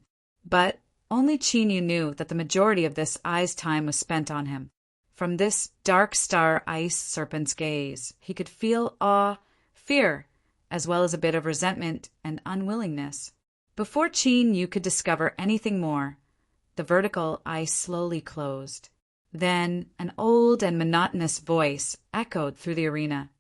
but only Qin Yu knew that the majority of this eye's time was spent on him. From this Dark Star Ice Serpent's gaze, he could feel awe, fear, as well as a bit of resentment and unwillingness. Before Qin Yu could discover anything more, the vertical eye slowly closed. Then an old and monotonous voice echoed through the arena.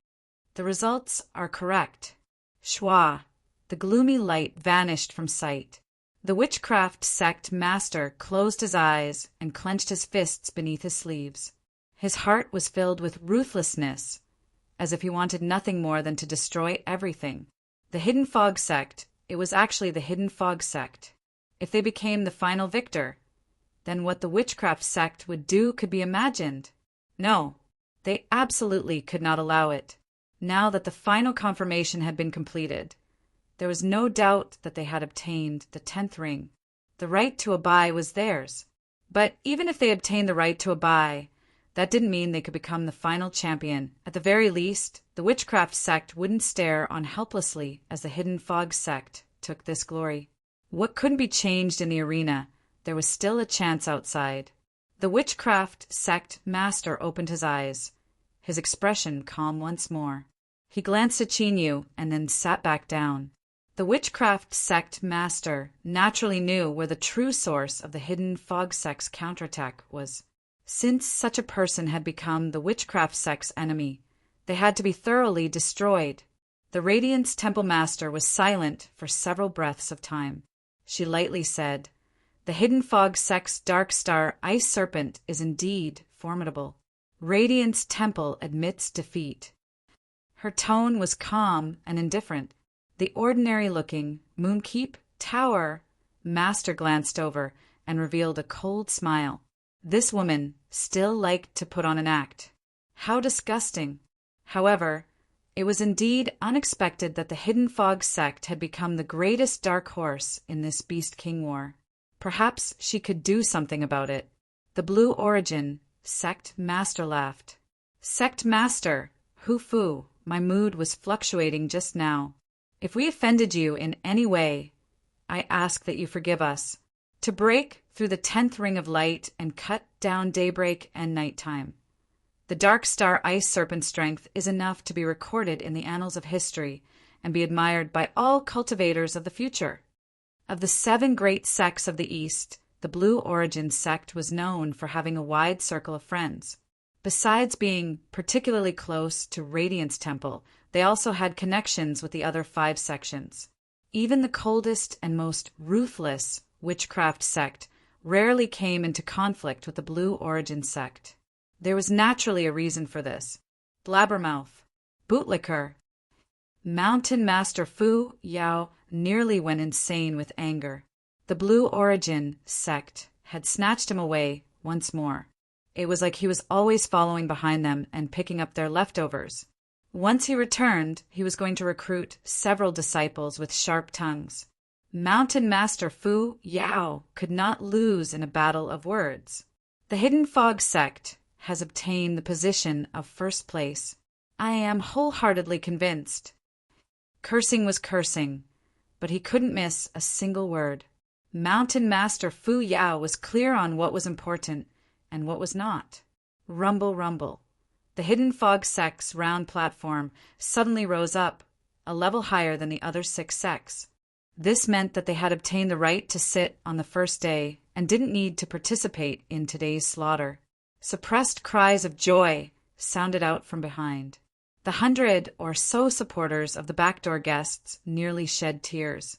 The results are correct. Shwa, the gloomy light vanished from sight. The witchcraft sect master closed his eyes and clenched his fists beneath his sleeves. His heart was filled with ruthlessness as if he wanted nothing more than to destroy everything. The Hidden Fog sect, it was actually the Hidden Fog sect. If they became the final victor, then what the witchcraft sect would do could be imagined. No, they absolutely could not allow it. Now that the final confirmation had been completed, there was no doubt that they had obtained the 10th ring. The right to Abai was theirs. But even if they obtained the right to Abai, that didn't mean they could become the final champion. At the very least, the witchcraft sect wouldn't stare on helplessly as the Hidden Fog sect took this glory. What couldn't be changed in the arena, there was still a chance outside. The witchcraft sect master opened his eyes, his expression calm once more. He glanced at Chinyu and then sat back down. The witchcraft sect master naturally knew where the true source of the Hidden Fog sect's counterattack was. Since such a person had become the witchcraft sect's enemy, they had to be thoroughly destroyed. The Radiance Temple Master was silent for several breaths of time. She lightly said, "The Hidden Fog sect's Dark Star Ice Serpent is indeed formidable. Radiance Temple admits defeat." Her tone was calm and indifferent. The ordinary-looking Moonkeep Tower master glanced over and revealed a cold smile. This woman still liked to put on an act. How disgusting! However, it was indeed unexpected that the Hidden Fog sect had become the greatest dark horse in this Beast King War. Perhaps she could do something about it. The Blue Origin sect master laughed. "Sect master, Hufu, my mood was fluctuating just now. If we offended you in any way, I ask that you forgive us. To break through the 10th ring of light and cut down daybreak and nighttime. The Dark Star Ice Serpent strength is enough to be recorded in the annals of history and be admired by all cultivators of the future. Of the 7 great sects of the East, the Blue Origin sect was known for having a wide circle of friends. Besides being particularly close to Radiance Temple, they also had connections with the other 5 sections. Even the coldest and most ruthless witchcraft sect rarely came into conflict with the Blue Origin sect. There was naturally a reason for this. Blabbermouth, Bootlicker, Mountain Master Fu Yao nearly went insane with anger. The Blue Origin sect had snatched him away once more. It was like he was always following behind them and picking up their leftovers. Once he returned, he was going to recruit several disciples with sharp tongues. Mountain Master Fu Yao could not lose in a battle of words. The Hidden Fog sect has obtained the position of first place. I am wholeheartedly convinced. Cursing was cursing, but he couldn't miss a single word. Mountain Master Fu Yao was clear on what was important and what was not. Rumble, rumble. The Hidden Fog sect's round platform suddenly rose up, a level higher than the other 6 sects. This meant that they had obtained the right to sit on the first day and didn't need to participate in today's slaughter. Suppressed cries of joy sounded out from behind. The 100 or so supporters of the backdoor guests nearly shed tears.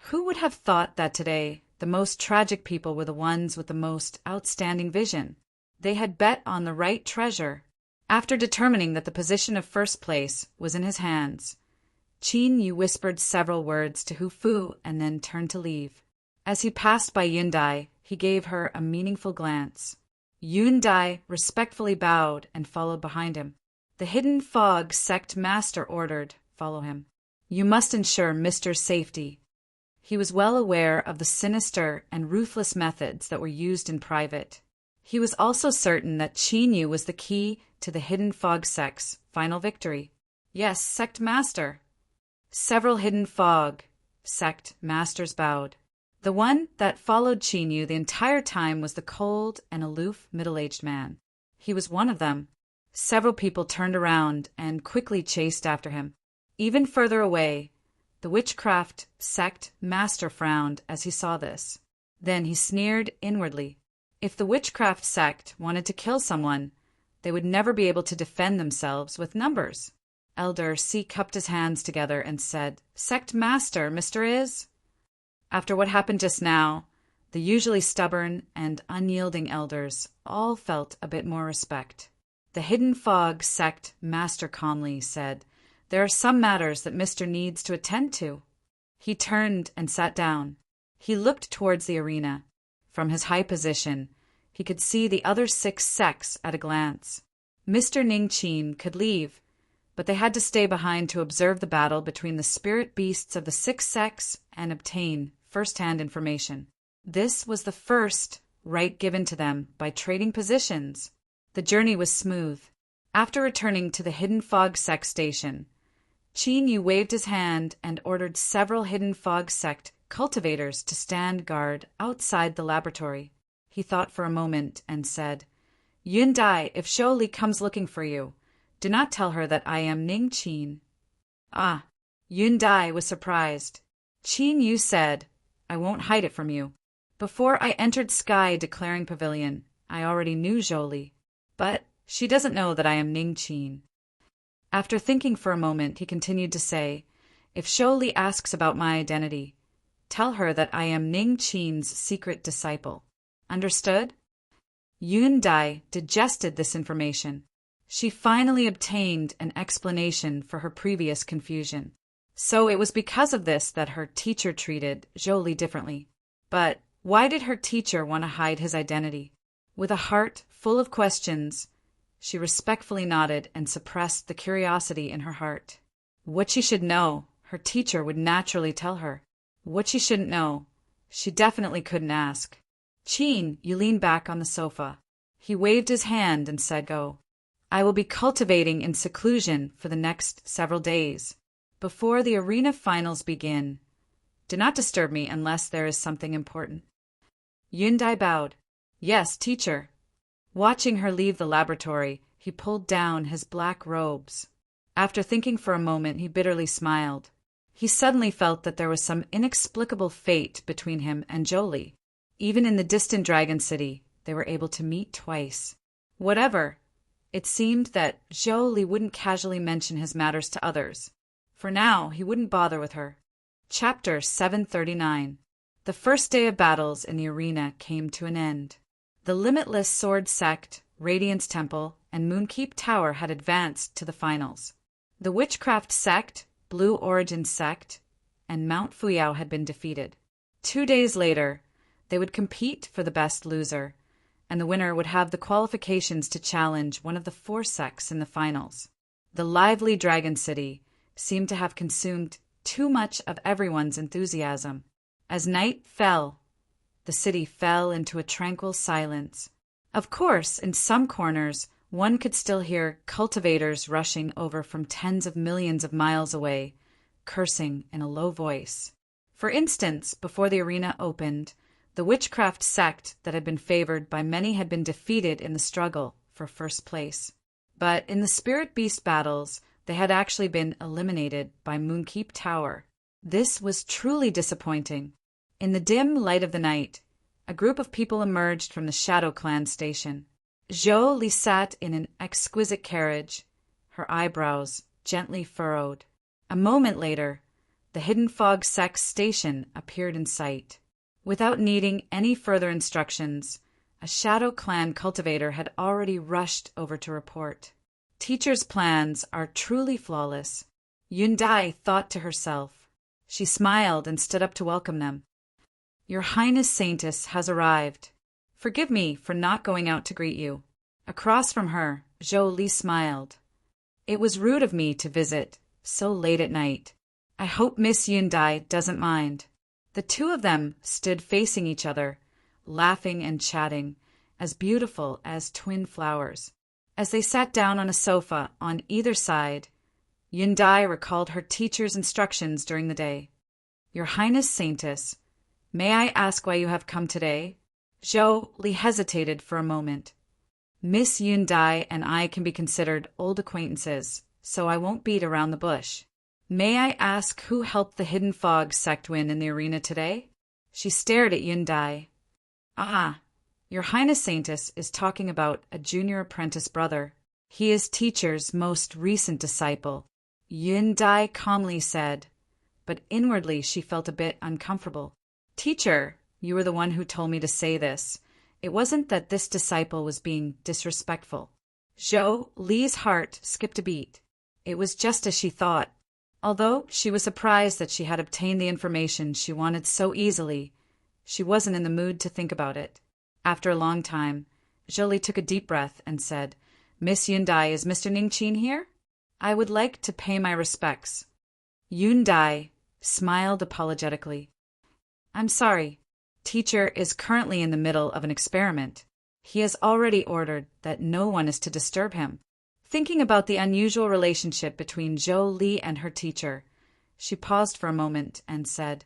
Who would have thought that today the most tragic people were the ones with the most outstanding vision? They had bet on the right treasure. After determining that the position of first place was in his hands, Qin Yu whispered several words to Hu Fu and then turned to leave. As he passed by Yundai, he gave her a meaningful glance. Yundai respectfully bowed and followed behind him. The Hidden Fog sect master ordered, "Follow him. You must ensure Mister's safety." He was well aware of the sinister and ruthless methods that were used in private. He was also certain that Qin Yu was the key to the Hidden Fog sect's final victory. "Yes, sect master." Several Hidden Fog sect masters bowed. The one that followed Qin Yu the entire time was the cold and aloof middle-aged man. He was one of them. Several people turned around and quickly chased after him. Even further away, the witchcraft sect master frowned as he saw this. Then he sneered inwardly. If the witchcraft sect wanted to kill someone, they would never be able to defend themselves with numbers. Elder C cupped his hands together and said, "Sect master, Mr. Is?" After what happened just now, the usually stubborn and unyielding elders all felt a bit more respect. The Hidden Fog Sect master calmly said, "There are some matters that Mr. needs to attend to." He turned and sat down. He looked towards the arena. From his high position, he could see the other 6 sects at a glance. Mr. Ning Qin could leave, but they had to stay behind to observe the battle between the spirit beasts of the 6 sects and obtain first-hand information. This was the first right given to them by trading positions. The journey was smooth. After returning to the Hidden Fog Sect station, Qin Yu waved his hand and ordered several Hidden Fog Sect cultivators to stand guard outside the laboratory. He thought for a moment and said, "Yun Dai, if Zhou Li comes looking for you, do not tell her that I am Ning Qin." Ah, Yun Dai was surprised. Qin Yu said, "I won't hide it from you. Before I entered Sky Declaring Pavilion, I already knew Zhou Li. But she doesn't know that I am Ning Qin." After thinking for a moment, he continued to say, "If Zhou Li asks about my identity, tell her that I am Ning Qin's secret disciple. Understood?" Yun Dai digested this information. She finally obtained an explanation for her previous confusion. So it was because of this that her teacher treated Zhou Li differently. But why did her teacher want to hide his identity? With a heart full of questions, she respectfully nodded and suppressed the curiosity in her heart. What she should know, her teacher would naturally tell her. What she shouldn't know, she definitely couldn't ask. "Qin, you leaned back on the sofa." He waved his hand and said, "Go. I will be cultivating in seclusion for the next several days. Before the arena finals begin, do not disturb me unless there is something important." Yun Dai bowed. "Yes, teacher." Watching her leave the laboratory, he pulled down his black robes. After thinking for a moment, he bitterly smiled. He suddenly felt that there was some inexplicable fate between him and Zhou Li. Even in the distant Dragon City, they were able to meet twice. Whatever, it seemed that Zhou Li wouldn't casually mention his matters to others. For now, he wouldn't bother with her. Chapter 739. The first day of battles in the arena came to an end. The Limitless Sword Sect, Radiance Temple, and Moonkeep Tower had advanced to the finals. The Witchcraft Sect, Blue Origin Sect, and Mount Fuyao had been defeated. 2 days later, they would compete for the best loser, and the winner would have the qualifications to challenge one of the 4 sects in the finals. The lively Dragon City seemed to have consumed too much of everyone's enthusiasm. As night fell, the city fell into a tranquil silence. Of course, in some corners, one could still hear cultivators rushing over from tens of millions of miles away, cursing in a low voice. For instance, before the arena opened, the Witchcraft Sect that had been favored by many had been defeated in the struggle for first place. But in the Spirit Beast battles, they had actually been eliminated by Moonkeep Tower. This was truly disappointing. In the dim light of the night, a group of people emerged from the Shadow Clan station. Zhou Li sat in an exquisite carriage, her eyebrows gently furrowed. A moment later, the Hidden Fog Sect station appeared in sight. Without needing any further instructions, a Shadow Clan cultivator had already rushed over to report. Teacher's plans are truly flawless, Yun Dai thought to herself. She smiled and stood up to welcome them. "Your Highness Saintess has arrived. Forgive me for not going out to greet you." Across from her, Zhou Li smiled. "It was rude of me to visit so late at night. I hope Miss Yun Dai doesn't mind." The two of them stood facing each other, laughing and chatting, as beautiful as twin flowers. As they sat down on a sofa on either side, Yun Dai recalled her teacher's instructions during the day. "Your Highness Saintess, may I ask why you have come today?" Zhou Li hesitated for a moment. "Miss Yun Dai and I can be considered old acquaintances, so I won't beat around the bush. May I ask who helped the Hidden Fog Sect win in the arena today?" She stared at Yun Dai. "Ah, your Highness Saintess is talking about a junior apprentice brother. He is teacher's most recent disciple," Yun Dai calmly said, but inwardly she felt a bit uncomfortable. "Teacher, you were the one who told me to say this. It wasn't that this disciple was being disrespectful." Zhou Li's heart skipped a beat. It was just as she thought. Although she was surprised that she had obtained the information she wanted so easily, she wasn't in the mood to think about it. After a long time, Zhou Li took a deep breath and said, "Miss Yundai, is Mr. Ningqin here? I would like to pay my respects." Yundai smiled apologetically. "I'm sorry. Teacher is currently in the middle of an experiment. He has already ordered that no one is to disturb him." Thinking about the unusual relationship between Zhou Li and her teacher, she paused for a moment and said,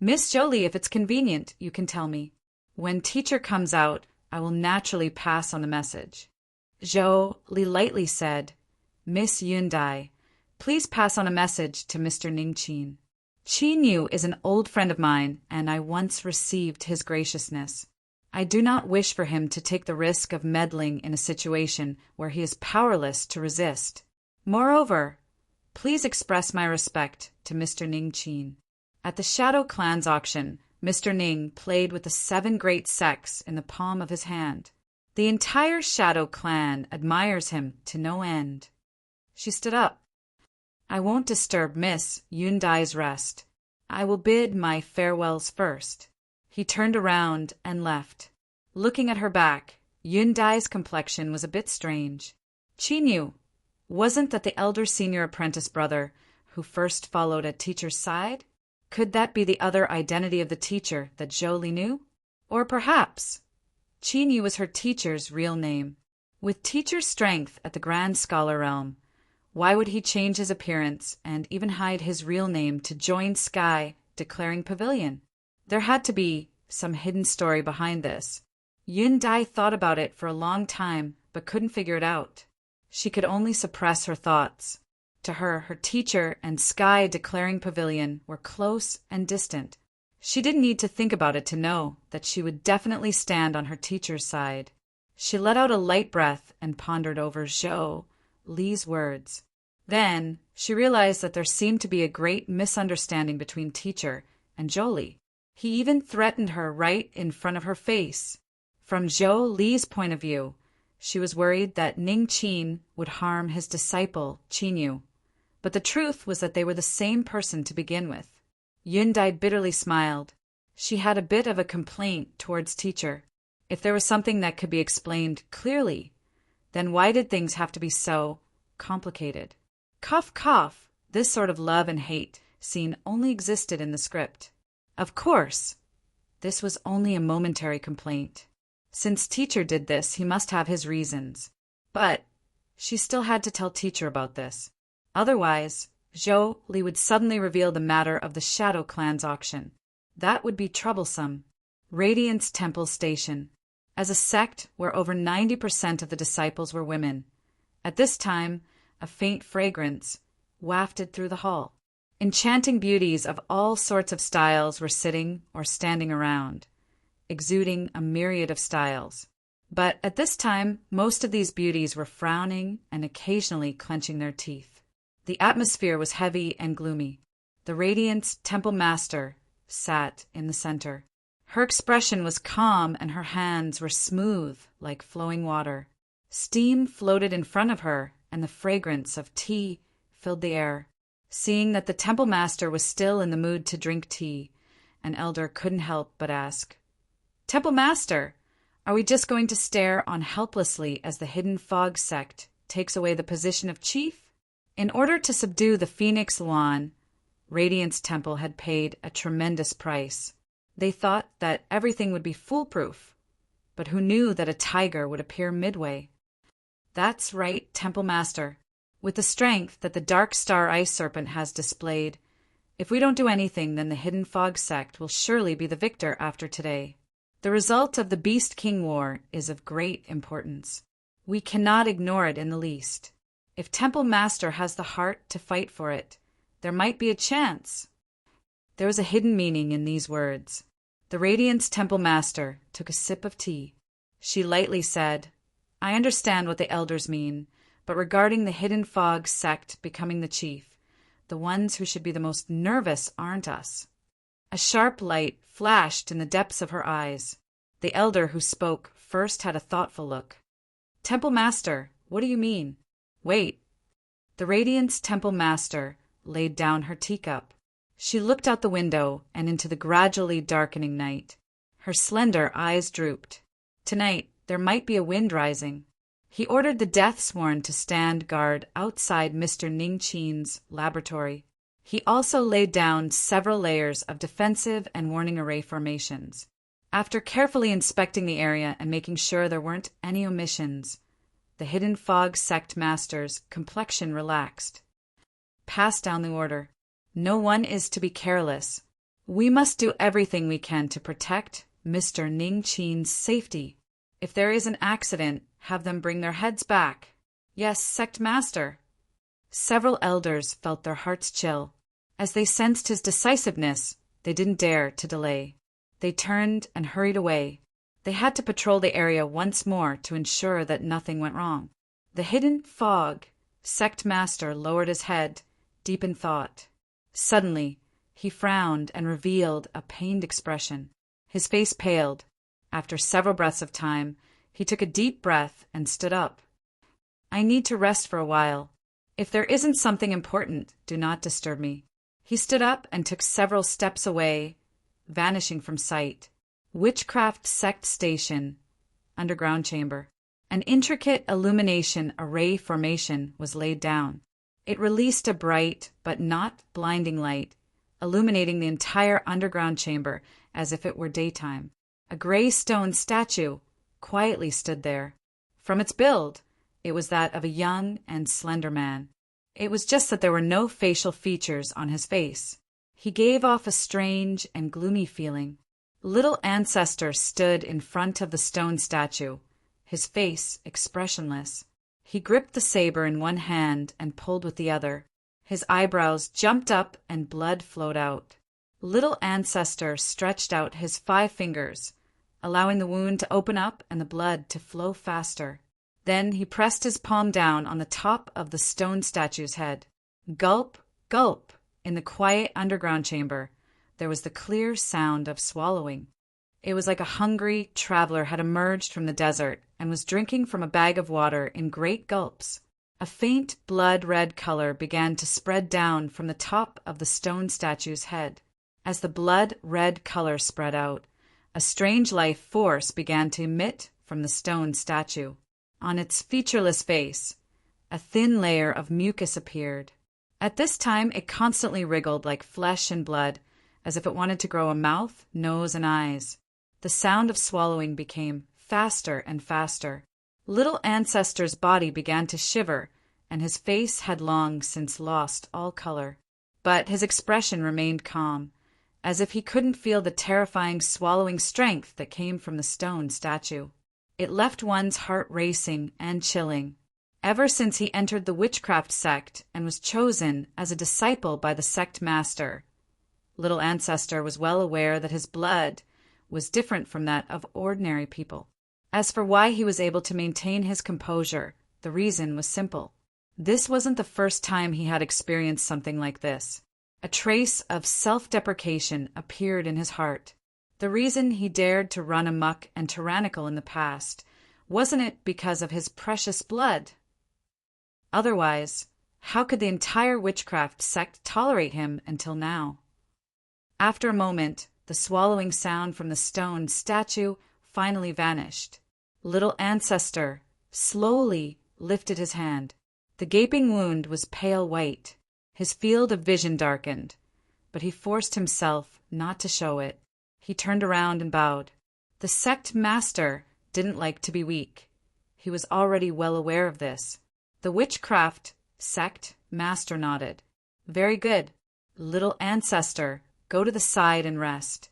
"Miss Zhou Li, if it's convenient, you can tell me. When teacher comes out, I will naturally pass on the message." Zhou Li lightly said, "Miss Yundai, please pass on a message to Mr. Ningqin. Qin Yu is an old friend of mine, and I once received his graciousness. I do not wish for him to take the risk of meddling in a situation where he is powerless to resist. Moreover, please express my respect to Mr. Ningqin." At the Shadow Clan's auction, Mr. Ning played with the 7 great sects in the palm of his hand. The entire Shadow Clan admires him to no end. She stood up. "I won't disturb Miss Yundai's rest. I will bid my farewells first." He turned around and left. Looking at her back, Yundai's complexion was a bit strange. Qin Yu, wasn't that the elder senior apprentice brother who first followed at teacher's side? Could that be the other identity of the teacher that Zhou Li knew? Or perhaps Qin Yu was her teacher's real name. With teacher's strength at the Grand Scholar realm, why would he change his appearance and even hide his real name to join Sky Declaring Pavilion? There had to be some hidden story behind this. Yundai thought about it for a long time, but couldn't figure it out. She could only suppress her thoughts. To her, her teacher and Sky Declaring Pavilion were close and distant. She didn't need to think about it to know that she would definitely stand on her teacher's side. She let out a light breath and pondered over Zhou Li's words. Then she realized that there seemed to be a great misunderstanding between teacher and Zhou Li. He even threatened her right in front of her face. From Zhou Li's point of view, she was worried that Ningqin would harm his disciple, Qin Yu. But the truth was that they were the same person to begin with. Yundai bitterly smiled. She had a bit of a complaint towards teacher. If there was something that could be explained clearly, then why did things have to be so complicated? Cough, cough, this sort of love and hate scene only existed in the script. Of course, this was only a momentary complaint. Since teacher did this, he must have his reasons. But she still had to tell teacher about this. Otherwise, Zhou Li would suddenly reveal the matter of the Shadow Clan's auction. That would be troublesome. Radiance Temple Station. As a sect where over 90% of the disciples were women, at this time, a faint fragrance wafted through the hall. Enchanting beauties of all sorts of styles were sitting or standing around, exuding a myriad of styles. But at this time, most of these beauties were frowning and occasionally clenching their teeth. The atmosphere was heavy and gloomy. The Radiance Temple Master sat in the center. Her expression was calm and her hands were smooth like flowing water. Steam floated in front of her and the fragrance of tea filled the air. Seeing that the temple master was still in the mood to drink tea, an elder couldn't help but ask, "Temple master, are we just going to stare on helplessly as the Hidden Fog sect takes away the position of chief?" In order to subdue the Phoenix Yuan, Radiance Temple had paid a tremendous price. They thought that everything would be foolproof, but who knew that a tiger would appear midway? That's right, Temple Master. With the strength that the Dark Star Ice Serpent has displayed, if we don't do anything, then the Hidden Fog sect will surely be the victor after today. The result of the Beast King War is of great importance. We cannot ignore it in the least. If Temple Master has the heart to fight for it, there might be a chance. There was a hidden meaning in these words. The Radiance Temple Master took a sip of tea. She lightly said, "I understand what the elders mean, but regarding the Hidden Fog sect becoming the chief, the ones who should be the most nervous aren't us." A sharp light flashed in the depths of her eyes. The elder who spoke first had a thoughtful look. "Temple Master, What do you mean? Wait. The Radiant's Temple Master laid down her teacup. She looked out the window and into the gradually darkening night. Her slender eyes drooped. Tonight, there might be a wind rising. He ordered the Deathsworn to stand guard outside Mr. Ningqi's laboratory. He also laid down several layers of defensive and warning array formations. After carefully inspecting the area and making sure there weren't any omissions, the Hidden Fog Sect Master's complexion relaxed. Pass down the order. No one is to be careless. We must do everything we can to protect Mr. Ningqi's safety. If there is an accident, have them bring their heads back. Yes, Sect Master. Several elders felt their hearts chill. As they sensed his decisiveness, they didn't dare to delay. They turned and hurried away. They had to patrol the area once more to ensure that nothing went wrong. The Hidden Fog Sect Master lowered his head, deep in thought. Suddenly, he frowned and revealed a pained expression. His face paled. After several breaths of time, he took a deep breath and stood up. I need to rest for a while. If there isn't something important, do not disturb me. He stood up and took several steps away, vanishing from sight. Witchcraft Sect Station, underground chamber. An intricate illumination array formation was laid down. It released a bright but not blinding light, illuminating the entire underground chamber as if it were daytime. A gray stone statue quietly stood there. From its build, it was that of a young and slender man. It was just that there were no facial features on his face. He gave off a strange and gloomy feeling. Little Ancestor stood in front of the stone statue, his face expressionless. He gripped the saber in one hand and pulled with the other. His eyebrows jumped up and blood flowed out. Little Ancestor stretched out his 5 fingers, allowing the wound to open up and the blood to flow faster. Then he pressed his palm down on the top of the stone statue's head. Gulp, gulp. In the quiet underground chamber, there was the clear sound of swallowing. It was like a hungry traveler had emerged from the desert and was drinking from a bag of water in great gulps. A faint blood-red color began to spread down from the top of the stone statue's head. As the blood-red color spread out, a strange life force began to emit from the stone statue. On its featureless face, a thin layer of mucus appeared. At this time, it constantly wriggled like flesh and blood, as if it wanted to grow a mouth, nose, and eyes. The sound of swallowing became faster and faster. Little Ancestor's body began to shiver, and his face had long since lost all color. But his expression remained calm, as if he couldn't feel the terrifying swallowing strength that came from the stone statue. It left one's heart racing and chilling. Ever since he entered the witchcraft sect and was chosen as a disciple by the sect master, Little Ancestor was well aware that his blood was different from that of ordinary people. As for why he was able to maintain his composure, the reason was simple. This wasn't the first time he had experienced something like this. A trace of self-deprecation appeared in his heart. The reason he dared to run amok and tyrannical in the past wasn't it because of his precious blood. Otherwise, how could the entire witchcraft sect tolerate him until now? After a moment, the swallowing sound from the stone statue finally vanished. Little Ancestor slowly lifted his hand. The gaping wound was pale white. His field of vision darkened, but he forced himself not to show it. He turned around and bowed. The sect master didn't like to be weak. He was already well aware of this. The witchcraft sect master nodded. Very good. Little Ancestor, go to the side and rest.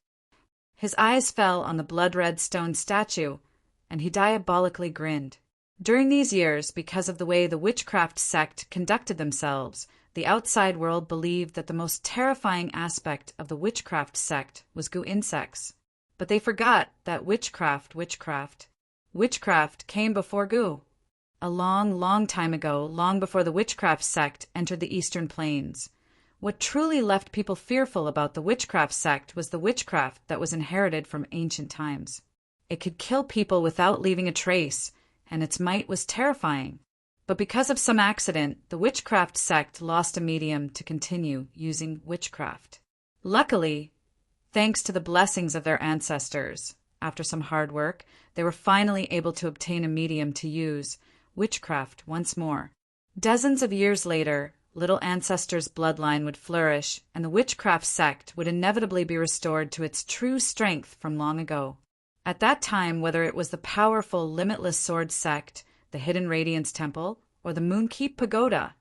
His eyes fell on the blood-red stone statue, and he diabolically grinned. During these years, because of the way the witchcraft sect conducted themselves, the outside world believed that the most terrifying aspect of the witchcraft sect was goo insects. But they forgot that witchcraft came before goo. A long, long time ago, long before the witchcraft sect entered the eastern plains. What truly left people fearful about the witchcraft sect was the witchcraft that was inherited from ancient times. It could kill people without leaving a trace, and its might was terrifying. But because of some accident, the witchcraft sect lost a medium to continue using witchcraft. Luckily, thanks to the blessings of their ancestors, after some hard work, they were finally able to obtain a medium to use witchcraft once more. Dozens of years later, Little Ancestor's bloodline would flourish, and the witchcraft sect would inevitably be restored to its true strength from long ago. At that time, whether it was the powerful Limitless Sword sect, the Hidden Radiance Temple, or the Moonkeep Pagoda,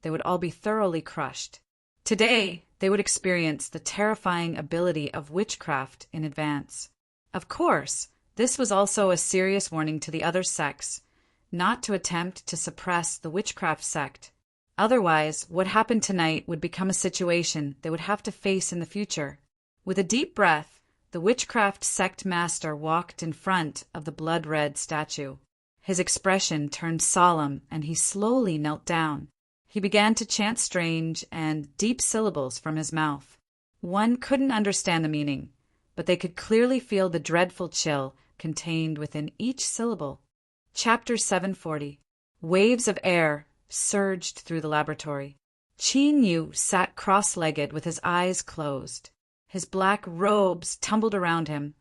they would all be thoroughly crushed. Today, they would experience the terrifying ability of witchcraft in advance. Of course, this was also a serious warning to the other sects, not to attempt to suppress the witchcraft sect. Otherwise, what happened tonight would become a situation they would have to face in the future. With a deep breath, the witchcraft sect master walked in front of the blood-red statue. His expression turned solemn, and he slowly knelt down. He began to chant strange and deep syllables from his mouth. One couldn't understand the meaning, but they could clearly feel the dreadful chill contained within each syllable. Chapter 740. Waves of air surged through the laboratory. Qin Yu sat cross-legged with his eyes closed. His black robes tumbled around him,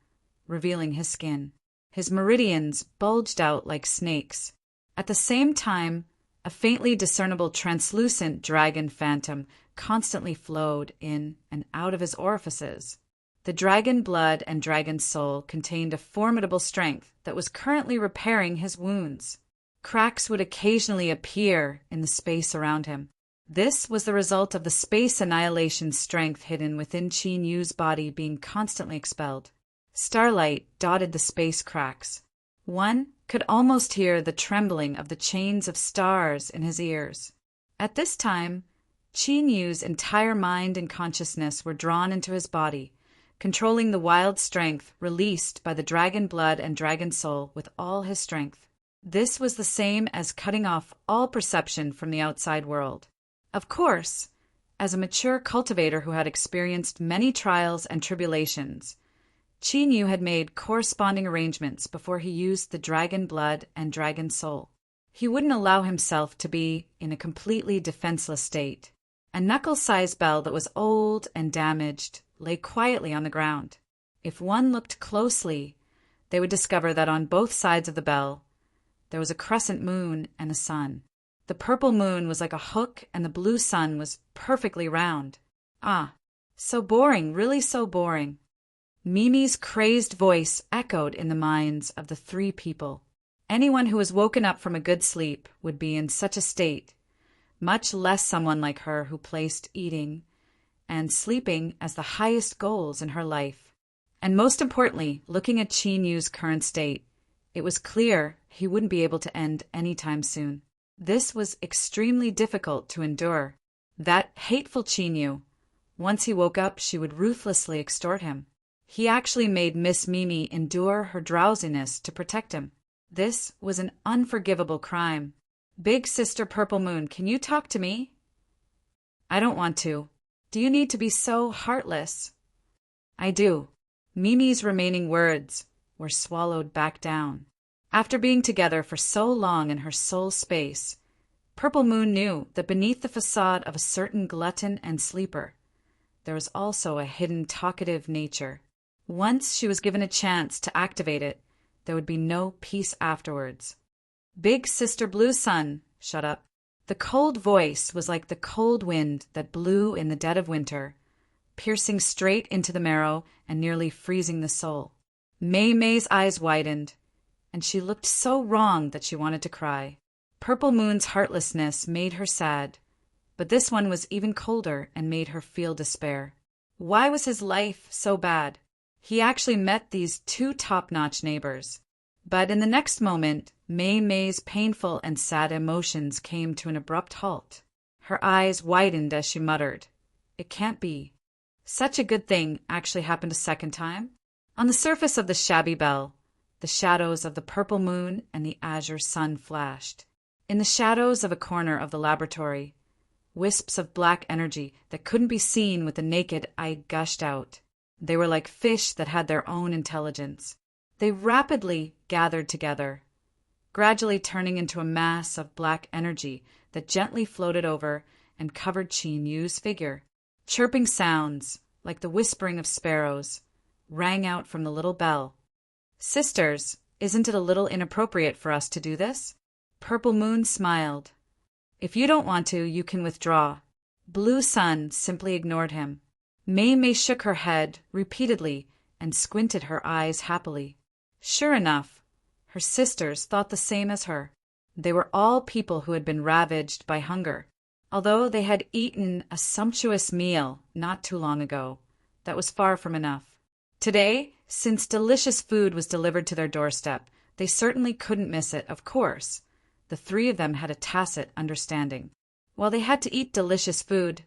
revealing his skin. His meridians bulged out like snakes. At the same time, a faintly discernible translucent dragon phantom constantly flowed in and out of his orifices. The dragon blood and dragon soul contained a formidable strength that was currently repairing his wounds. Cracks would occasionally appear in the space around him. This was the result of the space annihilation strength hidden within Qin Yu's body being constantly expelled. Starlight dotted the space cracks. One could almost hear the trembling of the chains of stars in his ears. At this time, Qin Yu's entire mind and consciousness were drawn into his body, controlling the wild strength released by the dragon blood and dragon soul with all his strength. This was the same as cutting off all perception from the outside world. Of course, as a mature cultivator who had experienced many trials and tribulations, Qin Yu had made corresponding arrangements before he used the dragon blood and dragon soul. He wouldn't allow himself to be in a completely defenseless state. A knuckle-sized bell that was old and damaged lay quietly on the ground. If one looked closely, they would discover that on both sides of the bell, there was a crescent moon and a sun. The purple moon was like a hook, and the blue sun was perfectly round. Ah, so boring, really so boring. Mimi's crazed voice echoed in the minds of the three people. Anyone who was woken up from a good sleep would be in such a state, much less someone like her who placed eating and sleeping as the highest goals in her life. And most importantly, looking at Qin Yu's current state, it was clear he wouldn't be able to end anytime soon. This was extremely difficult to endure. That hateful Qin Yu. Once he woke up, she would ruthlessly extort him. He actually made Miss Mimi endure her drowsiness to protect him. This was an unforgivable crime. Big Sister Purple Moon, can you talk to me? I don't want to. Do you need to be so heartless? I do. Mimi's remaining words were swallowed back down. After being together for so long in her soul space, Purple Moon knew that beneath the facade of a certain glutton and sleeper, there was also a hidden talkative nature. Once she was given a chance to activate it, there would be no peace afterwards. Big Sister Blue Sun, shut up. The cold voice was like the cold wind that blew in the dead of winter, piercing straight into the marrow and nearly freezing the soul. May's eyes widened, and she looked so wrong that she wanted to cry. Purple Moon's heartlessness made her sad, but this one was even colder and made her feel despair. Why was his life so bad? He actually met these two top-notch neighbors. But in the next moment, May's painful and sad emotions came to an abrupt halt. Her eyes widened as she muttered, "It can't be. Such a good thing actually happened a second time?" On the surface of the shabby bell, the shadows of the purple moon and the azure sun flashed. In the shadows of a corner of the laboratory, wisps of black energy that couldn't be seen with the naked eye gushed out. They were like fish that had their own intelligence. They rapidly gathered together, gradually turning into a mass of black energy that gently floated over and covered Qin Yu's figure. Chirping sounds, like the whispering of sparrows, rang out from the little bell. "Sisters, isn't it a little inappropriate for us to do this?" Purple Moon smiled. "If you don't want to, you can withdraw." Blue Sun simply ignored him. Mei Mei shook her head repeatedly and squinted her eyes happily. Sure enough, her sisters thought the same as her. They were all people who had been ravaged by hunger. Although they had eaten a sumptuous meal not too long ago, that was far from enough. Today, since delicious food was delivered to their doorstep, they certainly couldn't miss it, of course. The three of them had a tacit understanding. While they had to eat delicious food,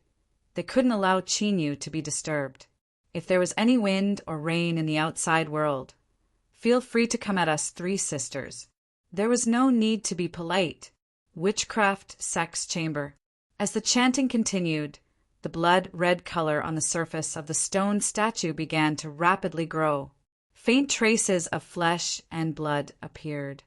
they couldn't allow Qin Yu to be disturbed. If there was any wind or rain in the outside world, feel free to come at us three sisters. There was no need to be polite. Witchcraft Sex Chamber. As the chanting continued, the blood-red color on the surface of the stone statue began to rapidly grow. Faint traces of flesh and blood appeared,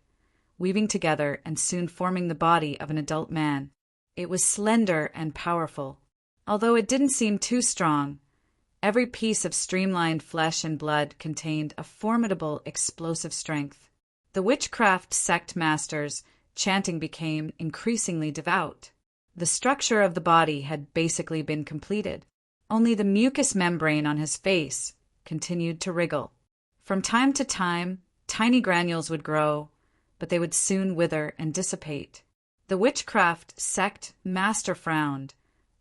weaving together and soon forming the body of an adult man. It was slender and powerful. Although it didn't seem too strong, every piece of streamlined flesh and blood contained a formidable explosive strength. The witchcraft sect masters' chanting became increasingly devout. The structure of the body had basically been completed. Only the mucous membrane on his face continued to wriggle. From time to time, tiny granules would grow, but they would soon wither and dissipate. The witchcraft sect master frowned,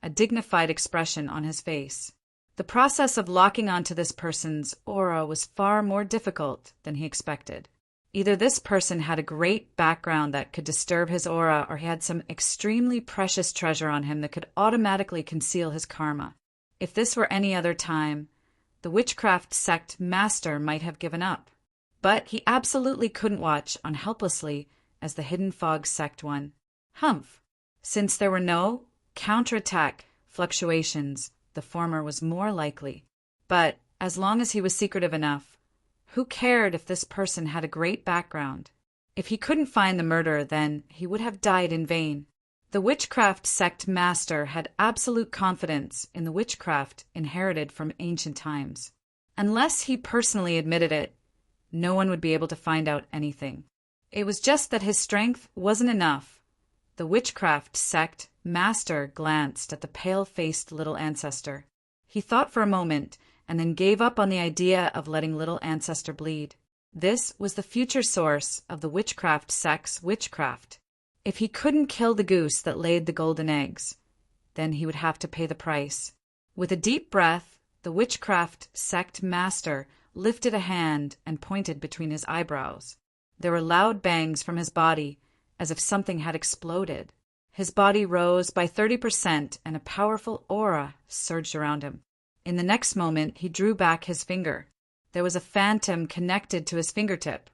a dignified expression on his face. The process of locking onto this person's aura was far more difficult than he expected. Either this person had a great background that could disturb his aura, or he had some extremely precious treasure on him that could automatically conceal his karma. If this were any other time, the witchcraft sect master might have given up. But he absolutely couldn't watch on helplessly as the Hidden Fog sect won. Humph! Since there were no counterattack fluctuations, the former was more likely. But as long as he was secretive enough, who cared if this person had a great background? If he couldn't find the murderer, then he would have died in vain. The witchcraft sect master had absolute confidence in the witchcraft inherited from ancient times. Unless he personally admitted it, no one would be able to find out anything. It was just that his strength wasn't enough. The witchcraft sect master glanced at the pale-faced little ancestor. He thought for a moment, and then gave up on the idea of letting little ancestor bleed. This was the future source of the witchcraft sect's witchcraft. If he couldn't kill the goose that laid the golden eggs, then he would have to pay the price. With a deep breath, the witchcraft sect master lifted a hand and pointed between his eyebrows. There were loud bangs from his body, as if something had exploded. His body rose by 30%, and a powerful aura surged around him. In the next moment, he drew back his finger. There was a phantom connected to his fingertip,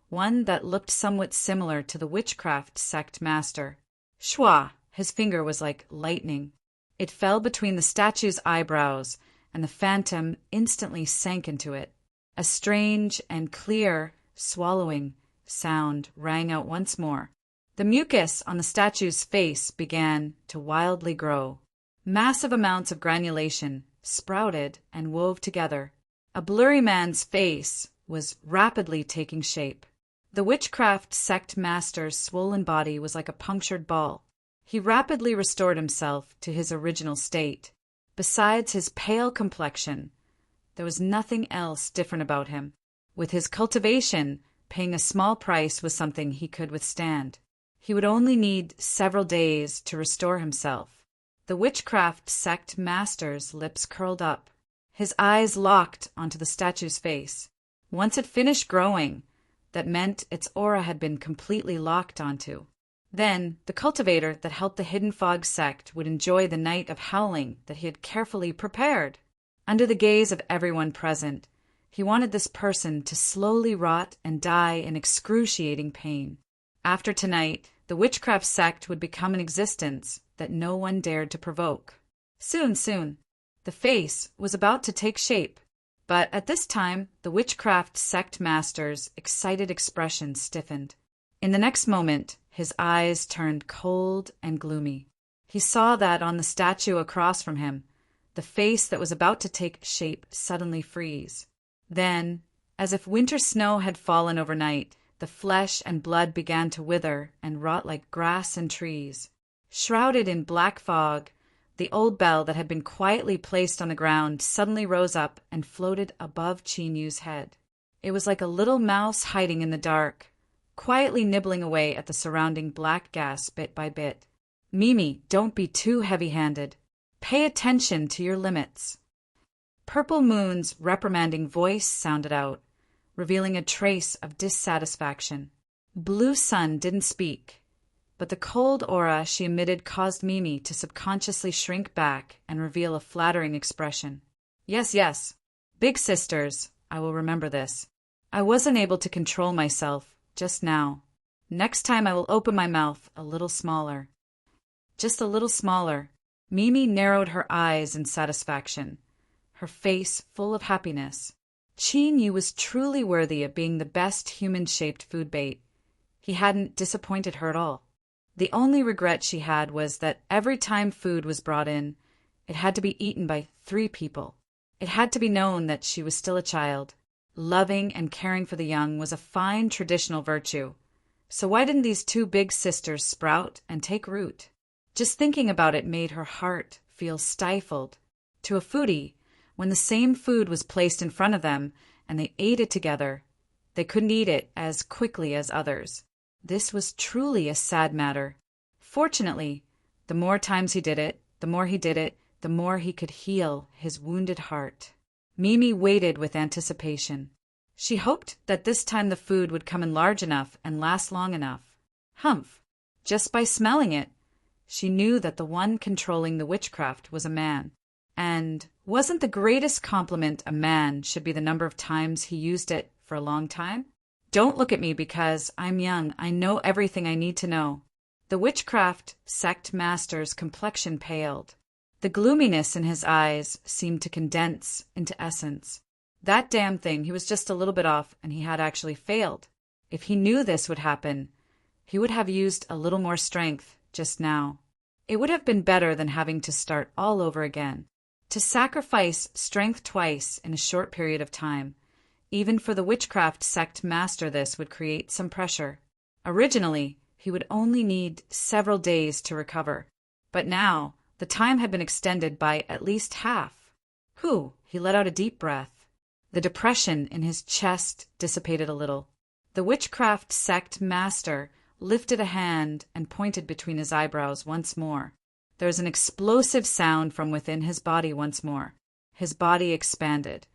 one that looked somewhat similar to the witchcraft sect master. Shwa! His finger was like lightning. It fell between the statue's eyebrows, and the phantom instantly sank into it. A strange and clear swallowing sound rang out once more. The mucus on the statue's face began to wildly grow. Massive amounts of granulation sprouted and wove together. A blurry man's face was rapidly taking shape. The witchcraft sect master's swollen body was like a punctured ball. He rapidly restored himself to his original state. Besides his pale complexion, there was nothing else different about him. With his cultivation, paying a small price was something he could withstand. He would only need several days to restore himself. The witchcraft sect master's lips curled up. His eyes locked onto the statue's face. Once it finished growing, that meant its aura had been completely locked onto. Then, the cultivator that helped the Hidden Fog sect would enjoy the night of howling that he had carefully prepared. Under the gaze of everyone present, he wanted this person to slowly rot and die in excruciating pain. After tonight, the witchcraft sect would become an existence that no one dared to provoke. Soon, the face was about to take shape, but at this time, the witchcraft sect master's excited expression stiffened. In the next moment, his eyes turned cold and gloomy. He saw that on the statue across from him, the face that was about to take shape suddenly freeze. Then, as if winter snow had fallen overnight, the flesh and blood began to wither and rot like grass and trees. Shrouded in black fog, the old bell that had been quietly placed on the ground suddenly rose up and floated above Qin Yu's head. It was like a little mouse hiding in the dark, quietly nibbling away at the surrounding black gas bit by bit. Mimi, don't be too heavy-handed. Pay attention to your limits. Purple Moon's reprimanding voice sounded out, revealing a trace of dissatisfaction. Blue Sun didn't speak, but the cold aura she emitted caused Mimi to subconsciously shrink back and reveal a flattering expression. Yes, yes. Big sisters, I will remember this. I wasn't able to control myself just now. Next time I will open my mouth a little smaller. Just a little smaller. Mimi narrowed her eyes in satisfaction, her face full of happiness. Qin Yu was truly worthy of being the best human-shaped food bait. He hadn't disappointed her at all. The only regret she had was that every time food was brought in, it had to be eaten by 3 people. It had to be known that she was still a child. Loving and caring for the young was a fine traditional virtue. So why didn't these 2 big sisters sprout and take root? Just thinking about it made her heart feel stifled. To a foodie, when the same food was placed in front of them and they ate it together, they couldn't eat it as quickly as others. This was truly a sad matter. Fortunately, the more times he did it, the more he could heal his wounded heart. Mimi waited with anticipation. She hoped that this time the food would come in large enough and last long enough. Humph! Just by smelling it, she knew that the one controlling the witchcraft was a man. And wasn't the greatest compliment a man should be the number of times he used it for a long time? Don't look at me because I'm young. I know everything I need to know. The witchcraft sect master's complexion paled. The gloominess in his eyes seemed to condense into essence. That damn thing, he was just a little bit off, and he had actually failed. If he knew this would happen, he would have used a little more strength just now. It would have been better than having to start all over again. To sacrifice strength twice in a short period of time, even for the witchcraft sect master, this would create some pressure. Originally, he would only need several days to recover. But now, the time had been extended by at least half. Whew, he let out a deep breath. The depression in his chest dissipated a little. The witchcraft sect master lifted a hand and pointed between his eyebrows once more. There was an explosive sound from within his body once more. His body expanded,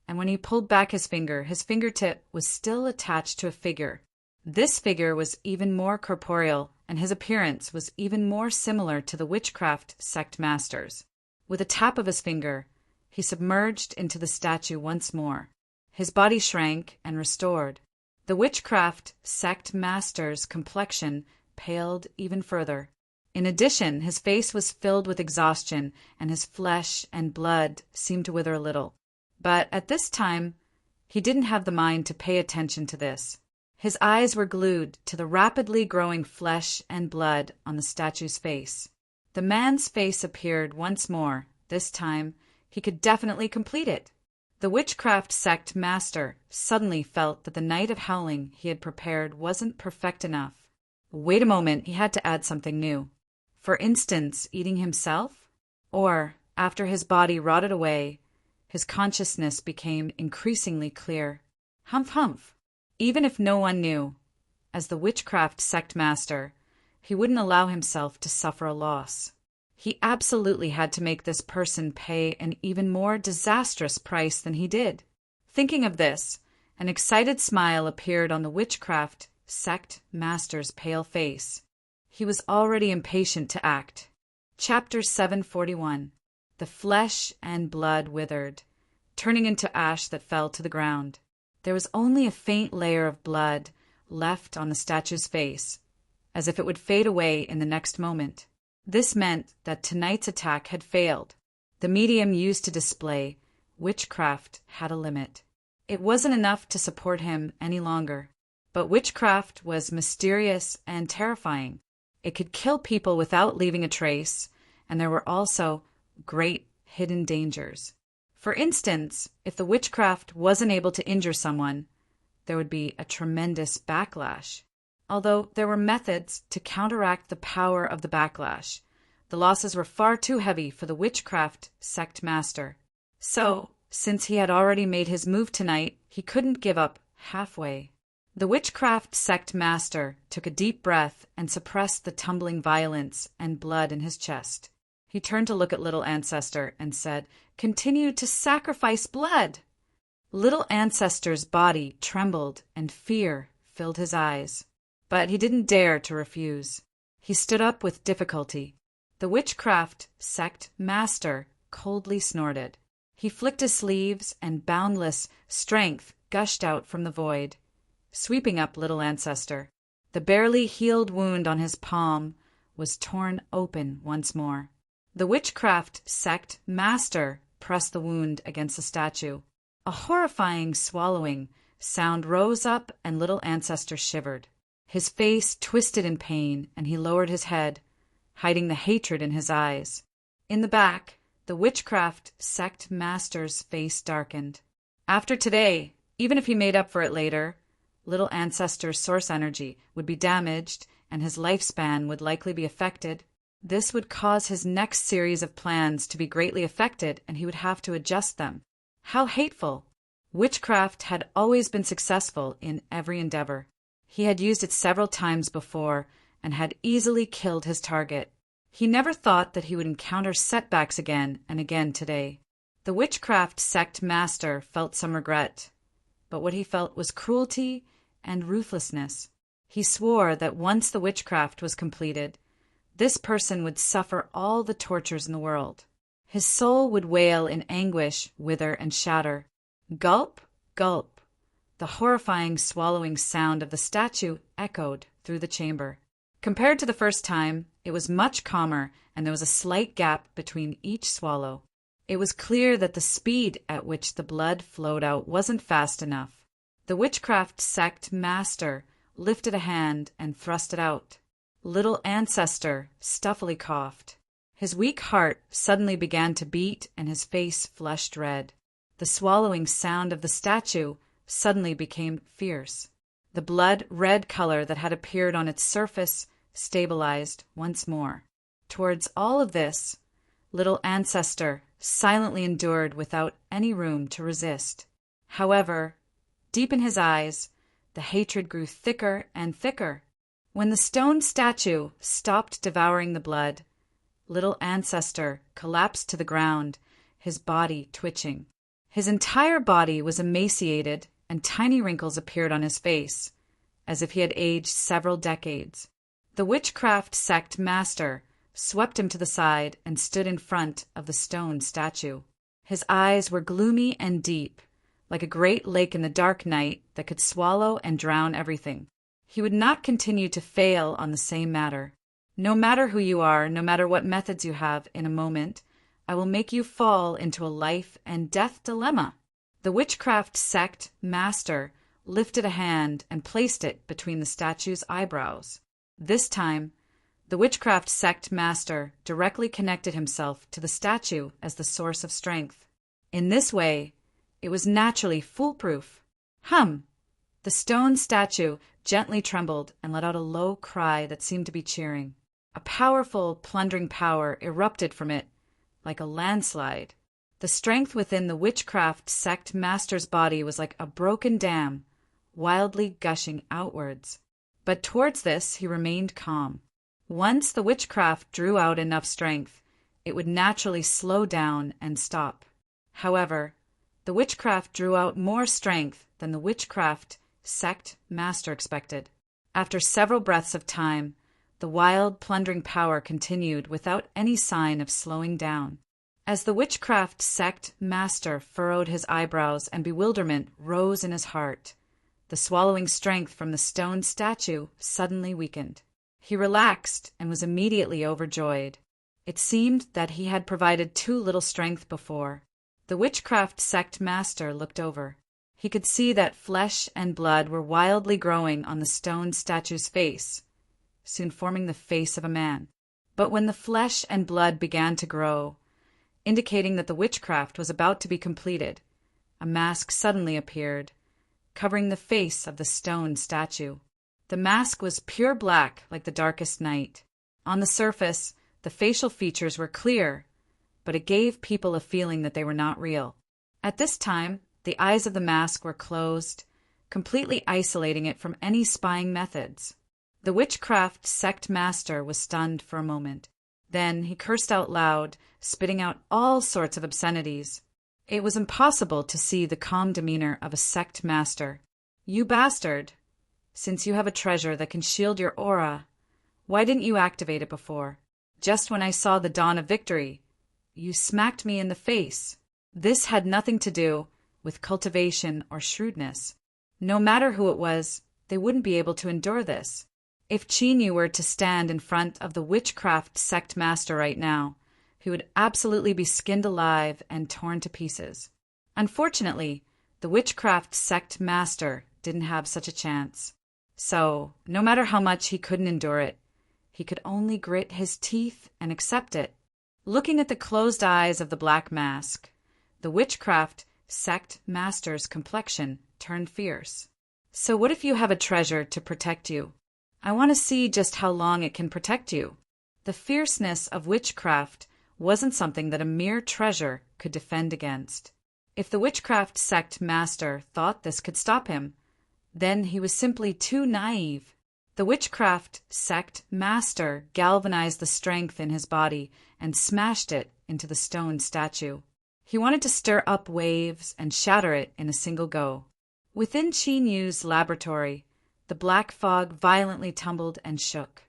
and when he pulled back his fingertip was still attached to a figure. This figure was even more corporeal, and his appearance was even more similar to the witchcraft sect master's. With a tap of his finger, he submerged into the statue once more. His body shrank and restored. The witchcraft sect master's complexion paled even further. In addition, his face was filled with exhaustion, and his flesh and blood seemed to wither a little. But at this time, he didn't have the mind to pay attention to this. His eyes were glued to the rapidly growing flesh and blood on the statue's face. The man's face appeared once more. This time, he could definitely complete it. The witchcraft sect master suddenly felt that the night of howling he had prepared wasn't perfect enough. Wait a moment, he had to add something new. For instance, eating himself? Or, after his body rotted away, his consciousness became increasingly clear. Humph, humph. Even if no one knew, as the witchcraft sect master, he wouldn't allow himself to suffer a loss. He absolutely had to make this person pay an even more disastrous price than he did. Thinking of this, an excited smile appeared on the witchcraft sect master's pale face. He was already impatient to act. Chapter 741. The flesh and blood withered, turning into ash that fell to the ground. There was only a faint layer of blood left on the statue's face, as if it would fade away in the next moment. This meant that tonight's attack had failed. The medium used to display witchcraft had a limit. It wasn't enough to support him any longer. But witchcraft was mysterious and terrifying. It could kill people without leaving a trace, and there were also great hidden dangers. For instance, if the witchcraft wasn't able to injure someone, there would be a tremendous backlash. Although there were methods to counteract the power of the backlash, the losses were far too heavy for the witchcraft sect master. So, since he had already made his move tonight, he couldn't give up halfway. The witchcraft sect master took a deep breath and suppressed the tumbling violence and blood in his chest. He turned to look at Little Ancestor and said, "Continue to sacrifice blood." Little Ancestor's body trembled and fear filled his eyes. But he didn't dare to refuse. He stood up with difficulty. The witchcraft sect master coldly snorted. He flicked his sleeves and boundless strength gushed out from the void, sweeping up Little Ancestor. The barely healed wound on his palm was torn open once more. The witchcraft sect master pressed the wound against the statue. A horrifying swallowing sound rose up and Little Ancestor shivered. His face twisted in pain, and he lowered his head, hiding the hatred in his eyes. In the back, the witchcraft sect master's face darkened. After today, even if he made up for it later, Little Ancestor's source energy would be damaged and his lifespan would likely be affected. This would cause his next series of plans to be greatly affected, and he would have to adjust them. How hateful! Witchcraft had always been successful in every endeavor. He had used it several times before and had easily killed his target. He never thought that he would encounter setbacks again and again today. The witchcraft sect master felt some regret, but what he felt was cruelty and ruthlessness. He swore that once the witchcraft was completed, this person would suffer all the tortures in the world. His soul would wail in anguish, wither, and shatter. Gulp, gulp. The horrifying swallowing sound of the statue echoed through the chamber. Compared to the first time, it was much calmer, and there was a slight gap between each swallow. It was clear that the speed at which the blood flowed out wasn't fast enough. The witchcraft sect master lifted a hand and thrust it out. Little Ancestor stuffily coughed. His weak heart suddenly began to beat, and his face flushed red. The swallowing sound of the statue suddenly became fierce. The blood-red color that had appeared on its surface stabilized once more. Towards all of this, Little Ancestor silently endured without any room to resist. However, deep in his eyes, the hatred grew thicker and thicker. When the stone statue stopped devouring the blood, Little Ancestor collapsed to the ground, his body twitching. His entire body was emaciated, and tiny wrinkles appeared on his face, as if he had aged several decades. The witchcraft sect master swept him to the side and stood in front of the stone statue. His eyes were gloomy and deep, like a great lake in the dark night that could swallow and drown everything. He would not continue to fail on the same matter. No matter who you are, no matter what methods you have, in a moment, I will make you fall into a life and death dilemma. The witchcraft sect master lifted a hand and placed it between the statue's eyebrows. This time, the witchcraft sect master directly connected himself to the statue as the source of strength. In this way, it was naturally foolproof. Hum! The stone statue gently trembled and let out a low cry that seemed to be cheering. A powerful, plundering power erupted from it like a landslide. The strength within the witchcraft sect master's body was like a broken dam, wildly gushing outwards. But towards this he remained calm. Once the witchcraft drew out enough strength, it would naturally slow down and stop. However, the witchcraft drew out more strength than the witchcraft sect master expected. After several breaths of time, the wild, plundering power continued without any sign of slowing down. As the witchcraft sect master furrowed his eyebrows and bewilderment rose in his heart, the swallowing strength from the stone statue suddenly weakened. He relaxed and was immediately overjoyed. It seemed that he had provided too little strength before. The witchcraft sect master looked over. He could see that flesh and blood were wildly growing on the stone statue's face, soon forming the face of a man. But when the flesh and blood began to grow, indicating that the witchcraft was about to be completed, a mask suddenly appeared, covering the face of the stone statue. The mask was pure black like the darkest night. On the surface, the facial features were clear, but it gave people a feeling that they were not real. At this time, the eyes of the mask were closed, completely isolating it from any spying methods. The witchcraft sect master was stunned for a moment. Then he cursed out loud, spitting out all sorts of obscenities. It was impossible to see the calm demeanor of a sect master. "You bastard! Since you have a treasure that can shield your aura, why didn't you activate it before? Just when I saw the dawn of victory, you smacked me in the face." This had nothing to do with cultivation or shrewdness. No matter who it was, they wouldn't be able to endure this. If Chinyu were to stand in front of the witchcraft sect master right now, he would absolutely be skinned alive and torn to pieces. Unfortunately, the witchcraft sect master didn't have such a chance. So, no matter how much he couldn't endure it, he could only grit his teeth and accept it. Looking at the closed eyes of the black mask, the witchcraft sect master's complexion turned fierce. "So what if you have a treasure to protect you? I want to see just how long it can protect you." The fierceness of witchcraft wasn't something that a mere treasure could defend against. If the witchcraft sect master thought this could stop him, then he was simply too naive. The witchcraft sect master galvanized the strength in his body and smashed it into the stone statue. He wanted to stir up waves and shatter it in a single go. Within Chinyu's laboratory, the black fog violently tumbled and shook.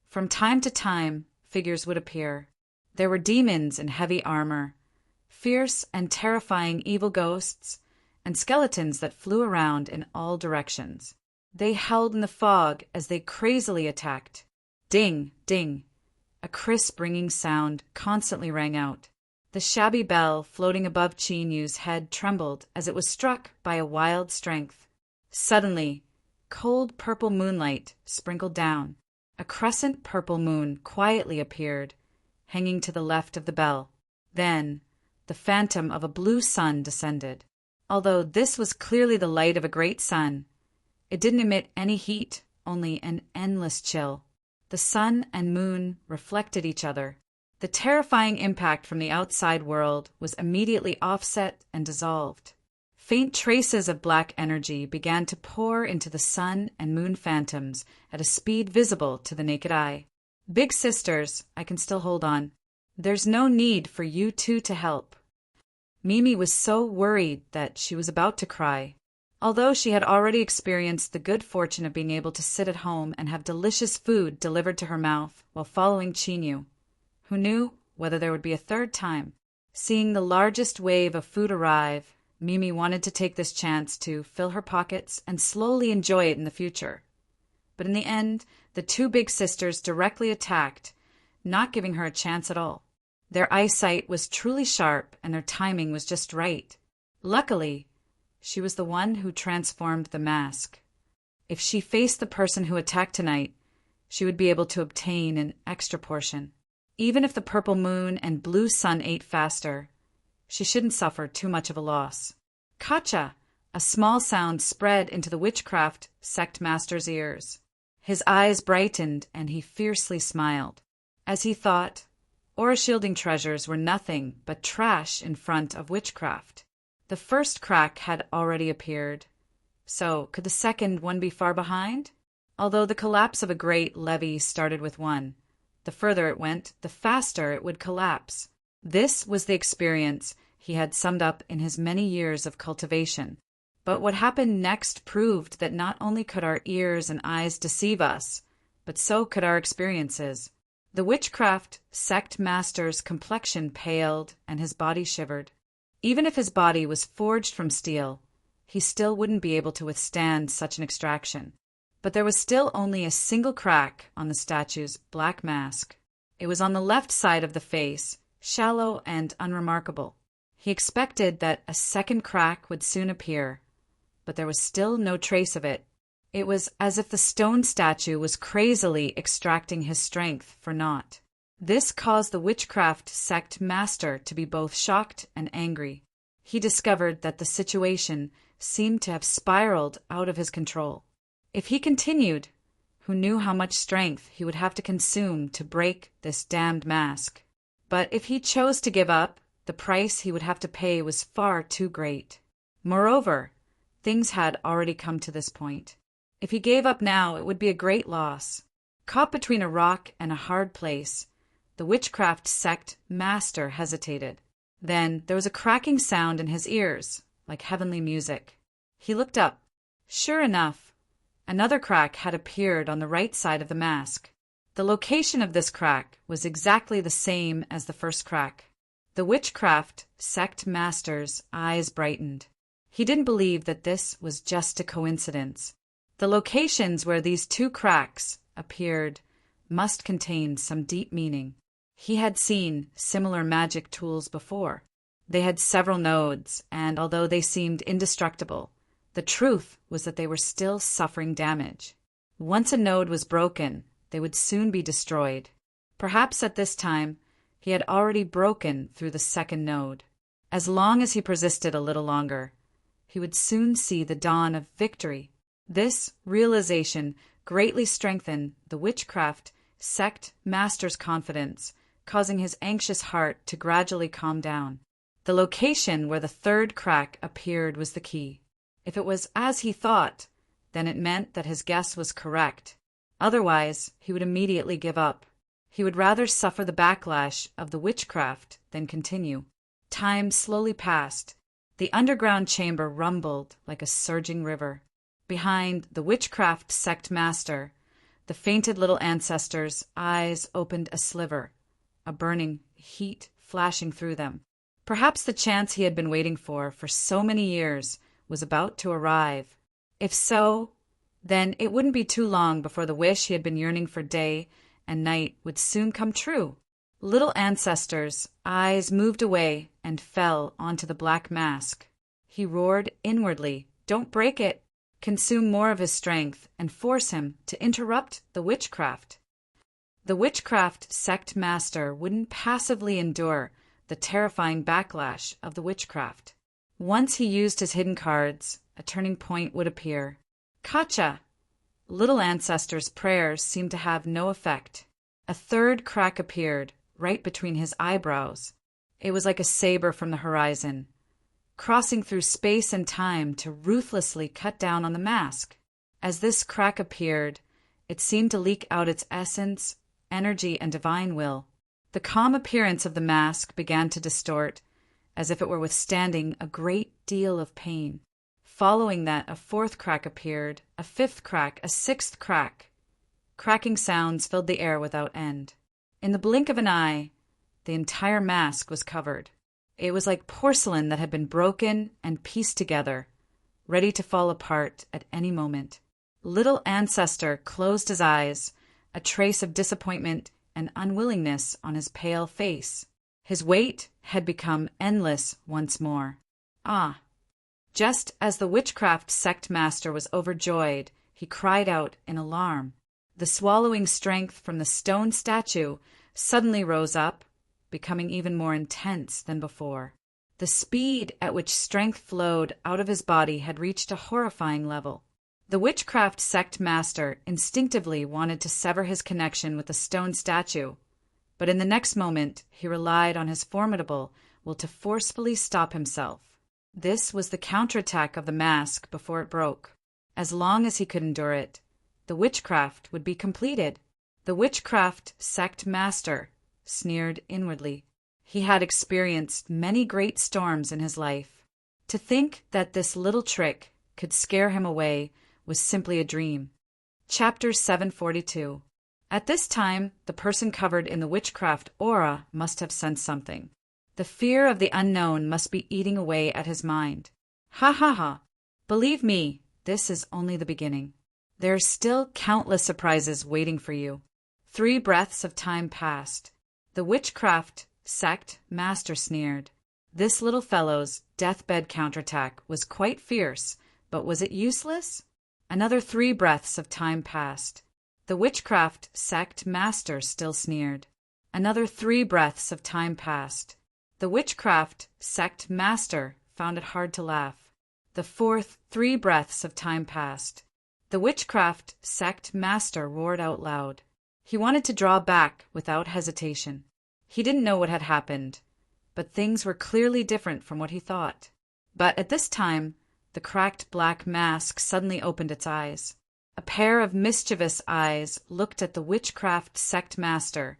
From time to time, figures would appear. There were demons in heavy armor, fierce and terrifying evil ghosts, and skeletons that flew around in all directions. They howled in the fog as they crazily attacked. Ding, ding. A crisp ringing sound constantly rang out. The shabby bell floating above Chinyu's head trembled as it was struck by a wild strength. Suddenly, cold purple moonlight sprinkled down. A crescent purple moon quietly appeared, hanging to the left of the bell. Then, the phantom of a blue sun descended. Although this was clearly the light of a great sun, it didn't emit any heat, only an endless chill. The sun and moon reflected each other. The terrifying impact from the outside world was immediately offset and dissolved. Faint traces of black energy began to pour into the sun and moon phantoms at a speed visible to the naked eye. "Big sisters, I can still hold on. There's no need for you two to help." Mimi was so worried that she was about to cry. Although she had already experienced the good fortune of being able to sit at home and have delicious food delivered to her mouth while following Chinyu, who knew whether there would be a third time? Seeing the largest wave of food arrive, Mimi wanted to take this chance to fill her pockets and slowly enjoy it in the future. But in the end, the two big sisters directly attacked, not giving her a chance at all. Their eyesight was truly sharp and their timing was just right. Luckily, she was the one who transformed the mask. If she faced the person who attacked tonight, she would be able to obtain an extra portion. Even if the purple moon and blue sun ate faster, she shouldn't suffer too much of a loss. "Kacha!" A small sound spread into the witchcraft sect master's ears. His eyes brightened and he fiercely smiled. As he thought, aura-shielding treasures were nothing but trash in front of witchcraft. The first crack had already appeared. So could the second one be far behind? Although the collapse of a great levee started with one, the further it went, the faster it would collapse. This was the experience he had summed up in his many years of cultivation. But what happened next proved that not only could our ears and eyes deceive us, but so could our experiences. The witchcraft sect master's complexion paled and his body shivered. Even if his body was forged from steel, he still wouldn't be able to withstand such an extraction. But there was still only a single crack on the statue's black mask. It was on the left side of the face, shallow and unremarkable. He expected that a second crack would soon appear, but there was still no trace of it. It was as if the stone statue was crazily extracting his strength for naught. This caused the witchcraft sect master to be both shocked and angry. He discovered that the situation seemed to have spiraled out of his control. If he continued, who knew how much strength he would have to consume to break this damned mask? But if he chose to give up, the price he would have to pay was far too great. Moreover, things had already come to this point. If he gave up now, it would be a great loss. Caught between a rock and a hard place, the witchcraft sect master hesitated. Then there was a cracking sound in his ears, like heavenly music. He looked up. Sure enough, another crack had appeared on the right side of the mask. The location of this crack was exactly the same as the first crack. The witchcraft sect master's eyes brightened. He didn't believe that this was just a coincidence. The locations where these two cracks appeared must contain some deep meaning. He had seen similar magic tools before. They had several nodes, and although they seemed indestructible, the truth was that they were still suffering damage. Once a node was broken, they would soon be destroyed. Perhaps at this time, he had already broken through the second node. As long as he persisted a little longer, he would soon see the dawn of victory. This realization greatly strengthened the witchcraft sect master's confidence, causing his anxious heart to gradually calm down. The location where the third crack appeared was the key. If it was as he thought, then it meant that his guess was correct. Otherwise, he would immediately give up. He would rather suffer the backlash of the witchcraft than continue. Time slowly passed. The underground chamber rumbled like a surging river. Behind the witchcraft sect master, the fainted little ancestor's eyes opened a sliver, a burning heat flashing through them. Perhaps the chance he had been waiting for so many years was about to arrive. If so, then it wouldn't be too long before the wish he had been yearning for day and night would soon come true. Little ancestor's eyes moved away and fell onto the black mask. He roared inwardly, "Don't break it!" Consume more of his strength and force him to interrupt the witchcraft. The witchcraft sect master wouldn't passively endure the terrifying backlash of the witchcraft. Once he used his hidden cards, a turning point would appear. Gotcha! Little ancestor's prayers seemed to have no effect. A third crack appeared, right between his eyebrows. It was like a saber from the horizon, crossing through space and time to ruthlessly cut down on the mask. As this crack appeared, it seemed to leak out its essence, energy, and divine will. The calm appearance of the mask began to distort, as if it were withstanding a great deal of pain. Following that, a fourth crack appeared, a fifth crack, a sixth crack. Cracking sounds filled the air without end. In the blink of an eye, the entire mask was covered. It was like porcelain that had been broken and pieced together, ready to fall apart at any moment. Little ancestor closed his eyes, a trace of disappointment and unwillingness on his pale face. His wait had become endless once more. Ah! Just as the witchcraft sect master was overjoyed, he cried out in alarm. The swallowing strength from the stone statue suddenly rose up, becoming even more intense than before. The speed at which strength flowed out of his body had reached a horrifying level. The witchcraft sect master instinctively wanted to sever his connection with the stone statue, but in the next moment he relied on his formidable will to forcefully stop himself. This was the counterattack of the mask before it broke. As long as he could endure it, the witchcraft would be completed. The witchcraft sect master sneered inwardly. He had experienced many great storms in his life. To think that this little trick could scare him away was simply a dream. Chapter 742. At this time, the person covered in the witchcraft aura must have sensed something. The fear of the unknown must be eating away at his mind. Ha ha ha! Believe me, this is only the beginning. There are still countless surprises waiting for you. 3 breaths of time passed. The witchcraft sect master sneered. This little fellow's deathbed counterattack was quite fierce, But was it useless? Another 3 breaths of time passed. The witchcraft sect master still sneered. Another 3 breaths of time passed. The witchcraft sect master found it hard to laugh. The 4th 3 breaths of time passed. The witchcraft sect master roared out loud. He wanted to draw back without hesitation. He didn't know what had happened, but things were clearly different from what he thought. But at this time, the cracked black mask suddenly opened its eyes. A pair of mischievous eyes looked at the witchcraft sect master,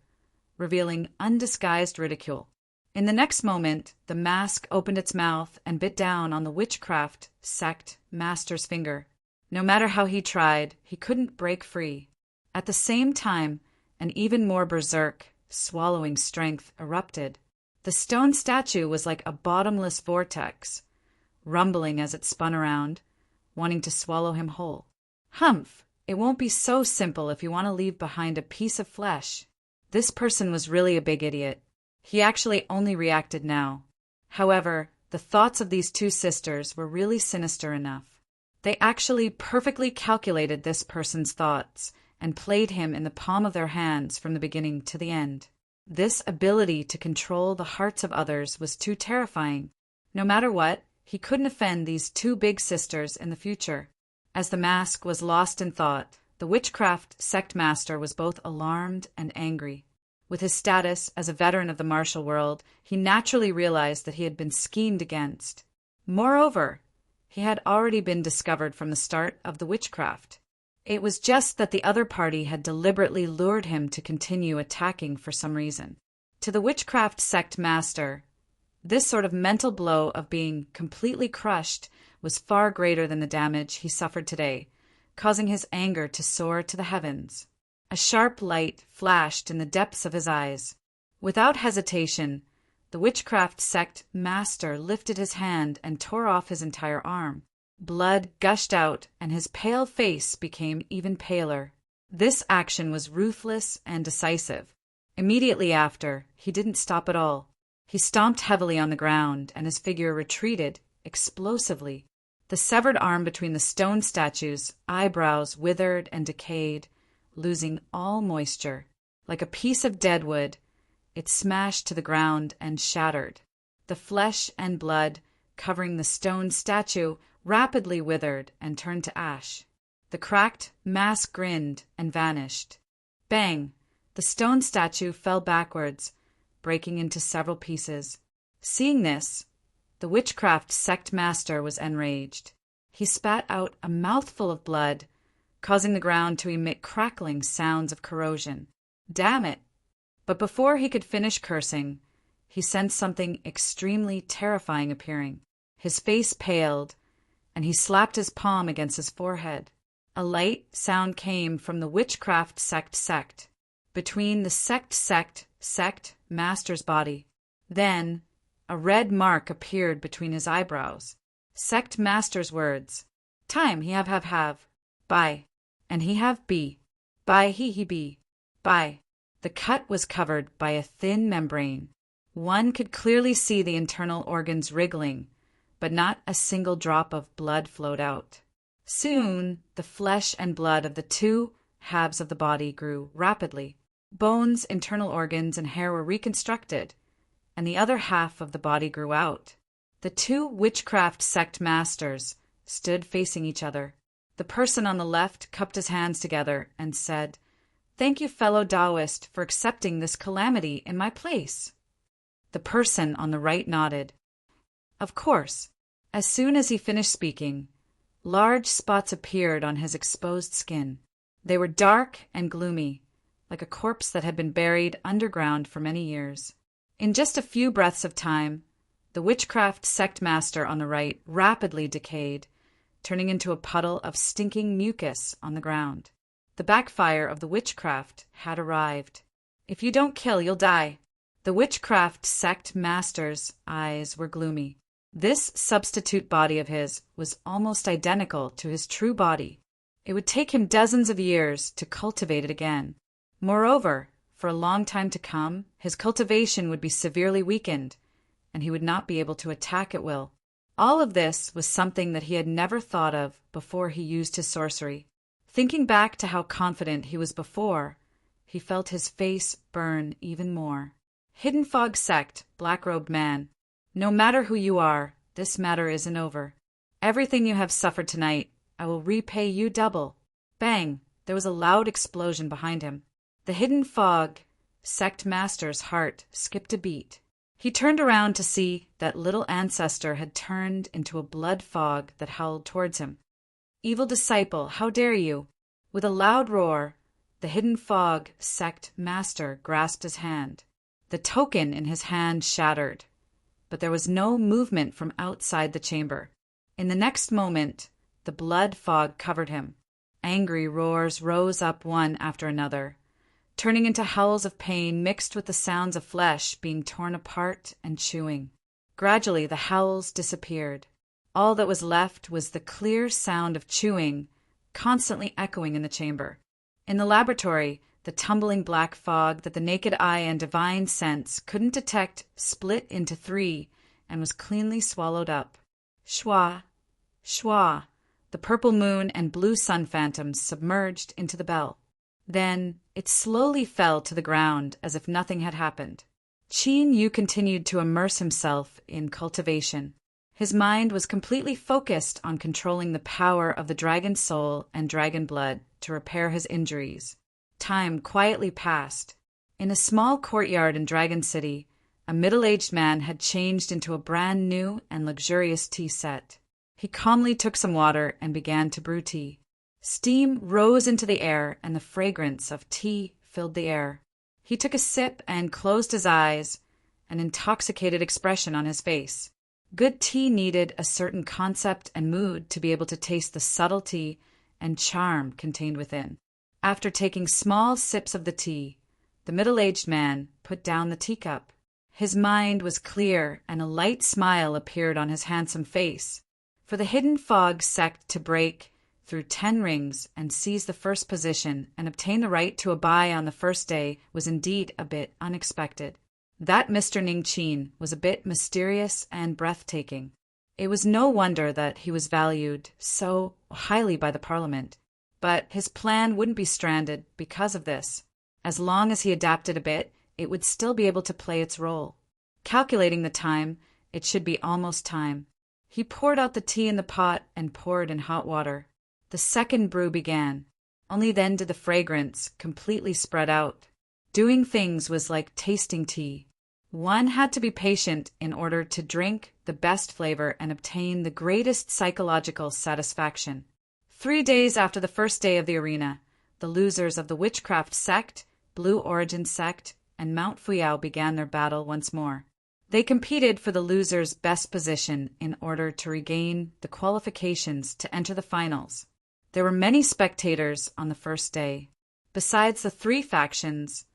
revealing undisguised ridicule. In the next moment, the mask opened its mouth and bit down on the witchcraft sect master's finger. No matter how he tried, he couldn't break free. At the same time, an even more berserk, swallowing strength erupted. The stone statue was like a bottomless vortex, rumbling as it spun around, wanting to swallow him whole. Humph! It won't be so simple if you want to leave behind a piece of flesh. This person was really a big idiot. He actually only reacted now. However, the thoughts of these 2 sisters were really sinister enough. They actually perfectly calculated this person's thoughts and played him in the palm of their hands from the beginning to the end. This ability to control the hearts of others was too terrifying. No matter what, he couldn't offend these 2 big sisters in the future. As the mask was lost in thought, the witchcraft sect master was both alarmed and angry. With his status as a veteran of the martial world, he naturally realized that he had been schemed against. Moreover, he had already been discovered from the start of the witchcraft. It was just that the other party had deliberately lured him to continue attacking for some reason. To the witchcraft sect master, this sort of mental blow of being completely crushed was far greater than the damage he suffered today, causing his anger to soar to the heavens. A sharp light flashed in the depths of his eyes. Without hesitation, the witchcraft sect master lifted his hand and tore off his entire arm. Blood gushed out, and his pale face became even paler. This action was ruthless and decisive. Immediately after, he didn't stop at all. He stomped heavily on the ground, and his figure retreated explosively. The severed arm between the stone statue's eyebrows withered and decayed, losing all moisture. Like a piece of dead wood, it smashed to the ground and shattered. The flesh and blood covering the stone statue rapidly withered and turned to ash. The cracked mask grinned and vanished. Bang! The stone statue fell backwards, breaking into several pieces. Seeing this, the witchcraft sect master was enraged. He spat out a mouthful of blood, causing the ground to emit crackling sounds of corrosion. Damn it! But before he could finish cursing, he sensed something extremely terrifying appearing. His face paled, and he slapped his palm against his forehead. A light sound came from the witchcraft sect between the sect master's body. Then, a red mark appeared between his eyebrows. Sect master's words. Time he have. Bye. And he have be. Bye he be. Bye. The cut was covered by a thin membrane. One could clearly see the internal organs wriggling, but not a single drop of blood flowed out. Soon, the flesh and blood of the 2 halves of the body grew rapidly. Bones, internal organs, and hair were reconstructed, and the other half of the body grew out. The 2 witchcraft sect masters stood facing each other. The person on the left cupped his hands together and said, "Thank you, fellow Taoist, for accepting this calamity in my place." The person on the right nodded. Of course. As soon as he finished speaking, large spots appeared on his exposed skin. They were dark and gloomy, like a corpse that had been buried underground for many years. In just a few breaths of time, the witchcraft sect master on the right rapidly decayed, turning into a puddle of stinking mucus on the ground. The backfire of the witchcraft had arrived. If you don't kill, you'll die. The witchcraft sect master's eyes were gloomy. This substitute body of his was almost identical to his true body. It would take him dozens of years to cultivate it again. Moreover, for a long time to come, his cultivation would be severely weakened, and he would not be able to attack at will. All of this was something that he had never thought of before he used his sorcery. Thinking back to how confident he was before, he felt his face burn even more. Hidden Fog Sect, Black-Robed Man. No matter who you are, this matter isn't over. Everything you have suffered tonight, I will repay you double. Bang! There was a loud explosion behind him. The Hidden Fog Sect Master's heart skipped a beat. He turned around to see that little ancestor had turned into a blood fog that howled towards him. Evil disciple, how dare you? With a loud roar, the Hidden Fog Sect Master grasped his hand. The token in his hand shattered, but there was no movement from outside the chamber. In the next moment, the blood fog covered him. Angry roars rose up one after another, turning into howls of pain mixed with the sounds of flesh being torn apart and chewing. Gradually, the howls disappeared. All that was left was the clear sound of chewing, constantly echoing in the chamber. In the laboratory, the tumbling black fog that the naked eye and divine sense couldn't detect split into three and was cleanly swallowed up. Schwa, schwa, the purple moon and blue sun phantoms submerged into the bell. Then it slowly fell to the ground as if nothing had happened. Qin Yu continued to immerse himself in cultivation. His mind was completely focused on controlling the power of the dragon soul and dragon blood to repair his injuries. Time quietly passed. In a small courtyard in Dragon City, a middle-aged man had changed into a brand new and luxurious tea set. He calmly took some water and began to brew tea. Steam rose into the air and the fragrance of tea filled the air. He took a sip and closed his eyes, an intoxicated expression on his face. Good tea needed a certain concept and mood to be able to taste the subtlety and charm contained within. After taking small sips of the tea, the middle-aged man put down the teacup. His mind was clear and a light smile appeared on his handsome face. For the Hidden Fog Sect to break through 10 rings and seize the first position and obtain the right to a buy on the first day was indeed a bit unexpected. That Mr. Ning Qin was a bit mysterious and breathtaking. It was no wonder that he was valued so highly by the Parliament. But his plan wouldn't be stranded because of this. As long as he adapted a bit, it would still be able to play its role. Calculating the time, it should be almost time. He poured out the tea in the pot and poured in hot water. The second brew began. Only then did the fragrance completely spread out. Doing things was like tasting tea. One had to be patient in order to drink the best flavor and obtain the greatest psychological satisfaction. 3 days after the first day of the arena, the losers of the Witchcraft Sect, Blue Origin Sect, and Mount Fuyao began their battle once more. They competed for the loser's best position in order to regain the qualifications to enter the finals. There were many spectators on the first day. Besides the 3 factions,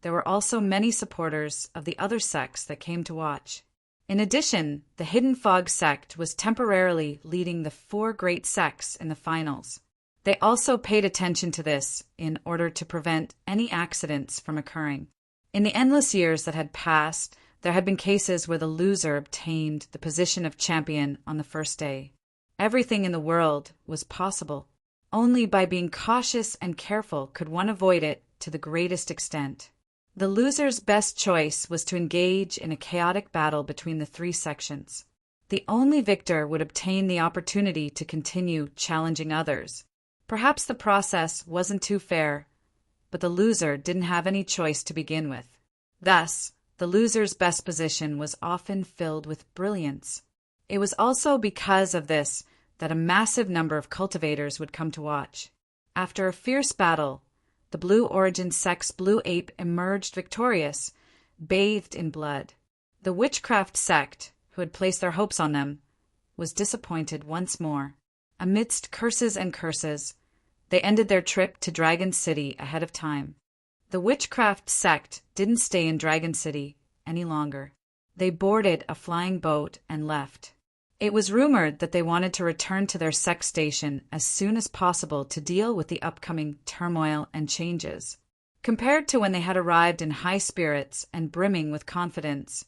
there were also many supporters of the other sects that came to watch. In addition, the Hidden Fog Sect was temporarily leading the 4 great sects in the finals. They also paid attention to this in order to prevent any accidents from occurring. In the endless years that had passed, there had been cases where the loser obtained the position of champion on the first day. Everything in the world was possible. Only by being cautious and careful could one avoid it to the greatest extent. The loser's best choice was to engage in a chaotic battle between the 3 sections. The only victor would obtain the opportunity to continue challenging others. Perhaps the process wasn't too fair, but the loser didn't have any choice to begin with. Thus, the loser's best position was often filled with brilliance. It was also because of this that a massive number of cultivators would come to watch. After a fierce battle, the Blue Origin Sect's Blue Ape emerged victorious, bathed in blood. The Witchcraft Sect, who had placed their hopes on them, was disappointed once more. Amidst curses and curses, they ended their trip to Dragon City ahead of time. The Witchcraft Sect didn't stay in Dragon City any longer. They boarded a flying boat and left. It was rumored that they wanted to return to their sect station as soon as possible to deal with the upcoming turmoil and changes. Compared to when they had arrived in high spirits and brimming with confidence,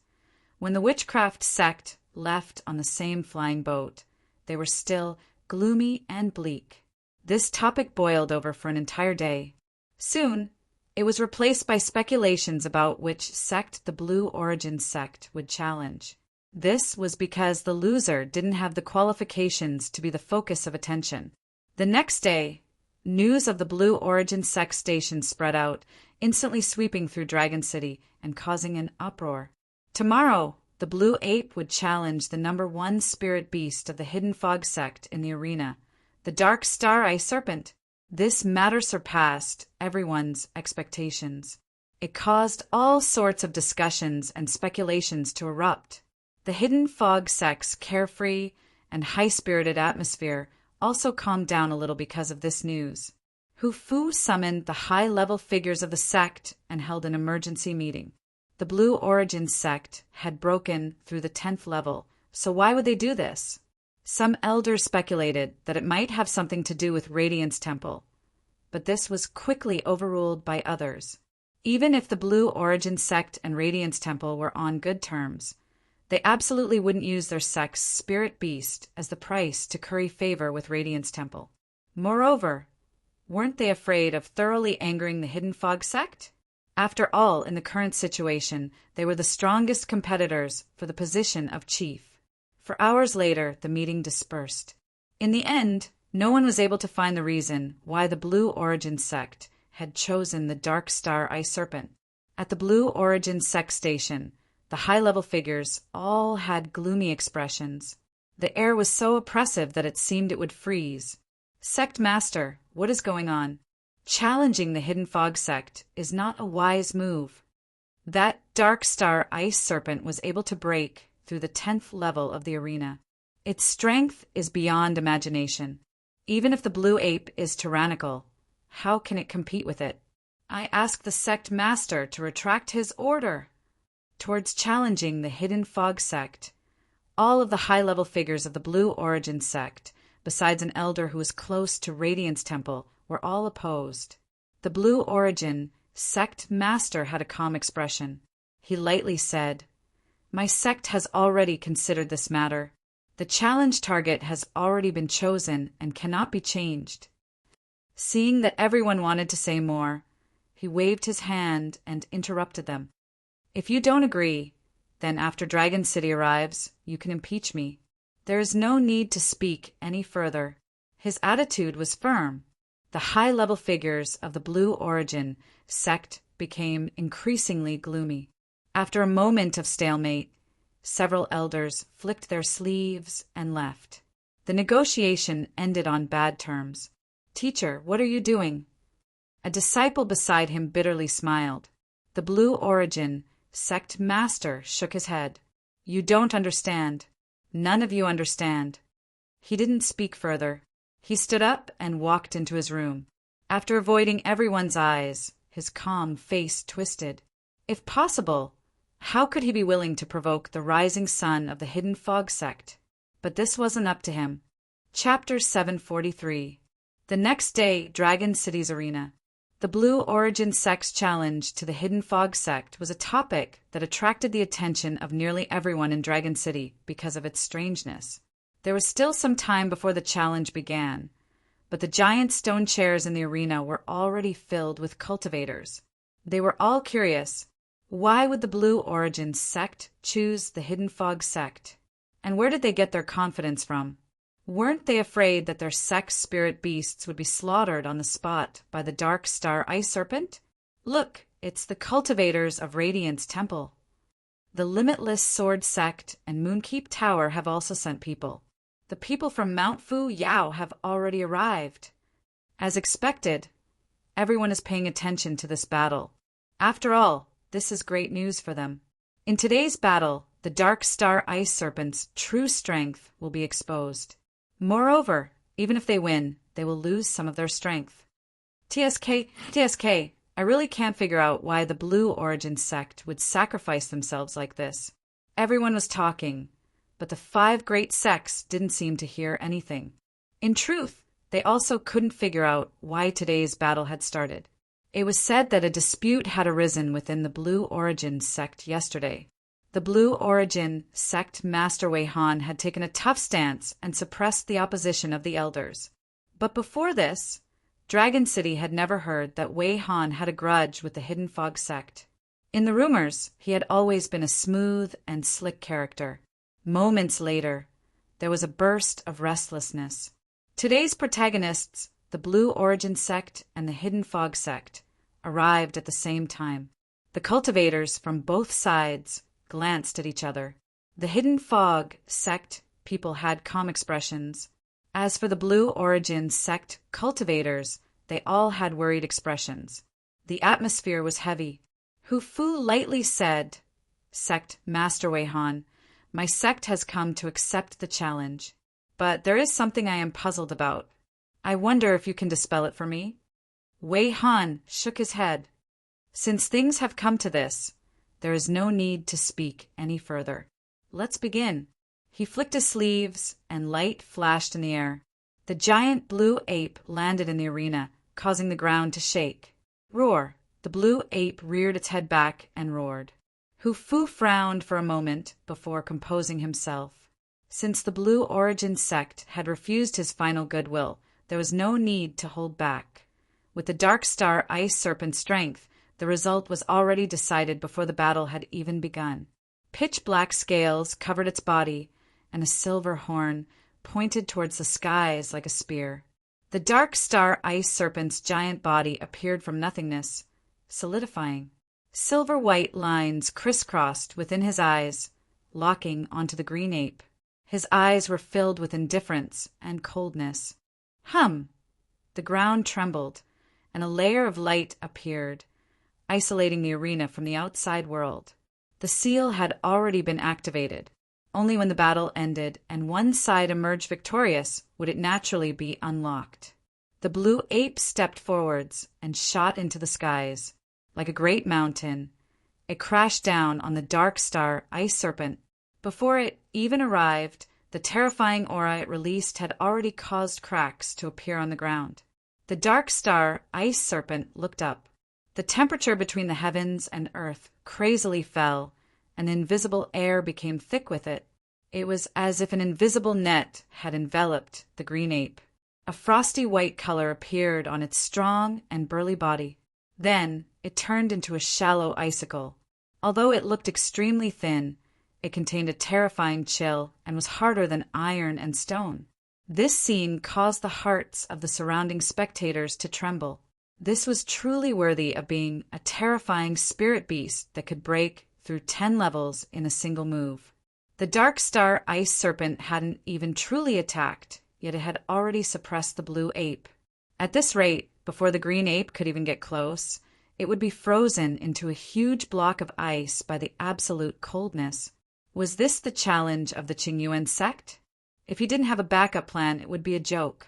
when the Witchcraft Sect left on the same flying boat. They were still gloomy and bleak. This topic boiled over for an entire day. Soon, it was replaced by speculations about which sect the Blue Origin sect would challenge. This was because the loser didn't have the qualifications to be the focus of attention. The next day, news of the Blue Origin sect station spread out, instantly sweeping through Dragon City and causing an uproar. Tomorrow, the Blue Ape would challenge the #1 spirit beast of the Hidden Fog sect in the arena, the Dark Star Ice Serpent. This matter surpassed everyone's expectations. It caused all sorts of discussions and speculations to erupt. The Hidden Fog sect's carefree and high-spirited atmosphere also calmed down a little because of this news. Hufu summoned the high-level figures of the sect and held an emergency meeting. The Blue Origin sect had broken through the 10th level, so why would they do this? Some elders speculated that it might have something to do with Radiance Temple, but this was quickly overruled by others. Even if the Blue Origin sect and Radiance Temple were on good terms, they absolutely wouldn't use their sect's spirit beast as the price to curry favor with Radiance Temple. Moreover, weren't they afraid of thoroughly angering the Hidden Fog sect? After all, in the current situation, they were the strongest competitors for the position of chief. For hours later, the meeting dispersed. In the end, no one was able to find the reason why the Blue Origin sect had chosen the Dark Star Ice Serpent. At the Blue Origin sect station, the high-level figures all had gloomy expressions. The air was so oppressive that it seemed it would freeze. Sect Master, what is going on? Challenging the Hidden Fog sect is not a wise move. That Dark Star Ice Serpent was able to break through the 10th level of the arena. Its strength is beyond imagination. Even if the Blue Ape is tyrannical, how can it compete with it? I ask the sect master to retract his order towards challenging the Hidden Fog sect. All of the high-level figures of the Blue Origin sect, besides an elder who was close to Radiance Temple, were all opposed. The Blue Origin sect master had a calm expression. He lightly said, "My sect has already considered this matter. The challenge target has already been chosen and cannot be changed." Seeing that everyone wanted to say more, he waved his hand and interrupted them. "If you don't agree, then after Dragon City arrives, you can impeach me. There is no need to speak any further." His attitude was firm. The high-level figures of the Blue Origin sect became increasingly gloomy. After a moment of stalemate, several elders flicked their sleeves and left. The negotiation ended on bad terms. "Teacher, what are you doing?" A disciple beside him bitterly smiled. The Blue Origin sect master shook his head. "You don't understand. None of you understand." He didn't speak further. He stood up and walked into his room. After avoiding everyone's eyes, his calm face twisted. If possible, how could he be willing to provoke the rising sun of the Hidden Fog sect? But this wasn't up to him. Chapter 743. The next day, Dragon City's arena. The Blue Origin sect's challenge to the Hidden Fog sect was a topic that attracted the attention of nearly everyone in Dragon City because of its strangeness. There was still some time before the challenge began, but the giant stone chairs in the arena were already filled with cultivators. They were all curious. Why would the Blue Origin sect choose the Hidden Fog sect? And where did they get their confidence from? Weren't they afraid that their sect's spirit beasts would be slaughtered on the spot by the Dark Star Ice Serpent? Look, it's the cultivators of Radiance Temple. The Limitless Sword sect and Moonkeep Tower have also sent people. The people from Mount Fu Yao have already arrived. As expected, everyone is paying attention to this battle. After all, this is great news for them. In today's battle, the Dark Star Ice Serpent's true strength will be exposed. Moreover, even if they win, they will lose some of their strength. TSK, I really can't figure out why the Blue Origin sect would sacrifice themselves like this. Everyone was talking, but the 5 great sects didn't seem to hear anything. In truth, they also couldn't figure out why today's battle had started. It was said that a dispute had arisen within the Blue Origin sect yesterday. The Blue Origin sect Master Wei Han had taken a tough stance and suppressed the opposition of the elders. But before this, Dragon City had never heard that Wei Han had a grudge with the Hidden Fog sect. In the rumors, he had always been a smooth and slick character. Moments later, there was a burst of restlessness. Today's protagonists, the Blue Origin sect and the Hidden Fog sect, arrived at the same time. The cultivators from both sides glanced at each other. The Hidden Fog sect people had calm expressions. As for the Blue Origin sect cultivators, they all had worried expressions. The atmosphere was heavy. Hu Fu lightly said, "Sect Master Wei Han, my sect has come to accept the challenge. But there is something I am puzzled about. I wonder if you can dispel it for me?" Wei Han shook his head. "Since things have come to this, there is no need to speak any further. Let's begin." He flicked his sleeves, and light flashed in the air. The giant blue ape landed in the arena, causing the ground to shake. Roar! The blue ape reared its head back and roared. Hu Fu frowned for a moment before composing himself. Since the Blue Origin sect had refused his final goodwill, there was no need to hold back. With the Dark Star Ice Serpent's strength, the result was already decided before the battle had even begun. Pitch-black scales covered its body, and a silver horn pointed towards the skies like a spear. The Dark Star Ice Serpent's giant body appeared from nothingness, solidifying. Silver-white lines crisscrossed within his eyes, locking onto the green ape. His eyes were filled with indifference and coldness. Hum! The ground trembled, and a layer of light appeared, isolating the arena from the outside world. The seal had already been activated. Only when the battle ended and one side emerged victorious would it naturally be unlocked. The blue ape stepped forwards and shot into the skies. Like a great mountain, it crashed down on the Dark Star Ice Serpent. Before it even arrived, the terrifying aura it released had already caused cracks to appear on the ground. The Dark Star Ice Serpent looked up. The temperature between the heavens and earth crazily fell, and the invisible air became thick with it. It was as if an invisible net had enveloped the green ape. A frosty white color appeared on its strong and burly body. Then it turned into a shallow icicle. Although it looked extremely thin, it contained a terrifying chill and was harder than iron and stone. This scene caused the hearts of the surrounding spectators to tremble. This was truly worthy of being a terrifying spirit beast that could break through 10 levels in a single move. The Dark Star Ice Serpent hadn't even truly attacked, yet it had already suppressed the blue ape. At this rate, before the green ape could even get close, it would be frozen into a huge block of ice by the absolute coldness. Was this the challenge of the Qingyuan sect? If he didn't have a backup plan, it would be a joke.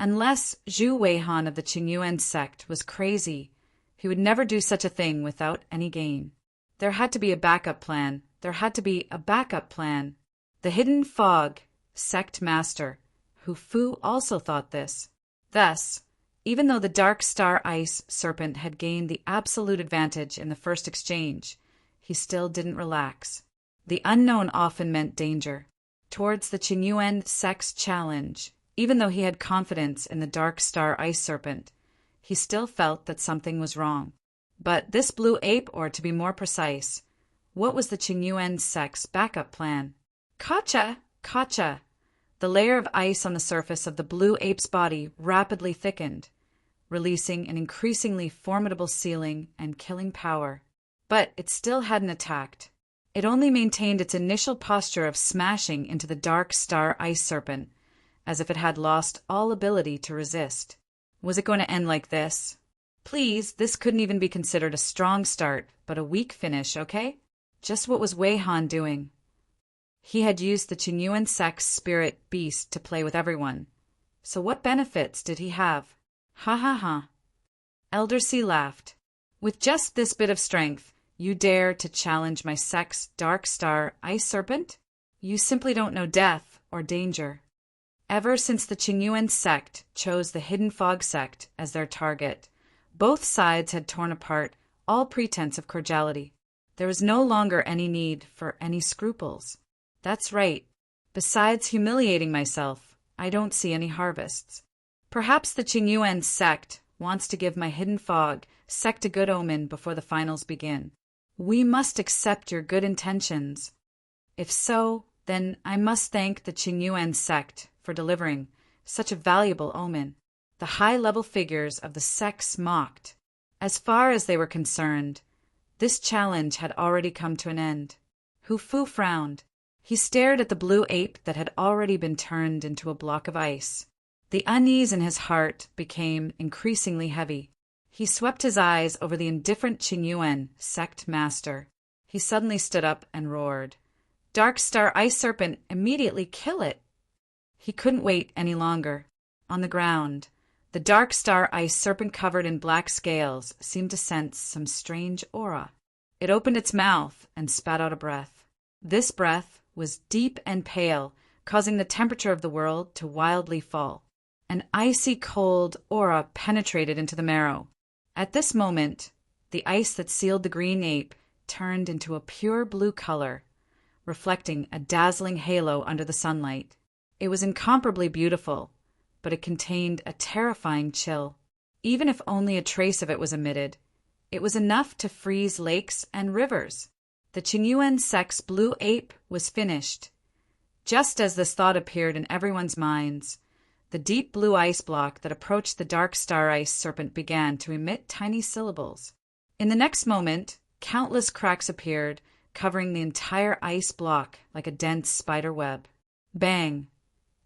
Unless Zhu Weihan of the Qingyuan sect was crazy, he would never do such a thing without any gain. There had to be a backup plan. There had to be a backup plan. The Hidden Fog sect master, Hu Fu, also thought this. Thus, even though the Dark Star Ice Serpent had gained the absolute advantage in the first exchange, he still didn't relax. The unknown often meant danger. Towards the Qingyuan sect's challenge, even though he had confidence in the Dark Star Ice Serpent, he still felt that something was wrong. But this blue ape, or to be more precise, what was the Qingyuan sect's backup plan? Gotcha! Gotcha! The layer of ice on the surface of the blue ape's body rapidly thickened, releasing an increasingly formidable sealing and killing power. But it still hadn't attacked. It only maintained its initial posture of smashing into the Dark Star Ice Serpent, as if it had lost all ability to resist. Was it going to end like this? Please, this couldn't even be considered a strong start, but a weak finish, okay? Just what was Wei Han doing? He had used the Qingyuan sect's spirit beast to play with everyone. So what benefits did he have? Ha ha ha. Elder C laughed. With just this bit of strength, you dare to challenge my sect's Dark Star Ice Serpent? You simply don't know death or danger. Ever since the Qingyuan sect chose the Hidden Fog sect as their target, both sides had torn apart all pretense of cordiality. There was no longer any need for any scruples. That's right. Besides humiliating myself, I don't see any harvests. Perhaps the Qingyuan sect wants to give my hidden fog sect a good omen before the finals begin. We must accept your good intentions. If so, then I must thank the Qingyuan sect for delivering such a valuable omen. The high-level figures of the sects mocked. As far as they were concerned, this challenge had already come to an end. Hu Fu frowned. He stared at the blue ape that had already been turned into a block of ice. The unease in his heart became increasingly heavy. He swept his eyes over the indifferent Qingyuan sect master. He suddenly stood up and roared, "Dark Star Ice Serpent, immediately kill it!" He couldn't wait any longer. On the ground, the Dark Star Ice Serpent covered in black scales seemed to sense some strange aura. It opened its mouth and spat out a breath. This breath was deep and pale, causing the temperature of the world to wildly fall. An icy cold aura penetrated into the marrow. At this moment, the ice that sealed the green ape turned into a pure blue color, reflecting a dazzling halo under the sunlight. It was incomparably beautiful, but it contained a terrifying chill. Even if only a trace of it was emitted, it was enough to freeze lakes and rivers. The Qingyuan sect's blue ape was finished. Just as this thought appeared in everyone's minds, the deep blue ice block that approached the Dark Star Ice Serpent began to emit tiny syllables. In the next moment, countless cracks appeared, covering the entire ice block like a dense spider web. Bang!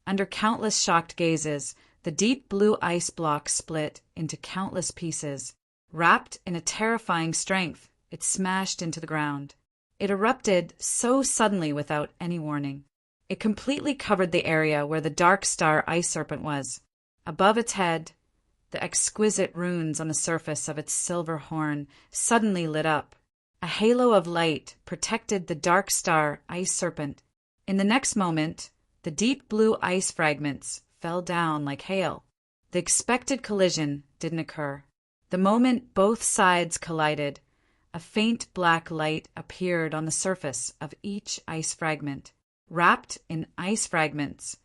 Under countless shocked gazes, the deep blue ice block split into countless pieces. Wrapped in a terrifying strength, it smashed into the ground. It erupted so suddenly without any warning. It completely covered the area where the Dark Star Ice Serpent was. Above its head, the exquisite runes on the surface of its silver horn suddenly lit up. A halo of light protected the Dark Star Ice Serpent. In the next moment, the deep blue ice fragments fell down like hail. The expected collision didn't occur. The moment both sides collided, a faint black light appeared on the surface of each ice fragment. Wrapped in ice fragments,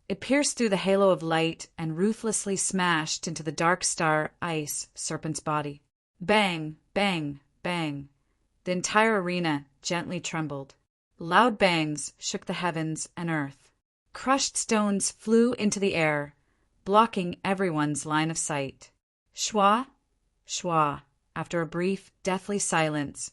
it pierced through the halo of light and ruthlessly smashed into the Dark Star Ice Serpent's body. Bang, bang, bang. The entire arena gently trembled. Loud bangs shook the heavens and earth. Crushed stones flew into the air, blocking everyone's line of sight. Schwa, schwa. After a brief, deathly silence,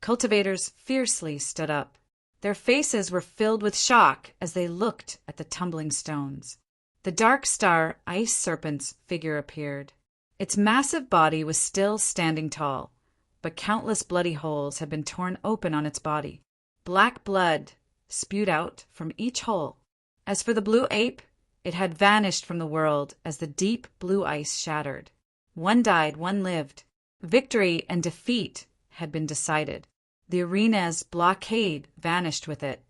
cultivators fiercely stood up. Their faces were filled with shock as they looked at the tumbling stones. The Dark Star Ice Serpent's figure appeared. Its massive body was still standing tall, but countless bloody holes had been torn open on its body. Black blood spewed out from each hole. As for the blue ape, it had vanished from the world as the deep blue ice shattered. One died, one lived. Victory and defeat had been decided. The arena's blockade vanished with it.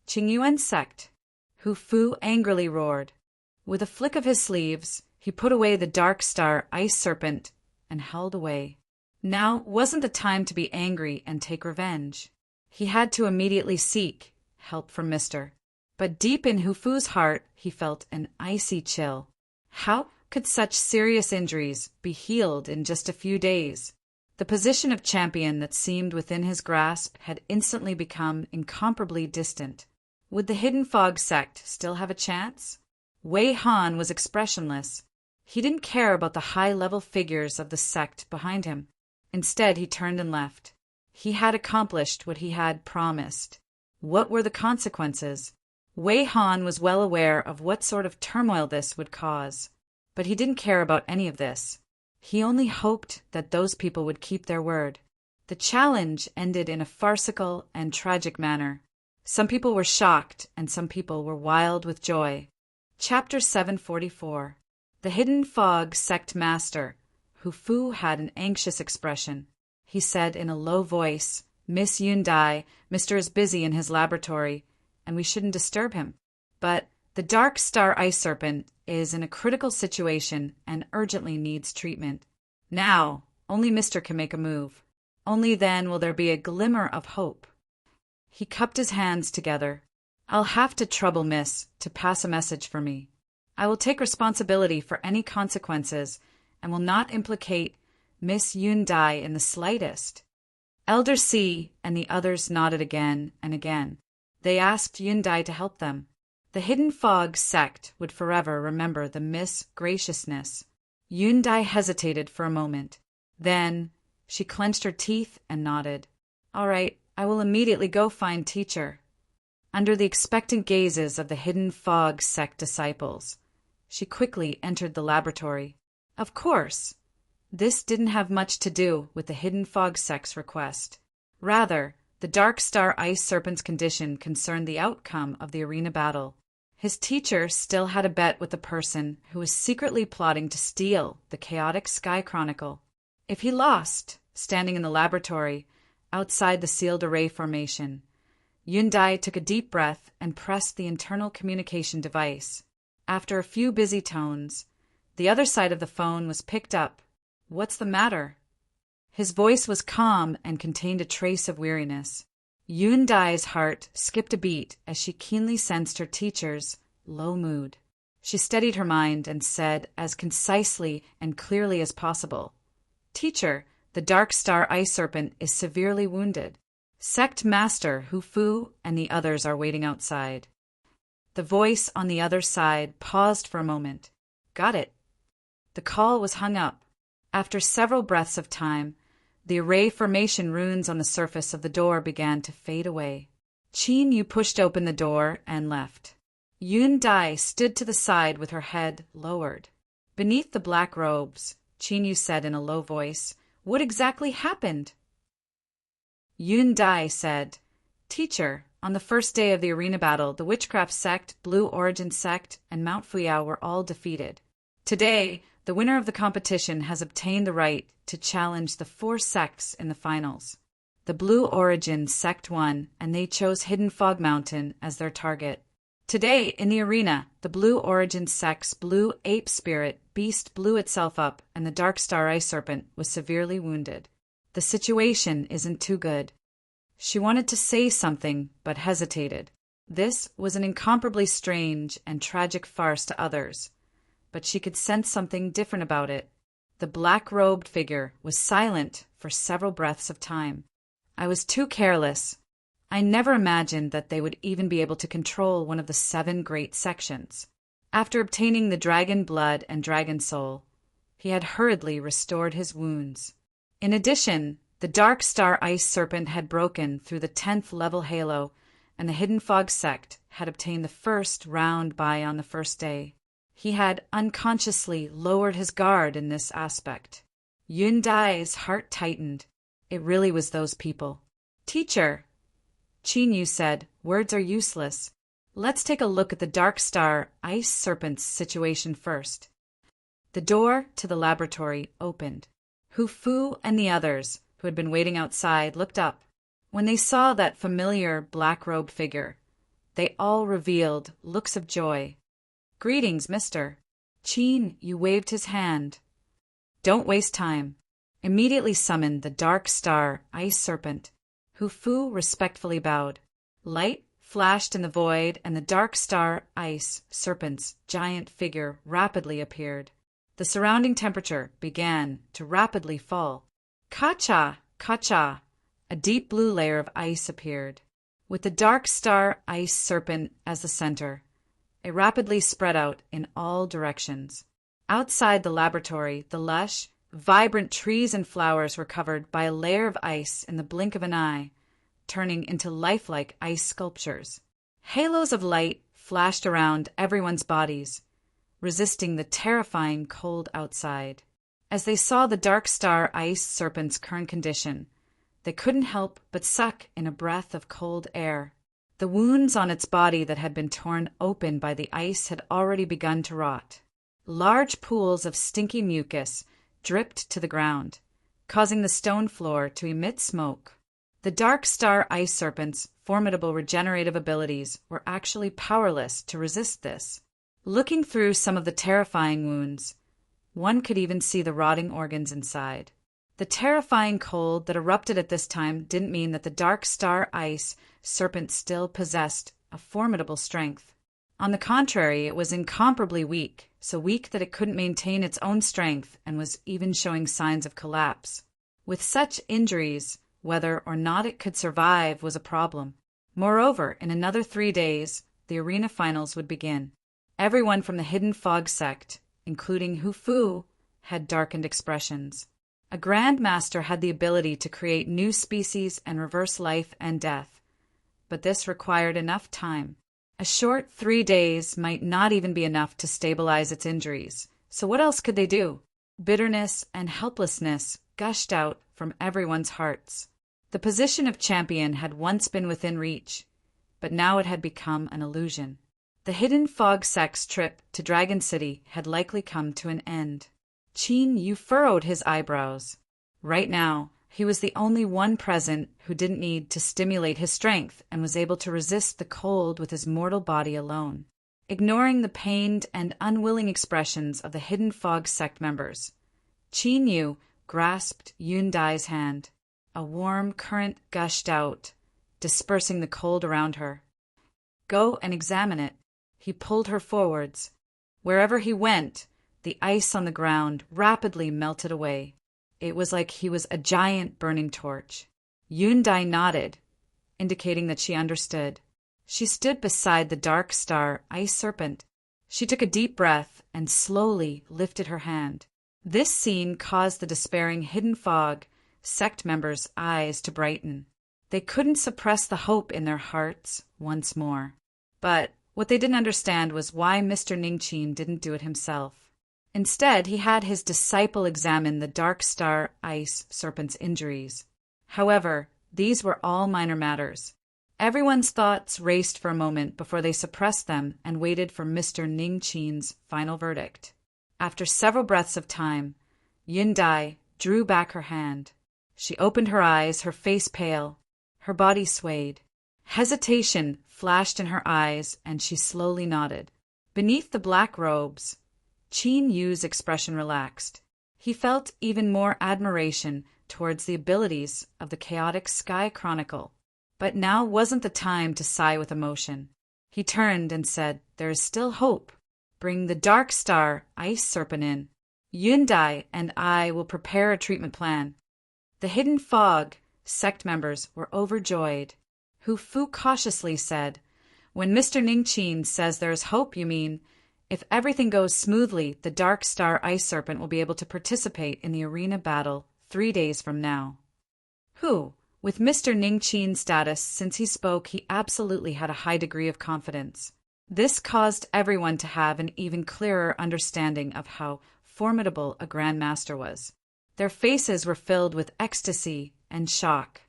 Qingyuan sect. Hu Fu angrily roared. With a flick of his sleeves, he put away the Dark Star Ice Serpent and held away. Now wasn't the time to be angry and take revenge. He had to immediately seek help from Mr. But deep in Hu Fu's heart, he felt an icy chill. How could such serious injuries be healed in just a few days? The position of champion that seemed within his grasp had instantly become incomparably distant. Would the Hidden Fog sect still have a chance? Wei Han was expressionless. He didn't care about the high-level figures of the sect behind him. Instead, he turned and left. He had accomplished what he had promised. What were the consequences? Wei Han was well aware of what sort of turmoil this would cause, but he didn't care about any of this. He only hoped that those people would keep their word. The challenge ended in a farcical and tragic manner. Some people were shocked, and some people were wild with joy. Chapter 744. The Hidden Fog Sect Master. Hu Fu had an anxious expression. He said in a low voice, "Miss Yundai, Mr. is busy in his laboratory, and we shouldn't disturb him. But the Dark Star Ice Serpent is in a critical situation and urgently needs treatment. Now, only Mr. can make a move. Only then will there be a glimmer of hope. He cupped his hands together. I'll have to trouble Miss to pass a message for me. I will take responsibility for any consequences and will not implicate Miss Yun Dai in the slightest. Elder C and the others nodded again and again. They asked Yun Dai to help them. The Hidden Fog sect would forever remember the Miss Graciousness. Yun Dai hesitated for a moment. Then she clenched her teeth and nodded. All right, I will immediately go find teacher. Under the expectant gazes of the Hidden Fog sect disciples, she quickly entered the laboratory. Of course, this didn't have much to do with the Hidden Fog sect's request. Rather, the Dark Star Ice Serpent's condition concerned the outcome of the arena battle. His teacher still had a bet with the person who was secretly plotting to steal the chaotic Sky Chronicle. If he lost, standing in the laboratory, outside the sealed array formation, Yun Dai took a deep breath and pressed the internal communication device. After a few busy tones, the other side of the phone was picked up. What's the matter? His voice was calm and contained a trace of weariness. Yun Dai's heart skipped a beat as she keenly sensed her teacher's low mood. She steadied her mind and said as concisely and clearly as possible, Teacher, the Dark Star Ice Serpent is severely wounded. Sect Master Hu Fu and the others are waiting outside. The voice on the other side paused for a moment. Got it. The call was hung up. After several breaths of time, the array formation runes on the surface of the door began to fade away. Qin Yu pushed open the door and left. Yun Dai stood to the side with her head lowered. Beneath the black robes, Qin Yu said in a low voice, What exactly happened? Yun Dai said, Teacher, on the first day of the arena battle, the Witchcraft Sect, Blue Origin Sect, and Mount Fuyao were all defeated. Today, the winner of the competition has obtained the right to challenge the 4 sects in the finals. The Blue Origin Sect won, and they chose Hidden Fog Mountain as their target. Today, in the arena, the Blue Origin Sect's Blue Ape Spirit Beast blew itself up, and the Dark Star Ice Serpent was severely wounded. The situation isn't too good. She wanted to say something, but hesitated. This was an incomparably strange and tragic farce to others, but she could sense something different about it. The black-robed figure was silent for several breaths of time. I was too careless. I never imagined that they would even be able to control one of the 7 great sections. After obtaining the dragon blood and dragon soul, he had hurriedly restored his wounds. In addition, the Dark Star Ice Serpent had broken through the 10th level halo, and the Hidden Fog sect had obtained the first round bye on the first day. He had unconsciously lowered his guard in this aspect. Yun Dai's heart tightened. It really was those people. Teacher, Qin Yu said, words are useless. Let's take a look at the Dark Star Ice Serpent's situation first. The door to the laboratory opened. Hu Fu and the others, who had been waiting outside, looked up. When they saw that familiar black-robed figure, they all revealed looks of joy. Greetings, mister. Qin Yu waved his hand. Don't waste time. Immediately summon the Dark Star Ice Serpent. Hu Fu respectfully bowed. Light flashed in the void, and the Dark Star Ice Serpent's giant figure rapidly appeared. The surrounding temperature began to rapidly fall. Ka-cha! Ka-cha! A deep blue layer of ice appeared. With the Dark Star Ice Serpent as the center, it rapidly spread out in all directions. Outside the laboratory, the lush, vibrant trees and flowers were covered by a layer of ice in the blink of an eye, turning into lifelike ice sculptures. Halos of light flashed around everyone's bodies, resisting the terrifying cold outside. As they saw the Dark Star Ice Serpent's current condition, they couldn't help but suck in a breath of cold air. The wounds on its body that had been torn open by the ice had already begun to rot. Large pools of stinky mucus dripped to the ground, causing the stone floor to emit smoke. The Dark Star Ice Serpent's formidable regenerative abilities were actually powerless to resist this. Looking through some of the terrifying wounds, one could even see the rotting organs inside. The terrifying cold that erupted at this time didn't mean that the dark star ice serpent still possessed a formidable strength. On the contrary, it was incomparably weak, so weak that it couldn't maintain its own strength and was even showing signs of collapse. With such injuries, whether or not it could survive was a problem. Moreover, in another 3 days, the arena finals would begin. Everyone from the Hidden Fog sect, including Hufu, had darkened expressions. A Grand Master had the ability to create new species and reverse life and death, but this required enough time. A short 3 days might not even be enough to stabilize its injuries, so what else could they do? Bitterness and helplessness gushed out from everyone's hearts. The position of champion had once been within reach, but now it had become an illusion. The Hidden Fog sect's trip to Dragon City had likely come to an end. Qin Yu furrowed his eyebrows. Right now, he was the only one present who didn't need to stimulate his strength and was able to resist the cold with his mortal body alone. Ignoring the pained and unwilling expressions of the Hidden Fog sect members, Qin Yu grasped Yun Dai's hand. A warm current gushed out, dispersing the cold around her. Go and examine it. He pulled her forwards. Wherever he went, the ice on the ground rapidly melted away. It was like he was a giant burning torch. Yun Dai nodded, indicating that she understood. She stood beside the dark star ice serpent. She took a deep breath and slowly lifted her hand. This scene caused the despairing Hidden Fog sect members' eyes to brighten. They couldn't suppress the hope in their hearts once more. But what they didn't understand was why Mr. Ningqin didn't do it himself. Instead, he had his disciple examine the dark star ice serpent's injuries. However, these were all minor matters. Everyone's thoughts raced for a moment before they suppressed them and waited for Mr. Ningqin's final verdict. After several breaths of time, Yun Dai drew back her hand. She opened her eyes, her face pale. Her body swayed. Hesitation flashed in her eyes, and she slowly nodded. Beneath the black robes, Qin Yu's expression relaxed. He felt even more admiration towards the abilities of the chaotic Sky Chronicle. But now wasn't the time to sigh with emotion. He turned and said, "There is still hope. Bring the Dark Star Ice Serpent in. Yun Dai and I will prepare a treatment plan." The Hidden Fog sect members were overjoyed. Hu Fu cautiously said, "When Mr. Ningqin says there is hope, you mean, if everything goes smoothly, the Dark Star Ice Serpent will be able to participate in the arena battle 3 days from now." Hu, with Mr. Ningqin's status, since he spoke, he absolutely had a high degree of confidence. This caused everyone to have an even clearer understanding of how formidable a Grand Master was. Their faces were filled with ecstasy and shock.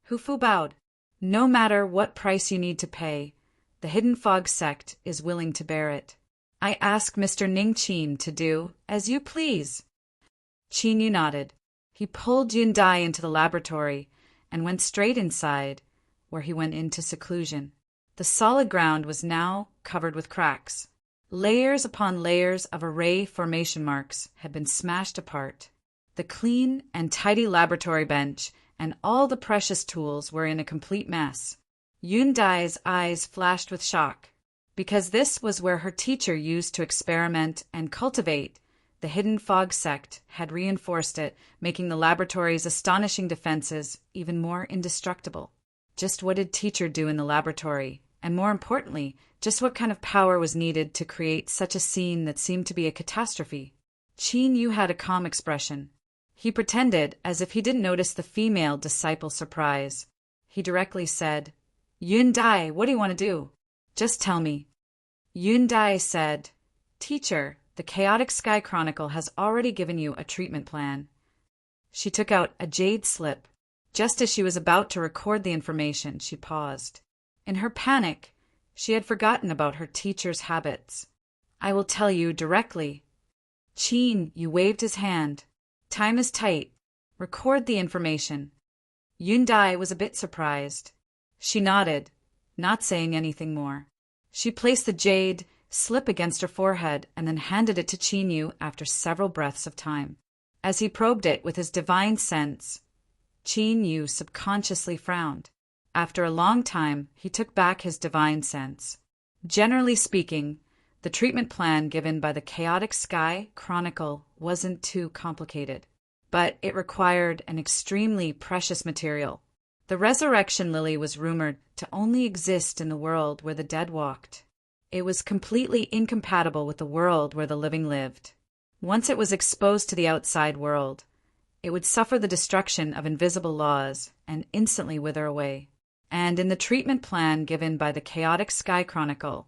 Hu Fu bowed. "No matter what price you need to pay, the Hidden Fog sect is willing to bear it. I ask Mr. Ningqin to do as you please." Qin Yu nodded. He pulled Yun Dai into the laboratory and went straight inside, where he went into seclusion. The solid ground was now covered with cracks. Layers upon layers of array formation marks had been smashed apart. The clean and tidy laboratory bench and all the precious tools were in a complete mess. Yun Dai's eyes flashed with shock, because this was where her teacher used to experiment and cultivate. The Hidden Fog sect had reinforced it, making the laboratory's astonishing defenses even more indestructible. Just what did teacher do in the laboratory? And more importantly, just what kind of power was needed to create such a scene that seemed to be a catastrophe? Qin Yu had a calm expression. He pretended as if he didn't notice the female disciple's surprise. He directly said, "Yun Dai, what do you want to do? Just tell me." Yun Dai said, "Teacher, the Chaotic Sky Chronicle has already given you a treatment plan." She took out a jade slip. Just as she was about to record the information, she paused. In her panic, she had forgotten about her teacher's habits. "I will tell you directly." Qin Yu waved his hand. "Time is tight. Record the information." Yun Dai was a bit surprised. She nodded, not saying anything more. She placed the jade slip against her forehead and then handed it to Qin Yu after several breaths of time. As he probed it with his divine sense, Qin Yu subconsciously frowned. After a long time, he took back his divine sense. Generally speaking, the treatment plan given by the Chaotic Sky Chronicle wasn't too complicated, but it required an extremely precious material. The resurrection lily was rumored to only exist in the world where the dead walked. It was completely incompatible with the world where the living lived. Once it was exposed to the outside world, it would suffer the destruction of invisible laws and instantly wither away. And in the treatment plan given by the Chaotic Sky Chronicle,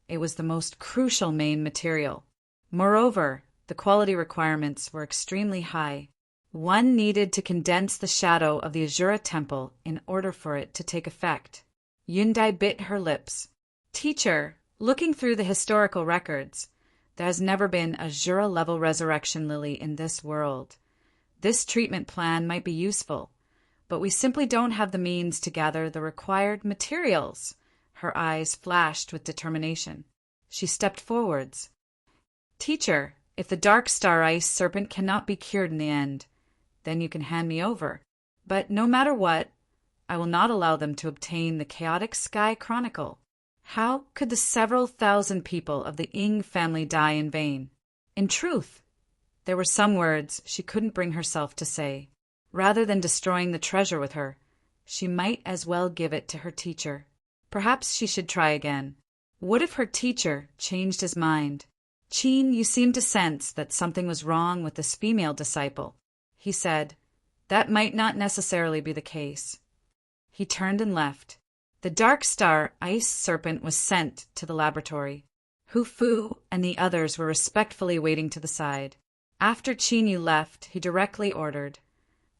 it was the most crucial main material. Moreover, the quality requirements were extremely high. One needed to condense the shadow of the Azura Temple in order for it to take effect. Yundai bit her lips. Teacher, looking through the historical records, there has never been a Azura-level resurrection lily in this world. This treatment plan might be useful, but we simply don't have the means to gather the required materials. Her eyes flashed with determination. She stepped forwards. Teacher, if the Dark Star Ice Serpent cannot be cured in the end, then you can hand me over. But no matter what, I will not allow them to obtain the Chaotic Sky Chronicle. How could the several thousand people of the Ing family die in vain? In truth, there were some words she couldn't bring herself to say. Rather than destroying the treasure with her, she might as well give it to her teacher. Perhaps she should try again. What if her teacher changed his mind? Qin, you seem to sense that something was wrong with this female disciple, he said. That might not necessarily be the case. He turned and left. The Dark Star Ice Serpent was sent to the laboratory. Hu Fu and the others were respectfully waiting to the side. After Qin Yu left, he directly ordered,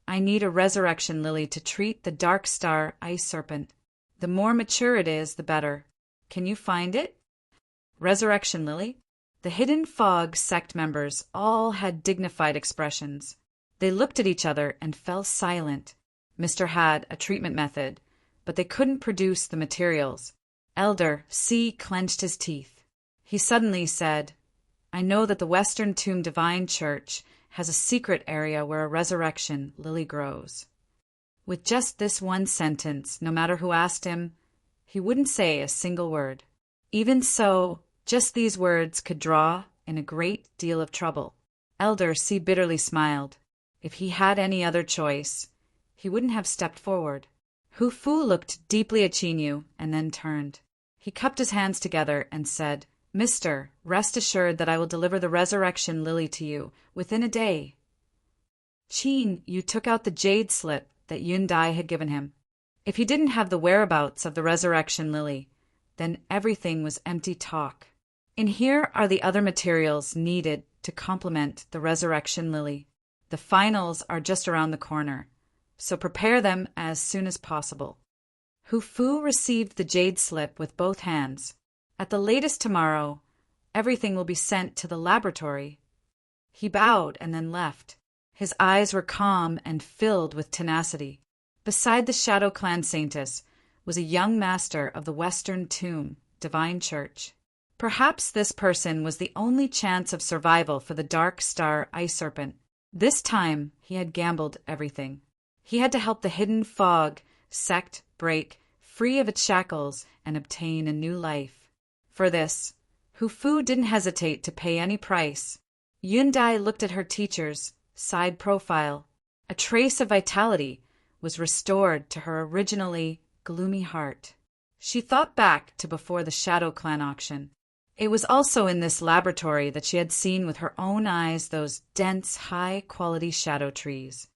I need a resurrection lily to treat the Dark Star Ice Serpent. The more mature it is, the better. Can you find it? Resurrection lily? The Hidden Fog sect members all had dignified expressions. They looked at each other and fell silent. Mr. had a treatment method, but they couldn't produce the materials. Elder C clenched his teeth. He suddenly said, I know that the Western Tomb Divine Church has a secret area where a resurrection lily grows. With just this one sentence, no matter who asked him, he wouldn't say a single word. Even so, just these words could draw in a great deal of trouble. Elder C bitterly smiled. If he had any other choice, he wouldn't have stepped forward. Hu Fu looked deeply at Qin Yu and then turned. He cupped his hands together and said, Mister, rest assured that I will deliver the resurrection lily to you within a day. Qin Yu took out the jade slip that Yundai had given him. If he didn't have the whereabouts of the resurrection lily, then everything was empty talk. In here are the other materials needed to complement the resurrection lily. The finals are just around the corner, so prepare them as soon as possible. Hu Fu received the jade slip with both hands. At the latest tomorrow, everything will be sent to the laboratory. He bowed and then left. His eyes were calm and filled with tenacity. Beside the Shadow Clan Saintess was a young master of the Western Tomb Divine Church. Perhaps this person was the only chance of survival for the Dark Star Ice Serpent. This time, he had gambled everything. He had to help the Hidden Fog sect break free of its shackles and obtain a new life. For this, Hu Fu didn't hesitate to pay any price. Yundai looked at her teacher's side profile. A trace of vitality was restored to her originally gloomy heart. She thought back to before the Shadow Clan auction. It was also in this laboratory that she had seen with her own eyes those dense, high-quality shadow trees.